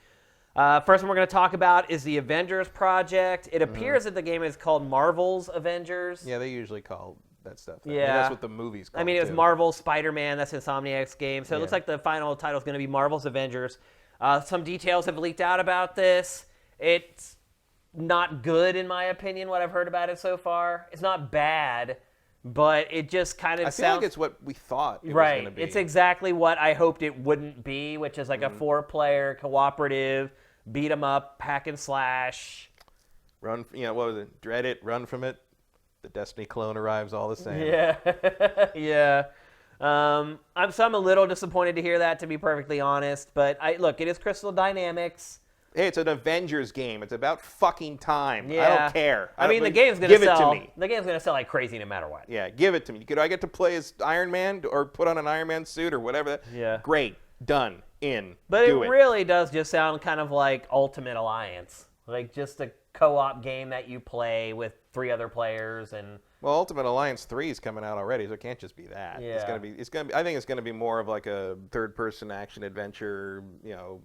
First one we're going to talk about is the Avengers project. It appears that the game is called Marvel's Avengers. Yeah, they usually call that stuff. Yeah. I mean, that's what the movie's called. I mean, it was Marvel's Spider-Man. That's Insomniac's game. So it looks like the final title is going to be Marvel's Avengers. Some details have leaked out about this. It's not good, in my opinion, what I've heard about it so far. It's not bad, but it just kind of I feel like it's what we thought it was going to be. It's exactly what I hoped it wouldn't be, which is like a 4-player cooperative, beat 'em up, hack and slash. Run, what was it? Dread it, run from it. The Destiny clone arrives all the same. Yeah, yeah. I'm a little disappointed to hear that, to be perfectly honest. But look, it is Crystal Dynamics. Hey, it's an Avengers game. It's about fucking time. Yeah. I don't care. I mean, the game's going to sell. Give it to me. The game's going to sell like crazy no matter what. Yeah, give it to me. Could I get to play as Iron Man or put on an Iron Man suit or whatever? Yeah. Great. Done. In. But it really does just sound kind of like Ultimate Alliance. Like just a co-op game that you play with 3 other players and... Well, Ultimate Alliance 3 is coming out already, so it can't just be that. Yeah. It's gonna be. I think it's gonna be more of like a third-person action adventure,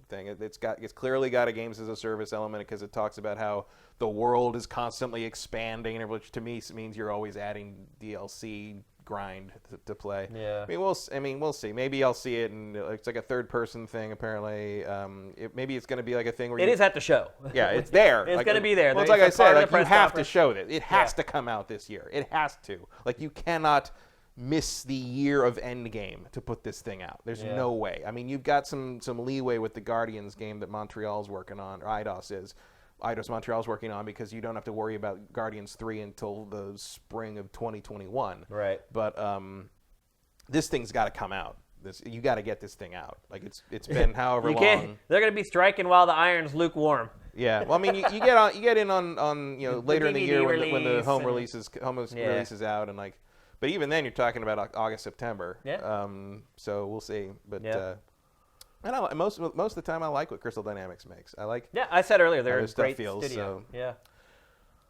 thing. It's clearly got a games as a service element because it talks about how the world is constantly expanding, which to me means you're always adding DLC grind to play. Yeah. I mean, we'll see. Maybe I'll see it, and it's like a third-person thing. Apparently, maybe it's going to be like a thing where it is at the show. Yeah, it's there. It's going to be there. Well, it's like I said, like you have to show that. It has to come out this year. It has to. Like you cannot miss the year of Endgame to put this thing out. There's no way. I mean, you've got some leeway with the Guardians game that Montreal's working on, or Eidos Montreal's working on, because you don't have to worry about Guardians 3 until the spring of 2021. Right. But this thing's got to come out. You got to get this thing out. Like it's been however long. They're going to be striking while the iron's lukewarm. Yeah. Well, I mean, you get in on later in the year when the home releases out, and like, but even then you're talking about August, September. Yeah. So we'll see. But and most of the time, I like what Crystal Dynamics makes. I like. Yeah, I said earlier they're a great studio. So. Yeah.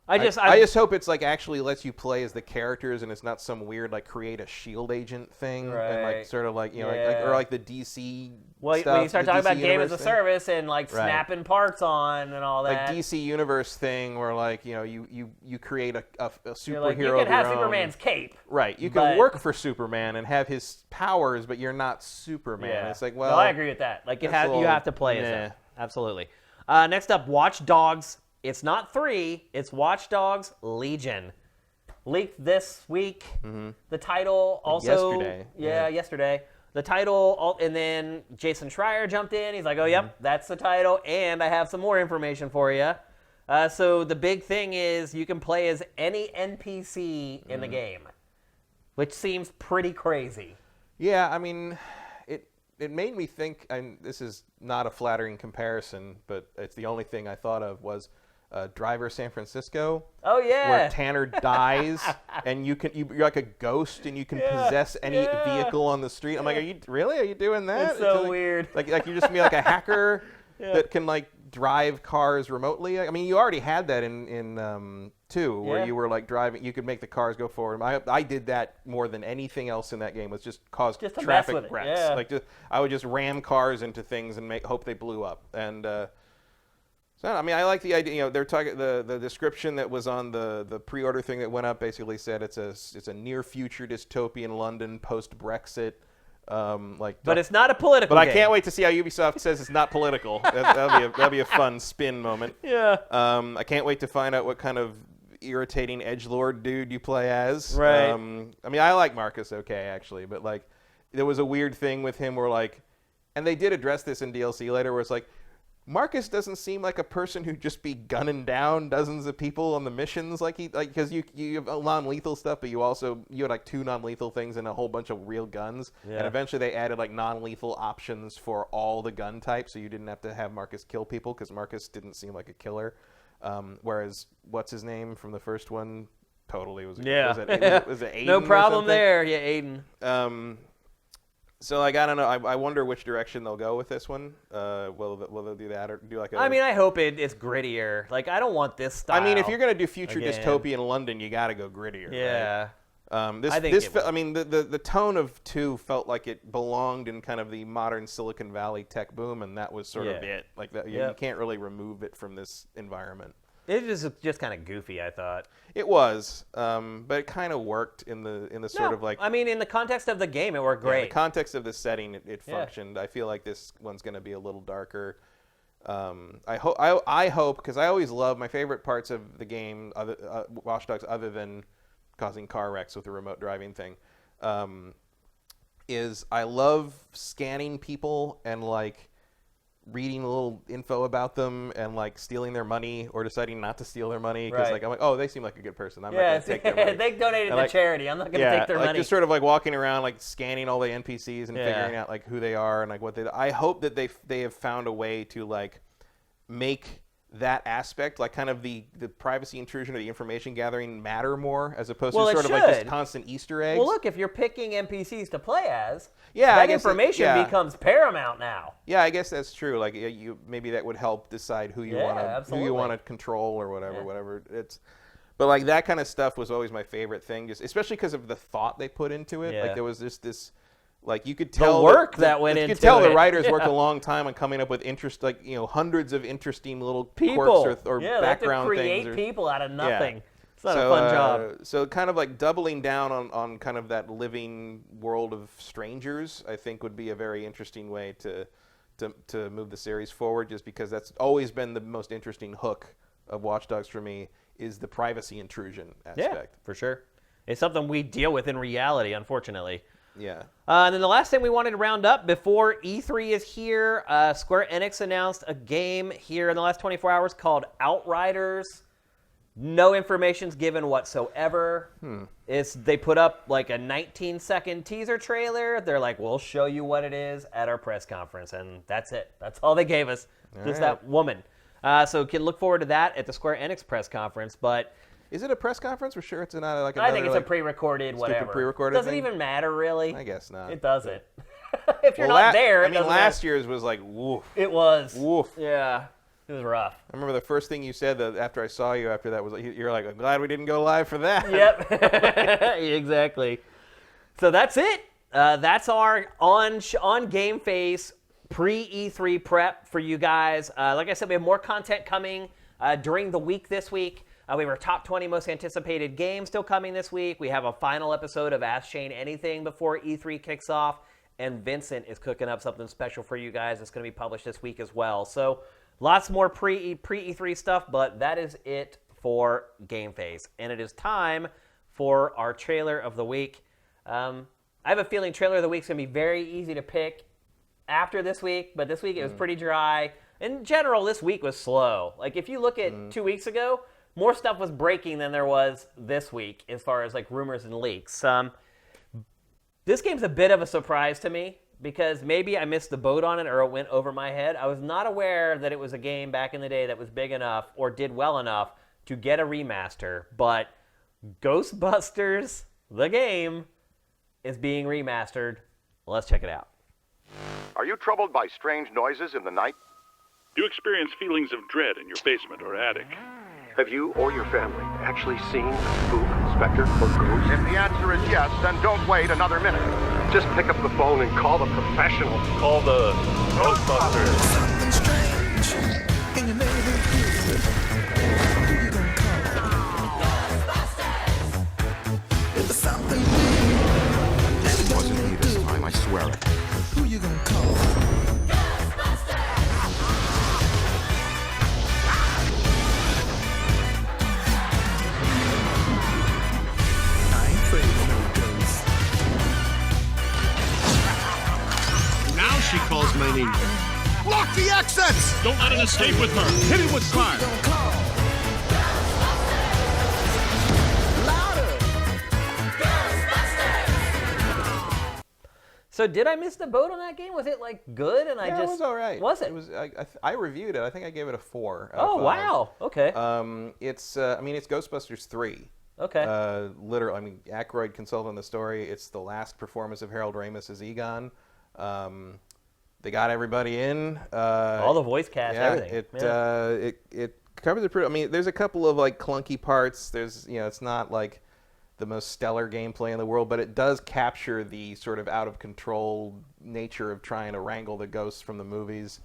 I just hope it's like actually lets you play as the characters, and it's not some weird like create a shield agent thing, and like sort of like like the DC. Well, stuff, when you start talking about game as a thing. Service and like snapping parts on and all that, like DC Universe thing, where like you create a superhero. Like, you can have Superman's cape. Right, you can work for Superman and have his powers, but you're not Superman. Yeah. It's like, well, no, I agree with that. Like you have to play as him. Absolutely. Next up, Watch Dogs. It's not 3. It's Watch Dogs Legion. Leaked this week. Mm-hmm. The title also... Yesterday. Yesterday. The title, and then Jason Schreier jumped in. He's like, oh, yep, that's the title, and I have some more information for you. So the big thing is you can play as any NPC in the game. which seems pretty crazy. Yeah, I mean, it made me think, and this is not a flattering comparison, but it's the only thing I thought of was Driver San Francisco. Oh yeah, where Tanner dies and you're like a ghost and you can possess any vehicle on the street. I'm like, are you doing that? It's so weird. Like you're just gonna be like a hacker that can like drive cars remotely. I mean, you already had that in 2, where you were like driving, you could make the cars go forward. I did that more than anything else in that game, was just cause traffic wrecks. Yeah. Like I would just ram cars into things and hope they blew up. And so I mean, I like the idea. They're talking the description that was on the pre-order thing that went up basically said it's a near future dystopian London post Brexit. But it's not a political game. I can't wait to see how Ubisoft says it's not political. That'll be a fun spin moment. Yeah. I can't wait to find out what kind of irritating edgelord dude you play as. Right. I mean, I like Marcus okay actually, but like there was a weird thing with him where like, and they did address this in DLC later, where it's like, Marcus doesn't seem like a person who'd just be gunning down dozens of people on the missions, because you have non-lethal stuff, but you had like 2 non-lethal things and a whole bunch of real guns, and eventually they added like non-lethal options for all the gun types, so you didn't have to have Marcus kill people because Marcus didn't seem like a killer, whereas what's his name from the first one totally was. Was it Aiden? No problem there, Aiden. So, like, I don't know. I wonder which direction they'll go with this one. Will they do that or do like a... I mean, I hope it's grittier. Like, I don't want this style. I mean, if you're going to do future dystopian London, you got to go grittier. Yeah. Right? I mean, the tone of 2 felt like it belonged in kind of the modern Silicon Valley tech boom, and that was sort of it. Like, that, you can't really remove it from this environment. It was just kind of goofy, I thought. It was, but it kind of worked in the sort of like... I mean, in the context of the game, it worked great. In the context of the setting, it functioned. I feel like this one's going to be a little darker. I hope, because I always love my favorite parts of the game, Watch Dogs, other than causing car wrecks with the remote driving thing, is I love scanning people and like reading a little info about them and like stealing their money or deciding not to steal their money because I'm like, oh, they seem like a good person. I'm not going to take their money. They donated to charity. I'm not going to take their money. Just sort of like walking around, like scanning all the NPCs and figuring out like who they are and like what they. I hope that they have found a way to like make that aspect, like kind of the privacy intrusion or the information gathering, matter more as opposed to sort of like just constant Easter eggs. Well, look, if you're picking NPCs to play as, that I guess information becomes paramount now. Yeah, I guess that's true. Like maybe that would help decide who you want to control or whatever. But like that kind of stuff was always my favorite thing, just especially because of the thought they put into it. Like there was just this. Like you could tell the work that went into it. You could tell the writers worked a long time on coming up with hundreds of interesting little quirks or background things. They have to create people out of nothing. It's not a fun job. So kind of like doubling down on kind of that living world of strangers, I think would be a very interesting way to move the series forward. Just because that's always been the most interesting hook of Watch Dogs for me is the privacy intrusion aspect. Yeah, for sure. It's something we deal with in reality, unfortunately. Yeah. And then the last thing we wanted to round up before E3 is here, Square Enix announced a game here in the last 24 hours called Outriders. No information's given whatsoever. They put up like a 19-second teaser trailer. They're like, we'll show you what it is at our press conference. And that's it. That's all they gave us. Just that woman. So you can look forward to that at the Square Enix press conference. But... Is it a press conference? We're sure it's not like I think it's a pre-recorded whatever. Pre-recorded doesn't even matter, really. I guess not. It doesn't. If you're not there, last year's was like, woof. It was. Woof. Yeah. It was rough. I remember the first thing you said after I saw you after that was like, you're like, I'm glad we didn't go live for that. Yep. Exactly. So that's it. That's our on GameFace pre-E3 prep for you guys. Like I said, we have more content coming during the week this week. We have our top 20 most anticipated games still coming this week. We have a final episode of Ask Shane Anything before E3 kicks off. And Vincent is cooking up something special for you guys. It's going to be published this week as well. So lots more pre-E3 stuff, but that is it for GameFace. And it is time for our trailer of the week. I have a feeling trailer of the week is going to be very easy to pick after this week, but this week it was pretty dry. In general, this week was slow. Like if you look at 2 weeks ago, more stuff was breaking than there was this week as far as like rumors and leaks. This game's a bit of a surprise to me because maybe I missed the boat on it or it went over my head. I was not aware that it was a game back in the day that was big enough or did well enough to get a remaster, but Ghostbusters, the game, is being remastered. Let's check it out. Are you troubled by strange noises in the night? Do you experience feelings of dread in your basement or attic? Have you or your family actually seen a spook, specter, or ghost? If the answer is yes, then don't wait another minute. Just pick up the phone and call the professional. Call the Ghostbusters. Something strange in your neighborhood. Who you gonna call? Ghostbusters! If there's something weird, It wasn't me this time, I swear it. who you gonna call? I ain't afraid of no ghosts. Now she calls my name. Lock the exits! Don't let it escape with her. Hit it with fire. Gonna call? Louder! So did I miss the boat on that game? Was it like good? And Yeah, it was all right. Was it? It was. I reviewed it. I think I gave it a 4. Oh wow. Okay. It's. I mean, it's Ghostbusters 3. Okay. Literally, I mean, Aykroyd consulted on the story. It's the last performance of Harold Ramis as Egon. They got everybody in. All the voice cast, everything. It covers it pretty. I mean, there's a couple of like clunky parts. There's, it's not like the most stellar gameplay in the world, but it does capture the sort of out of control nature of trying to wrangle the ghosts from the movies.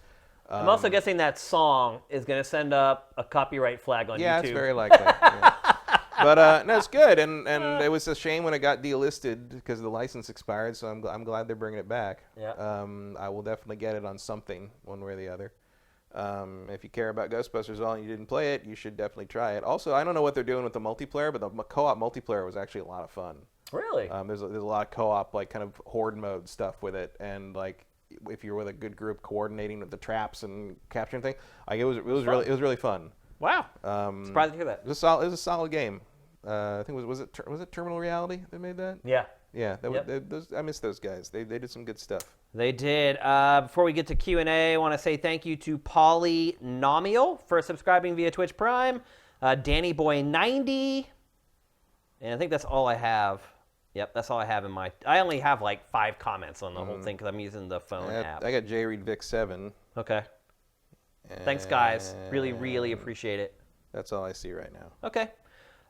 I'm also guessing that song is going to send up a copyright flag on YouTube. Yeah, it's very likely. Yeah. But no, it's good, and it was a shame when it got delisted because the license expired. So I'm glad they're bringing it back. Yeah. I will definitely get it on something, one way or the other. If you care about Ghostbusters at all and you didn't play it, you should definitely try it. Also, I don't know what they're doing with the multiplayer, but the co-op multiplayer was actually a lot of fun. Really? There's a lot of co-op, like kind of horde mode stuff with it, and like if you're with a good group coordinating with the traps and capturing things, like it was really fun. Wow. Surprised to hear that. It was a solid game. I think was it Terminal Reality that made that? Yeah. Yeah, Yep. I miss those guys. They did some good stuff. They did. Before we get to Q&A, I want to say thank you to Polynomial for subscribing via Twitch Prime, Danny Boy 90, and I think that's all I have. Yep, that's all I have in my... I only have like 5 comments on the whole thing because I'm using the phone app. I got J Reed Vic 7. Okay. Thanks, guys. Really, really appreciate it. That's all I see right now. Okay.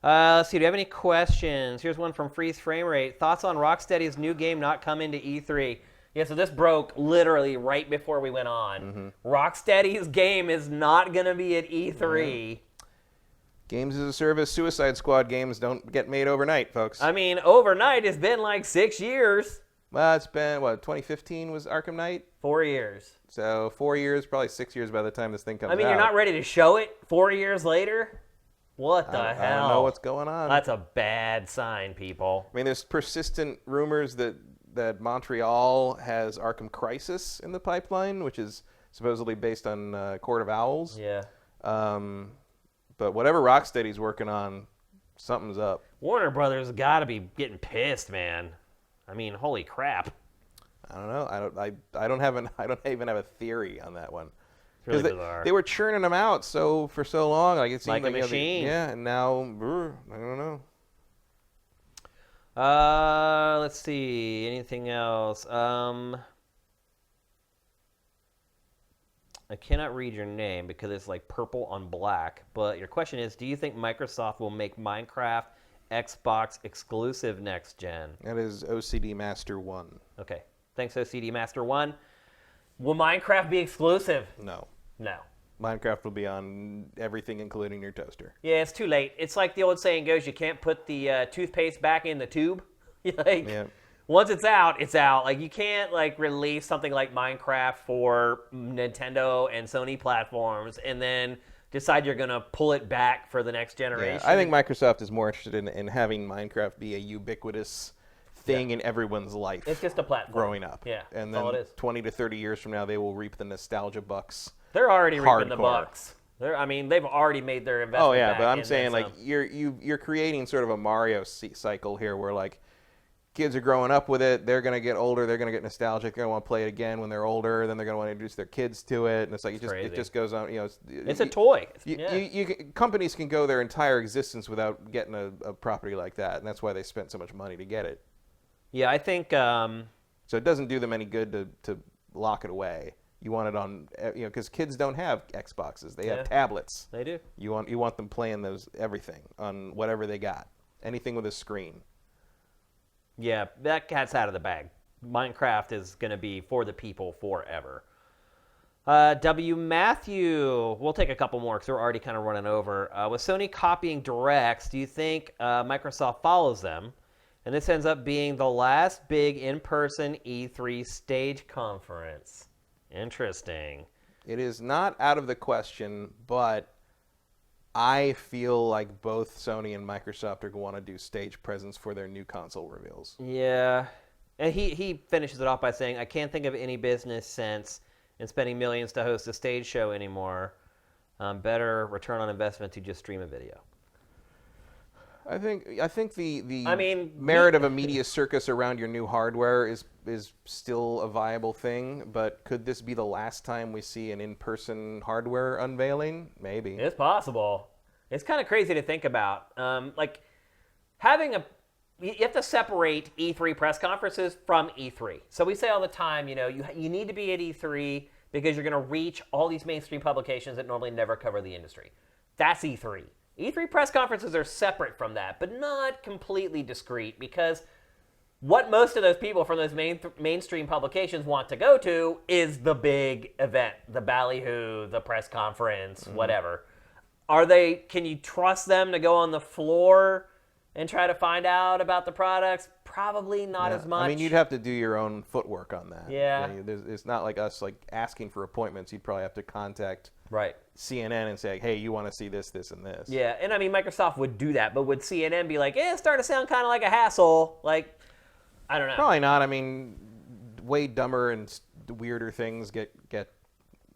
Let's see. Do you have any questions? Here's one from Freeze Frame Rate. Thoughts on Rocksteady's new game not coming to E3? Yeah, so this broke literally right before we went on. Rocksteady's game is not going to be at E3. Games as a service, Suicide Squad games don't get made overnight, folks. I mean, overnight it's been like 6 years. Well, it's been, 2015 was Arkham Knight? 4 years. So 4 years, probably 6 years by the time this thing comes out. I mean, you're not ready to show it 4 years later? What the hell? I don't know what's going on. That's a bad sign, people. I mean, there's persistent rumors that Montreal has Arkham Crisis in the pipeline, which is supposedly based on Court of Owls. Yeah. But whatever Rocksteady's working on, something's up. Warner Brothers got to be getting pissed, man. I mean, holy crap. I don't know. I don't even have a theory on that one. It's really bizarre. They were churning them out for so long, like it seemed Like a machine. And now I don't know. Let's see. Anything else? I cannot read your name because it's like purple on black. But your question is, do you think Microsoft will make Minecraft Xbox exclusive next gen? That is OCD Master 1. Okay. Thanks, OCD Master 1. Will Minecraft be exclusive? No. No. Minecraft will be on everything, including your toaster. Yeah, it's too late. It's like the old saying goes, you can't put the toothpaste back in the tube. Yeah. Once it's out, it's out. Like, you can't, like, release something like Minecraft for Nintendo and Sony platforms and then decide you're going to pull it back for the next generation. Yeah, I think Microsoft is more interested in having Minecraft be a ubiquitous thing in everyone's life. It's just a platform. Growing up. Yeah, And that's then all it is. 20 to 30 years from now, they will reap the nostalgia bucks. They're already reaping the Hardcore. bucks. They've already made their investment. Oh yeah, back but I'm and saying then like some. you're creating sort of a Mario cycle here, where like kids are growing up with it. They're going to get older. They're going to get nostalgic. They're going to want to play it again when they're older. Then they're going to want to introduce their kids to it. And it's like it just goes on. It's a toy. Companies can go their entire existence without getting a property like that, and that's why they spent so much money to get it. Yeah, I think. So it doesn't do them any good to lock it away. You want it on, because kids don't have Xboxes. They have tablets. They do. You want them playing everything on whatever they got, anything with a screen. Yeah, that cat's out of the bag. Minecraft is going to be for the people forever. W. Matthew, we'll take a couple more because we're already kind of running over. With Sony copying Directs, do you think Microsoft follows them? And this ends up being the last big in-person E3 stage conference. Interesting. It is not out of the question, but I feel like both Sony and Microsoft are going to want to do stage presence for their new console reveals. Yeah. And he finishes it off by saying, I can't think of any business sense in spending millions to host a stage show anymore. Better return on investment to just stream a video. I think the merit of a media circus around your new hardware is still a viable thing, but could this be the last time we see an in-person hardware unveiling? Maybe. It's possible. It's kind of crazy to think about. You have to separate E3 press conferences from E3. So we say all the time, you need to be at E3 because you're going to reach all these mainstream publications that normally never cover the industry. That's E3. E3 press conferences are separate from that, but not completely discrete, because what most of those people from those mainstream publications want to go to is the big event, the ballyhoo, the press conference, whatever. Can you trust them to go on the floor and try to find out about the products? Probably not as much. I mean, you'd have to do your own footwork on that. Yeah. It's not like us asking for appointments. You'd probably have to contact CNN and say, hey, you want to see this, this, and this. Yeah, and I mean, Microsoft would do that, but would CNN be like, it's starting to sound kind of like a hassle? Like, I don't know. Probably not. I mean, way dumber and weirder things get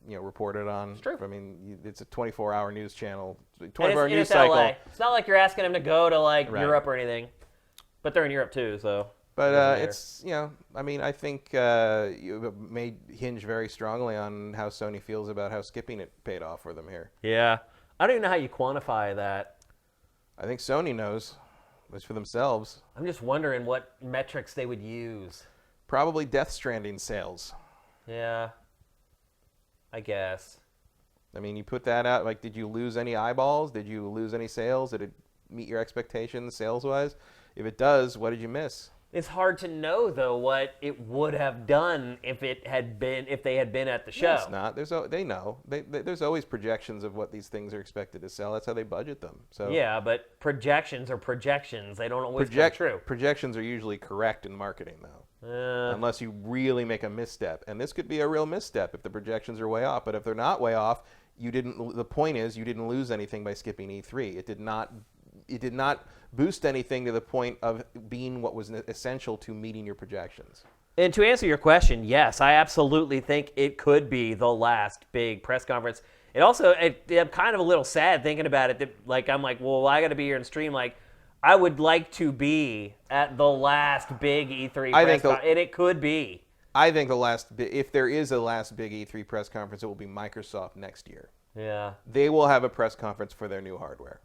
reported on. It's true. I mean, it's a 24-hour news channel, 24-hour news cycle. LA. It's not like you're asking them to go to Europe or anything, but they're in Europe too, so. But it's I mean, I think it may hinge very strongly on how Sony feels about how skipping it paid off for them here. Yeah, I don't even know how you quantify that. I think Sony knows, at least for themselves. I'm just wondering what metrics they would use. Probably Death Stranding sales. Yeah, I guess. I mean, you put that out. Like, did you lose any eyeballs? Did you lose any sales? Did it meet your expectations sales-wise? If it does, what did you miss? It's hard to know, though, what it would have done if they had been at the show. No, it's not. They know. There's always projections of what these things are expected to sell. That's how they budget them. So yeah, but projections are projections. They don't always come true. Projections are usually correct in marketing, though, unless you really make a misstep. And this could be a real misstep if the projections are way off. But if they're not way off, the point is you didn't lose anything by skipping E3. It did not boost anything to the point of being what was essential to meeting your projections. And to answer your question, yes, I absolutely think it could be the last big press conference. It also, I'm kind of a little sad thinking about it. That, I'm like, well, I got to be here and stream. Like, I would like to be at the last big E3 press conference, and it could be. I think if there is a last big E3 press conference, it will be Microsoft next year. Yeah. They will have a press conference for their new hardware.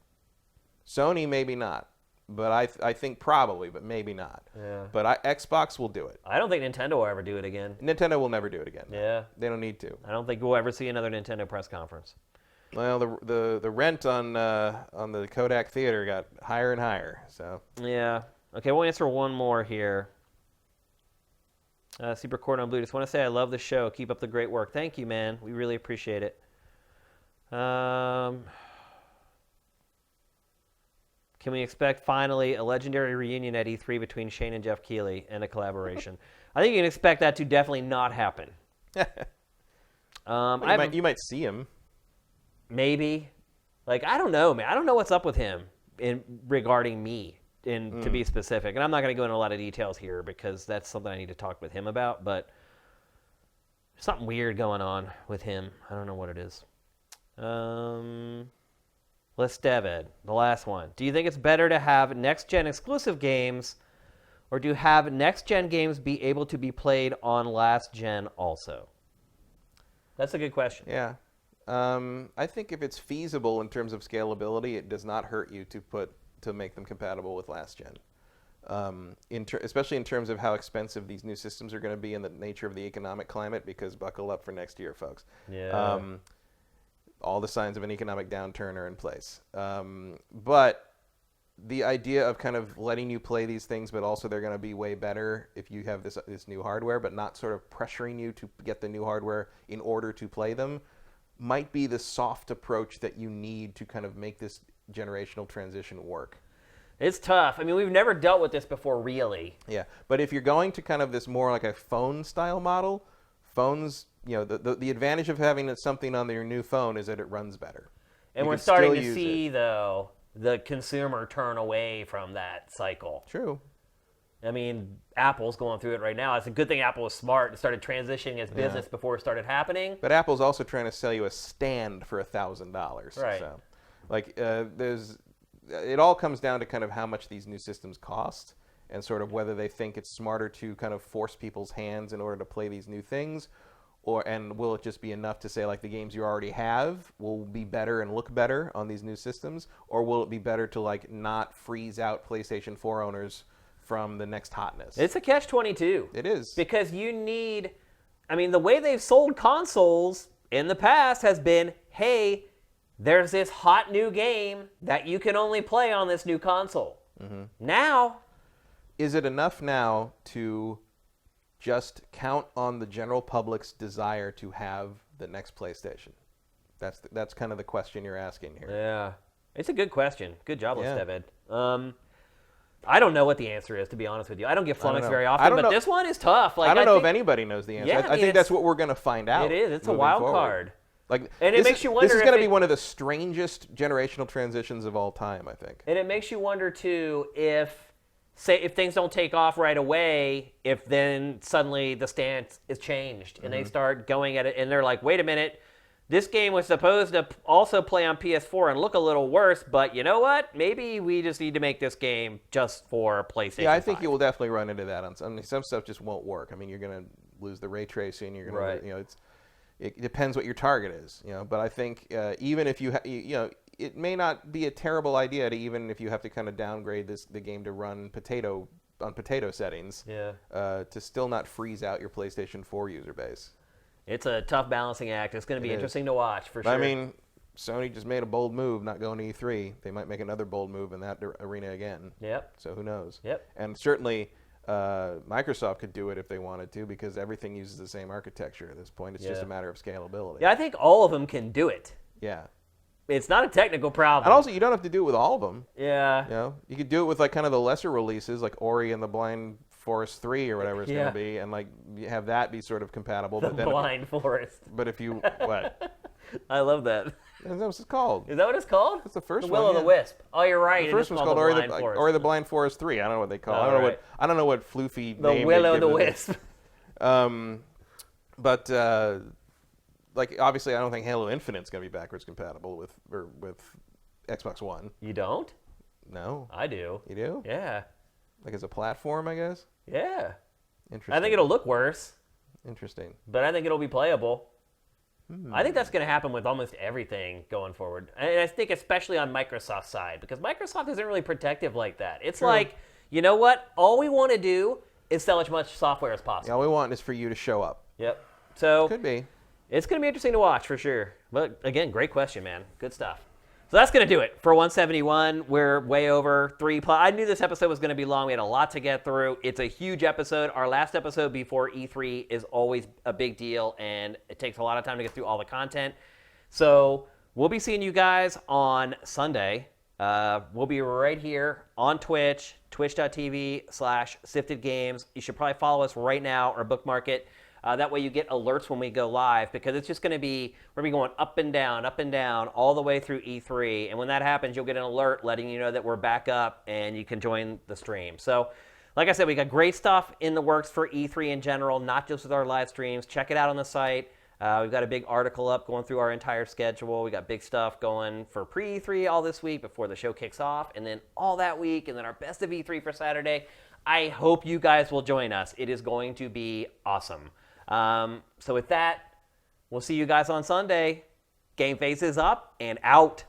Sony, maybe not. But I think probably, but maybe not. Yeah. But Xbox will do it. I don't think Nintendo will ever do it again. Nintendo will never do it again. Yeah. They don't need to. I don't think we'll ever see another Nintendo press conference. Well, the rent on the Kodak Theater got higher and higher. So. Yeah. Okay, we'll answer one more here. Super Cord on Blue. Just want to say I love the show. Keep up the great work. Thank you, man. We really appreciate it. Can we expect finally a legendary reunion at E3 between Shane and Jeff Keighley and a collaboration? I think you can expect that to definitely not happen. You might see him. Maybe. I don't know, man. I don't know what's up with him regarding me, to be specific. And I'm not going to go into a lot of details here because that's something I need to talk with him about. But there's something weird going on with him. I don't know what it is. Let's David, the last one. Do you think it's better to have next-gen exclusive games or do have next-gen games be able to be played on last-gen also? That's a good question. Yeah. I think if it's feasible in terms of scalability, it does not hurt you to make them compatible with last-gen. Especially in terms of how expensive these new systems are going to be and the nature of the economic climate, because buckle up for next year, folks. Yeah. All the signs of an economic downturn are in place. But the idea of kind of letting you play these things, but also they're going to be way better if you have this new hardware, but not sort of pressuring you to get the new hardware in order to play them, might be the soft approach that you need to kind of make this generational transition work. It's tough. I mean, we've never dealt with this before, really. Yeah, but if you're going to kind of this more like a phone-style model, phones, the advantage of having something on your new phone is that it runs better. And we're starting to see, though, the consumer turn away from that cycle. True. I mean, Apple's going through it right now. It's a good thing Apple was smart and started transitioning its business before it started happening. But Apple's also trying to sell you a stand for $1,000. Right. So, it all comes down to kind of how much these new systems cost and sort of whether they think it's smarter to kind of force people's hands in order to play these new things, and will it just be enough to say like the games you already have will be better and look better on these new systems, or will it be better to like not freeze out PlayStation 4 owners from the next hotness? It's a catch-22. It is. Because the way they've sold consoles in the past has been, hey, there's this hot new game that you can only play on this new console. Mm-hmm. Now, is it enough now to just count on the general public's desire to have the next PlayStation? That's kind of the question you're asking here. Yeah. It's a good question. Good job, David. I don't know what the answer is, to be honest with you. I don't get flummoxed very often, but this one is tough. I don't know if anybody knows the answer. Yeah, I think that's what we're going to find out. It is. It's a wild card. And it makes you wonder. This is going to be one of the strangest generational transitions of all time, I think. And it makes you wonder too if things don't take off right away, if then suddenly the stance is changed and they start going at it and they're like, wait a minute, this game was supposed to also play on PS4 and look a little worse, but you know what? Maybe we just need to make this game just for PlayStation 5. Yeah, I think you will definitely run into that. Some stuff just won't work. I mean, you're going to lose the ray tracing. You're going to, it depends what your target is, But I think even if it may not be a terrible idea to even if you have to kind of downgrade the game to run potato settings, to still not freeze out your PlayStation 4 user base. It's a tough balancing act. It's going to be interesting to watch for sure. I mean, Sony just made a bold move, not going to E3. They might make another bold move in that arena again. Yep. So who knows? Yep. And certainly Microsoft could do it if they wanted to, because everything uses the same architecture at this point. It's just a matter of scalability. Yeah, I think all of them can do it. Yeah. It's not a technical problem. And also, you don't have to do it with all of them. Yeah. You could do it with like kind of the lesser releases, like Ori and the Blind Forest 3 or whatever it's going to be, and like you have that be sort of compatible. The Blind Forest. But if you what? I love that. That's what it's called. Is that what it's called? That's the first one. The Will o' the Wisp. Oh, you're right. The first one's called Ori the Blind Forest 3. I don't know what they call it. I don't know what floofy name. The Will o' the Wisp. But like obviously, I don't think Halo Infinite's going to be backwards compatible with Xbox One. You don't? No. I do. You do? Yeah. Like as a platform, I guess? Yeah. Interesting. I think it'll look worse. Interesting. But I think it'll be playable. I think that's going to happen with almost everything going forward. And I think especially on Microsoft's side, because Microsoft isn't really protective like that. It's like, you know what? All we want to do is sell as much software as possible. Yeah, all we want is for you to show up. Yep. So could be. It's going to be interesting to watch for sure. But again, great question, man. Good stuff. So that's going to do it for 171. We're way over 3 plus. I knew this episode was going to be long. We had a lot to get through. It's a huge episode. Our last episode before E3 is always a big deal, and it takes a lot of time to get through all the content. So we'll be seeing you guys on Sunday. We'll be right here on Twitch, twitch.tv/SiftedGames. You should probably follow us right now or bookmark it. That way you get alerts when we go live, because it's just going to be, we're going to be going up and down, all the way through E3. And when that happens, you'll get an alert letting you know that we're back up and you can join the stream. So, like I said, we got great stuff in the works for E3 in general, not just with our live streams. Check it out on the site. We've got a big article up going through our entire schedule. We got big stuff going for pre-E3 all this week before the show kicks off, and then all that week, and then our best of E3 for Saturday. I hope you guys will join us. It is going to be awesome. So with that, we'll see you guys on Sunday. GameFace is up and out.